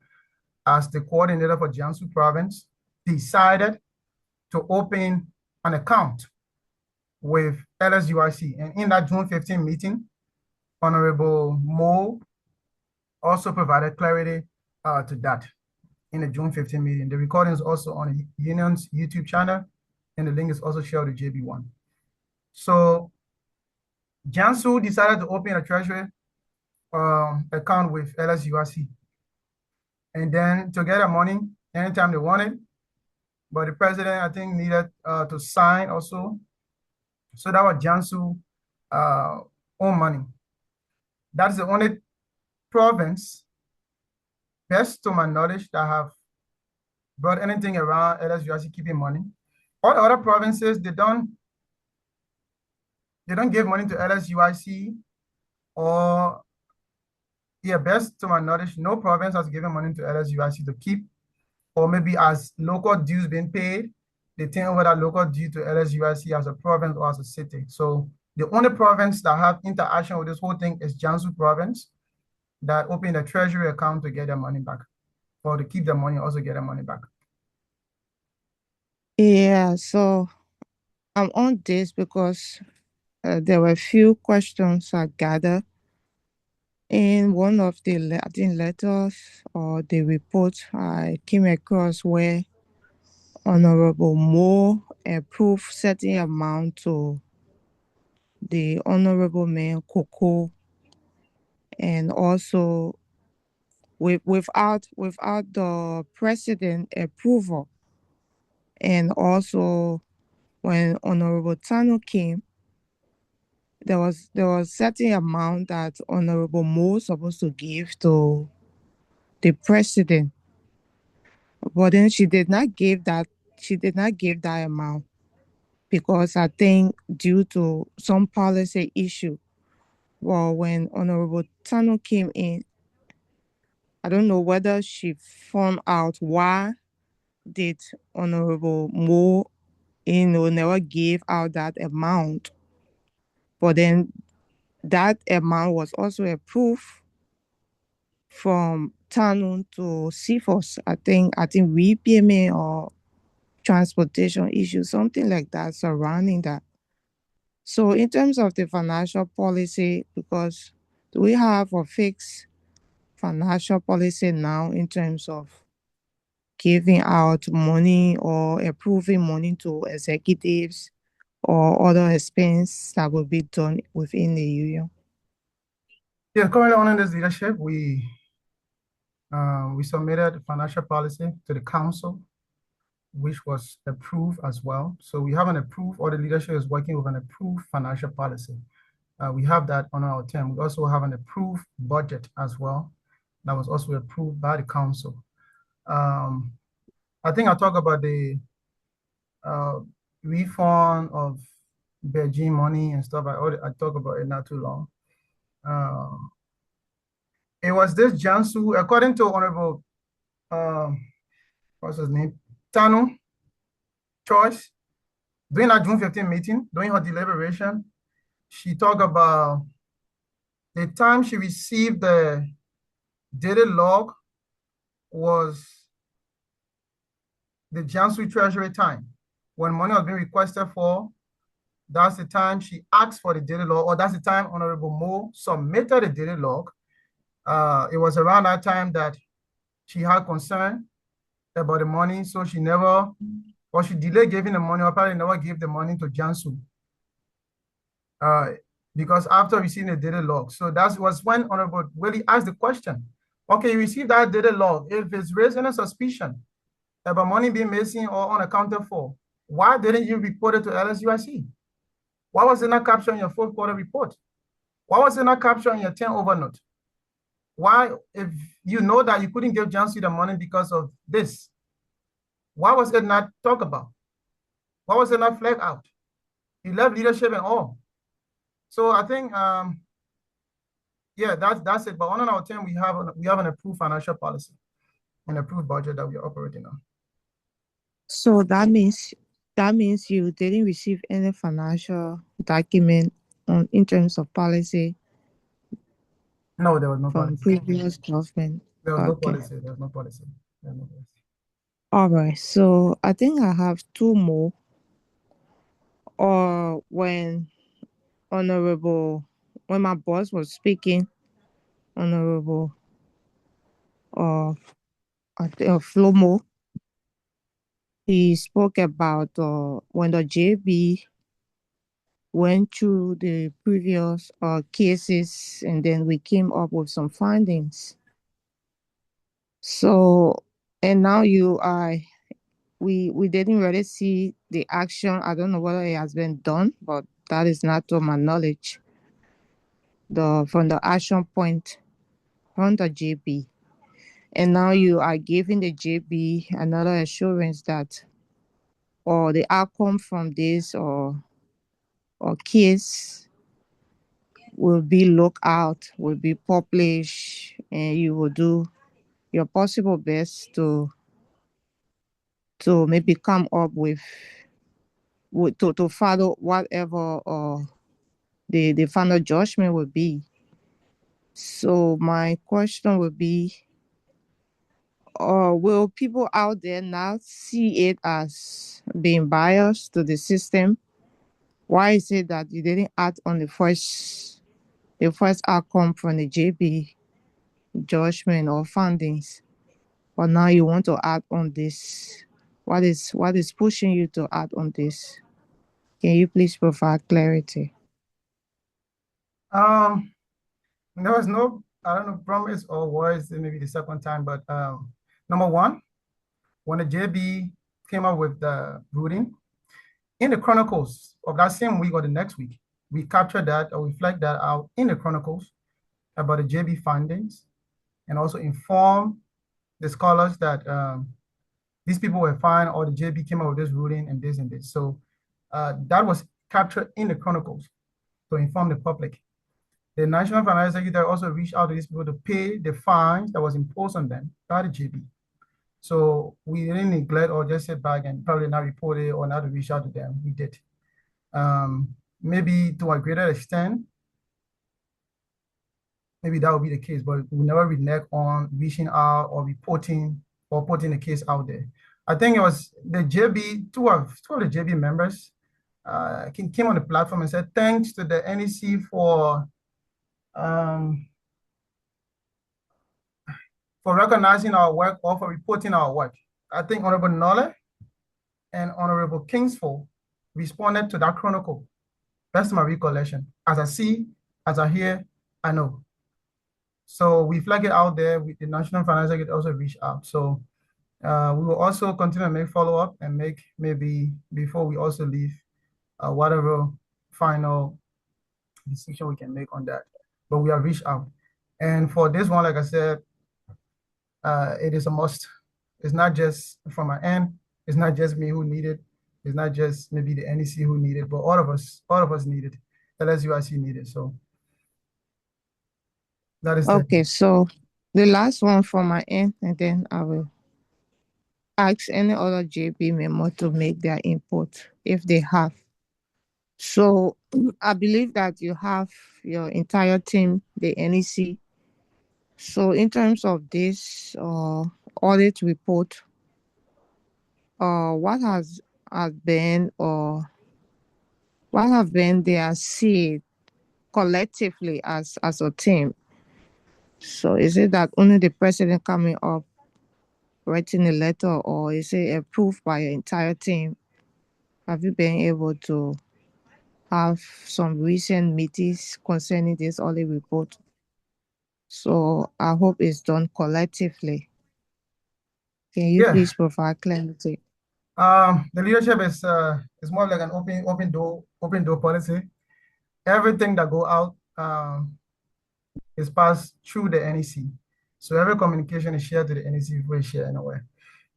as the coordinator for Jiangsu province, decided to open an account with LSUIC. And in that June 15 meeting, Honorable Mo also provided clarity to that in the June 15 meeting. The recording is also on the union's YouTube channel, and the link is also shared with JB1. So Jiangsu decided to open a treasury account with LSUIC. And then to get the money anytime they wanted, but the president, I think, needed to sign also. So that was Jiangsu own money. That's the only province, best to my knowledge, that have brought anything around LSUIC keeping money. All the other provinces, they don't give money to LSUIC, or, yeah, best to my knowledge, no province has given money to LSUIC to keep, or maybe as local dues being paid, they turn over that local due to LSUIC as a province or as a city. So the only province that have interaction with this whole thing is Jiangsu province, that opened a treasury account to get their money back, or to keep the money, also get their money back. Yeah, so I'm on this because there were a few questions I gathered in one of the letters or the report I came across, where Honorable Moore approved certain amount to the Honorable Mayor Coco, and also without the president approval. And also when Honorable Tano came, there was certain amount that Honorable Moore supposed to give to the president, but then she did not give that amount, because I think due to some policy issue. Well, when Honorable Tano came in, I don't know whether she found out why did Honorable Moore, never gave out that amount. But then that amount was also approved from Tano to CFOS. I think repayment or transportation issue, something like that surrounding that. So in terms of the financial policy, because do we have a fixed financial policy now in terms of giving out money or approving money to executives or other expense that will be done within the union? Yeah, currently under this leadership, we submitted financial policy to the council, which was approved as well. So we have an approved, or the leadership is working with an approved financial policy. We have that on our team. We also have an approved budget as well that was also approved by the council. I think I'll talk about the refund of Beijing money and stuff. I talked about it not too long. It was this Jiangsu, according to Honorable, what's his name? Tano Choice, during that June 15 meeting, during her deliberation, she talked about the time she received the daily log was the Jiangsu Treasury time. When money was being requested for, that's the time she asked for the daily log, or that's the time Honorable Mo submitted the daily log. It was around that time that she had concern about the money, so she never, or she delayed giving the money, or probably never gave the money to Jiangsu. because after receiving the data log. So that was when Honorable Willie asked the question. Okay, you received that data log. If it's raising a suspicion about money being missing or unaccounted for, why didn't you report it to LSUIC? Why was it not captured in your fourth quarter report? Why was it not captured in your 10 over note? Why, if you know that you couldn't give Jessey the money because of this, why was it not talked about? Why was it not flagged out? You left leadership and all. So I think, yeah, that's it. But on our 10, we have an approved financial policy, an approved budget that we are operating on. So that means you didn't receive any financial document in terms of policy. No, there was no from policy. previous government. There was Okay. no policy. There was no policy. There was no policy. All right. So I think I have two more. Or when my boss was speaking, Honorable Flomo, he spoke about when the JB went through the previous cases, and then we came up with some findings. So, and now we didn't really see the action. I don't know whether it has been done, but that is not to my knowledge. From the action point from the JB. And now you are giving the JB another assurance that or the outcome from this or case will be looked out, will be published, and you will do your possible best to maybe come up with to follow whatever the final judgment will be. So my question would be, will people out there now see it as being biased to the system? Why is it that you didn't act on the first outcome from the JB judgment or findings, but now you want to act on this? What is pushing you to act on this? Can you please provide clarity? There was no, I don't know, promise or words, maybe the second time, but number one, when the JB came up with the ruling, in the chronicles of that same week or the next week, we captured that or we flagged that out in the chronicles about the JB findings, and also inform the scholars that these people were fine, or the JB came up with this ruling and this and this. So that was captured in the chronicles to inform the public. The National Finance Secretary also reached out to these people to pay the fines that was imposed on them by the JB. So we didn't neglect or just sit back and probably not report it or not reach out to them. We did. Maybe to a greater extent, maybe that would be the case, but we never renege on reaching out or reporting or putting the case out there. I think it was the JB, two of the JB members came on the platform and said, thanks to the NEC for recognizing our work or for reporting our work. I think Honorable Nordlay and Honorable Kingsford responded to that chronicle. That's my recollection. As I see, as I hear, I know. So we flag it out there with the National Finance Secretary also reach out. So we will also continue to make follow-up and make maybe before we also leave whatever final decision we can make on that. But we have reached out. And for this one, like I said, it is a must. It's not just from my end. It's not just me who need it. It's not just maybe the NEC who need it, but all of us need it. LSUIC need it. So that is okay. So the last one from my end, and then I will ask any other JB member to make their input if they have. So I believe that you have your entire team, the NEC. So in terms of this audit report, what have been their seed collectively as a team? So is it that only the president coming up writing a letter, or is it approved by your entire team? Have you been able to have some recent meetings concerning this audit report. So I hope it's done collectively. Can you please provide clarity? The leadership is more like an open door policy. Everything that go out is passed through the NEC. So every communication is shared to the NEC before it's shared anywhere.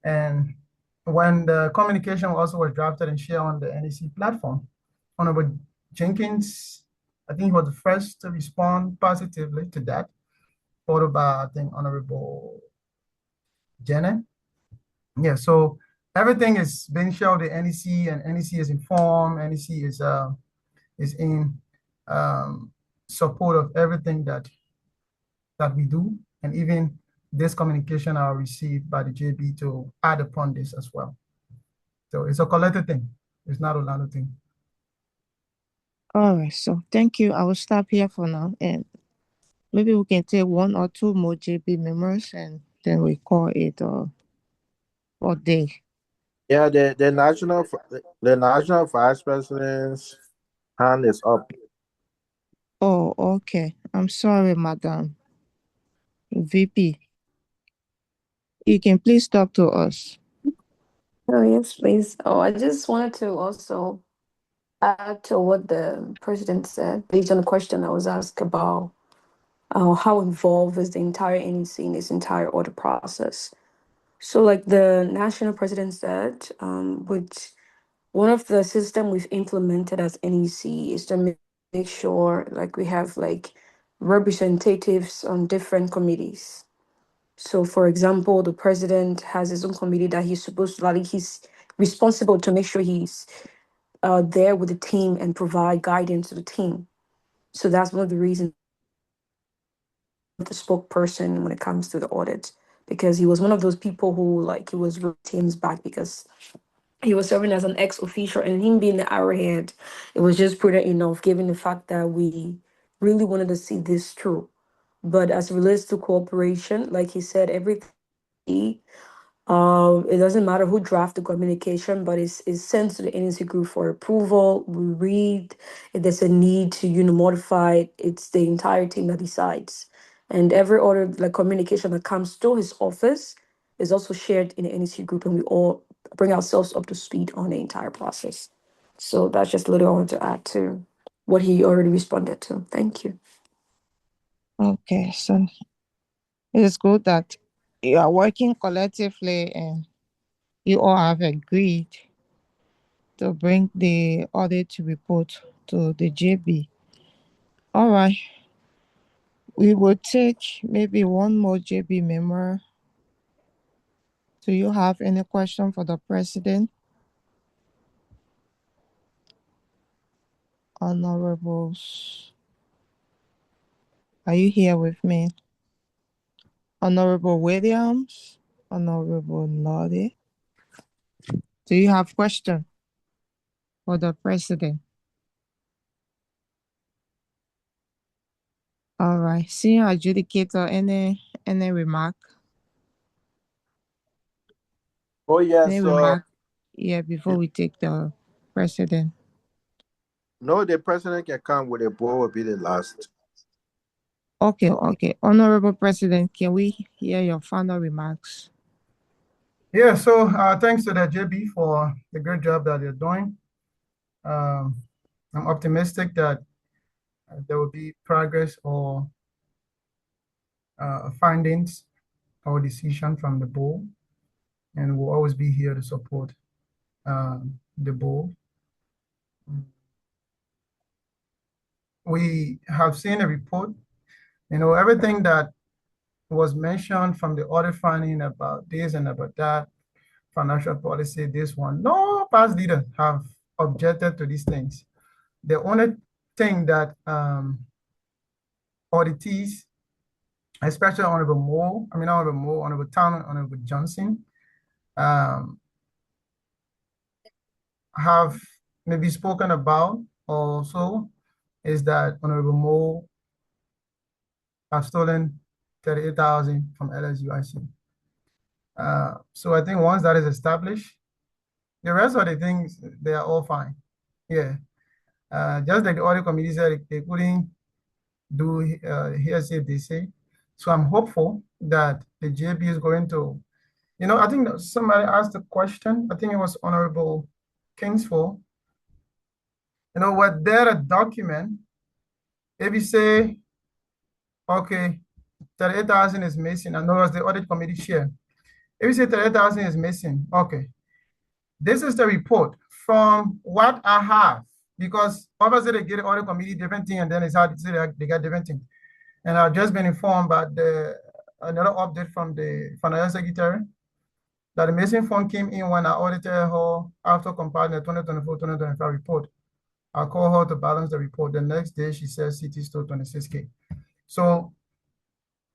And when the communication also was drafted and shared on the NEC platform, Honorable Jenkins, I think he was the first to respond positively to that, followed by, I think, Honorable Janet. Yeah, so everything is being shared with the NEC, and NEC is informed. NEC is in support of everything that we do, and even this communication are received by the JB to add upon this as well. So it's a collective thing. It's not a lot of thing. All right, so thank you. I will stop here for now, and maybe we can take one or two more JB members, and then we call it a day. Yeah, the national vice president's hand is up. Oh, okay. I'm sorry, Madam VP. You can please talk to us. Oh, yes, please. Oh, I just wanted to also add to what the president said based on the question I was asked about how involved is the entire NEC in this entire audit process. So, like the national president said, with one of the system we've implemented as NEC is to make sure like we have like representatives on different committees. So, for example, the president has his own committee that he's supposed to, like, he's responsible to make sure he's there with the team and provide guidance to the team. So that's one of the reasons the spokesperson when it comes to the audit, because he was one of those people who like he was teams back because he was serving as an ex official, and him being the arrowhead, it was just prudent enough given the fact that we really wanted to see this through. But as it relates to cooperation, like he said, everything it doesn't matter who draft the communication, but it's sent to the NEC group for approval. We read if there's a need to modify it. It's the entire team that decides, and every other like communication that comes to his office is also shared in the NEC group, and we all bring ourselves up to speed on the entire process. So that's just a little I wanted to add to what he already responded to. Thank you. Okay, so it's good that you are working collectively and you all have agreed to bring the audit report to the JB. All right. We will take maybe one more JB member. Do you have any question for the president? Honorables, are you here with me? Honorable Williams, Honorable Nordlay, do you have question for the president? All right, senior adjudicator, any remark? Oh yes, Any remark? Yeah, before we take the president. no, the president can come with the board will be the last. Okay. Honorable President, can we hear your final remarks? Yeah, so thanks to the JB for the great job that they're doing. I'm optimistic that there will be progress or findings or decision from the board, and we'll always be here to support the board. We have seen a report, everything that was mentioned from the audit finding about this and about that, financial policy, this one, no past leaders have objected to these things. The only thing that auditees, especially Honorable Moore, Honorable Town, Honorable Johnson, have maybe spoken about also is that Honorable Moore have stolen 38,000 from LSUIC. So I think once that is established, the rest of the things, they are all fine. Yeah. Just like the audit committee said, they couldn't do hearsay, they say. So I'm hopeful that the JB is going to, I think that somebody asked a question. I think it was Honorable Kingsford. What there a document, if you say, okay, 38,000 is missing, I know as the audit committee chair. If you say 38,000 is missing, okay. This is the report from what I have, because obviously they get the audit committee different thing, and then it's hard to say they got different things. And I've just been informed by another update from the financial secretary that the missing fund came in when I audited her after compiling the 2024-2025 report. I called her to balance the report. The next day, she says CT still 26K. So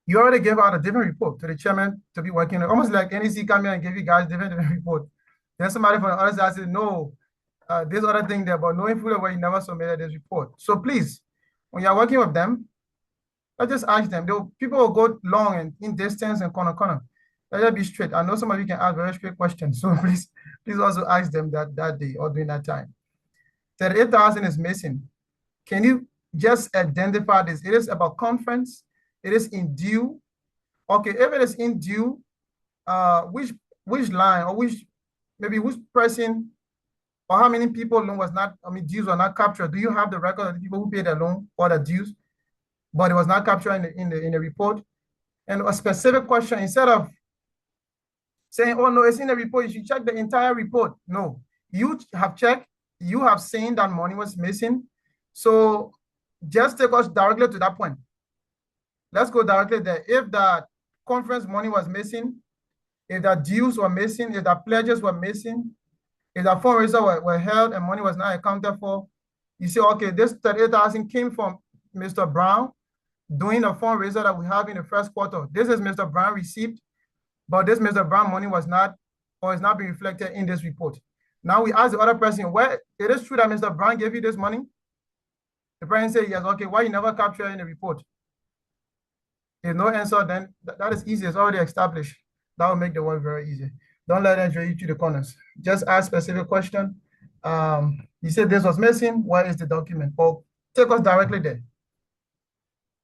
you already gave out a different report to the chairman to be working on, almost like NEC come here and give you guys different report. Then somebody from the other side said, no, this other thing there, but knowing fully well you never submitted this report. So please, when you're working with them, I just ask them. People will go long and in distance and corner. Let us be straight. I know some of you can ask very straight questions. So please also ask them that day or during that time. 38,000 is missing. Can you just identify this? It is about conference. It is in due. Okay, if it is in due, which line or which person or how many people loan was not, dues were not captured? Do you have the record of the people who paid the loan or the dues, but it was not captured in the report? And a specific question, instead of saying, oh no, it's in the report, you should check the entire report. No, you have checked, you have seen that money was missing. So just take us directly to that point. Let's go directly there. If the conference money was missing, if the dues were missing, if the pledges were missing, if the fundraiser were held and money was not accounted for, you say, okay, this 38,000 came from Mr. Brown doing the fundraiser that we have in the first quarter. This is Mr. Brown received, but this Mr. Brown money was not, or is not being reflected in this report. Now we ask the other person, where it is true that Mr. Brown gave you this money? The person says, yes, okay, why you never capture in the report? If no answer, then that is easy, it's already established. That will make the work very easy. Don't let them draw you to the corners. Just ask specific question. You said this was missing, where is the document? Or take us directly there.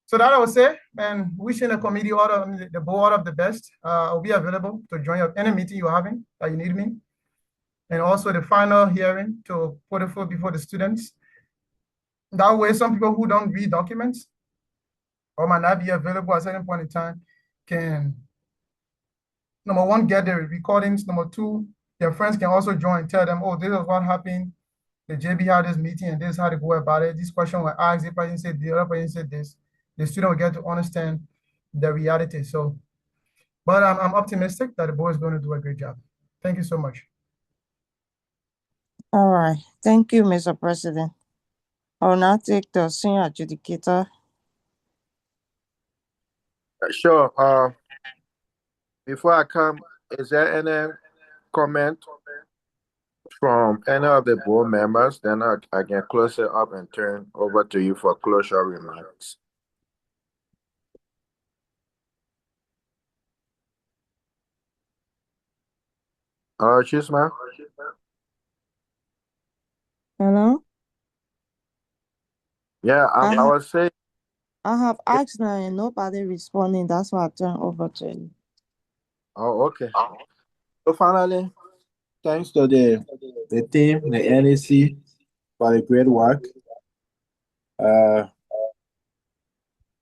So that I would say, and wishing the committee order, the board of the best. I'll be available to join any meeting you're having that you need me. And also the final hearing to put it forth before the students. That way, some people who don't read documents or might not be available at a certain point in time can, number one, get the recordings. Number two, their friends can also join and tell them, oh, this is what happened. The JB had this meeting and this is how to go about it. This question was asked, the person said, the other person said this. The student will get to understand the reality. So, but I'm optimistic that the board is going to do a great job. Thank you so much. All right. Thank you, Mr. President. I will now take the senior adjudicator. Sure. Before I come, is there any comment from any of the board members? Then I can close it up and turn over to you for closure remarks. Cheeseman? Hello? Yeah, I was saying. I have asked now and nobody responding. That's why I turn over to you. Oh, okay. So finally, thanks to the team, the NEC, for the great work.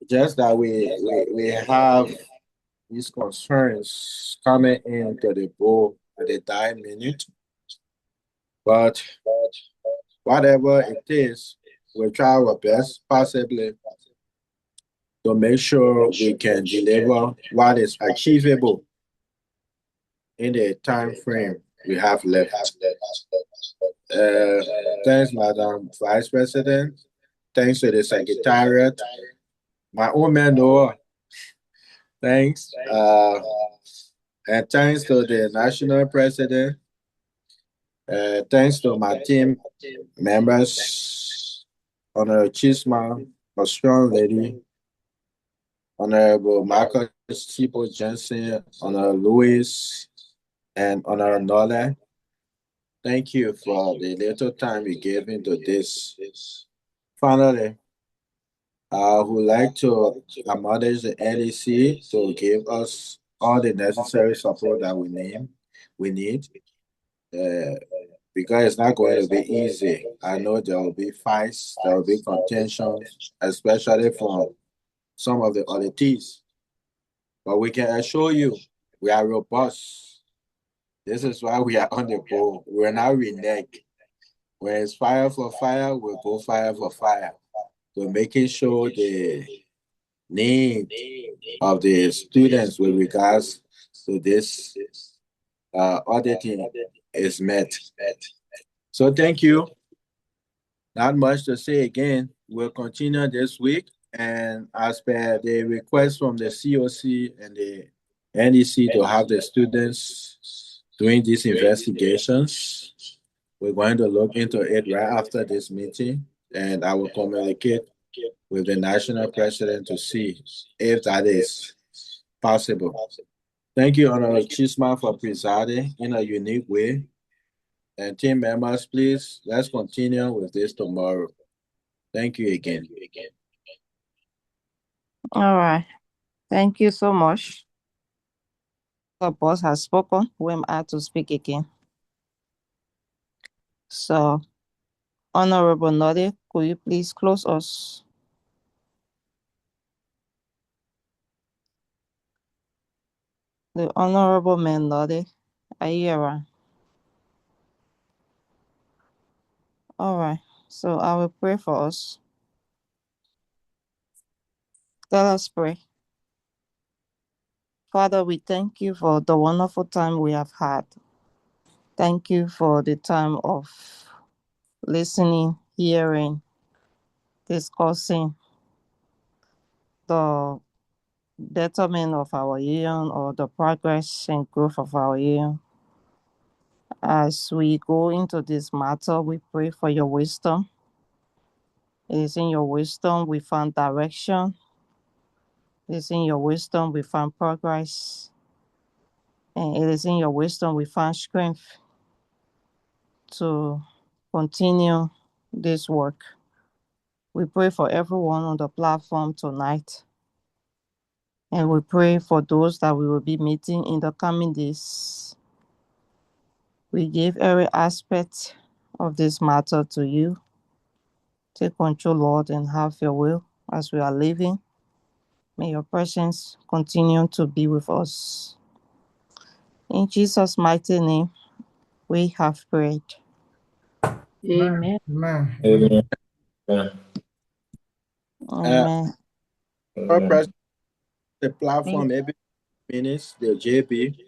Just that we have these concerns coming into the board at the time minute. But whatever it is, we'll try our best possibly to make sure we can deliver what is achievable in the time frame we have left. Thanks, Madam Vice President. Thanks to the Secretariat. My own man, Noah. Thanks. And thanks to the National President. Thanks to my team members, Honorable Cheeseman, a strong lady, Honorable Marcus Jessey, Honorable Louis, and Honorable Nordlay. Thank you for the little time you gave into this. Finally, I would like to acknowledge the NEC to give us all the necessary support that we need. Because it's not going to be easy. I know there will be fights, there will be contentions, especially for some of the auditees. But we can assure you, we are robust. This is why we are on the ball. We're not renege. When it's fire for fire, we'll go fire for fire. So making sure the need of the students with regards to this auditing is met. So thank you. Not much to say again. We'll continue this week. And as per the request from the COC and the NEC to have the students doing these investigations, we're going to look into it right after this meeting. And I will communicate with the national president to see if that is possible. Thank you, Honorable Cheeseman, for presiding in a unique way. And team members, please, let's continue with this tomorrow. Thank you again. All right. Thank you so much. The boss has spoken. Who am I to speak again? So, Honorable Nordlay, could you please close us? The Honorable Man Nordlay, are you around? All right. So I will pray for us. Let us pray. Father, we thank you for the wonderful time we have had. Thank you for the time of listening, hearing, discussing the betterment of our union or the progress and growth of our union. As we go into this matter, we pray for your wisdom. It is in your wisdom we find direction. It is in your wisdom we find progress. And it is in your wisdom we find strength to continue this work. We pray for everyone on the platform tonight. And we pray for those that we will be meeting in the coming days. We give every aspect of this matter to you. Take control, Lord, and have your will as we are living. May your presence continue to be with us. In Jesus' mighty name, we have prayed. Amen. Amen. Amen. Amen. Press the platform every minutes, the JP.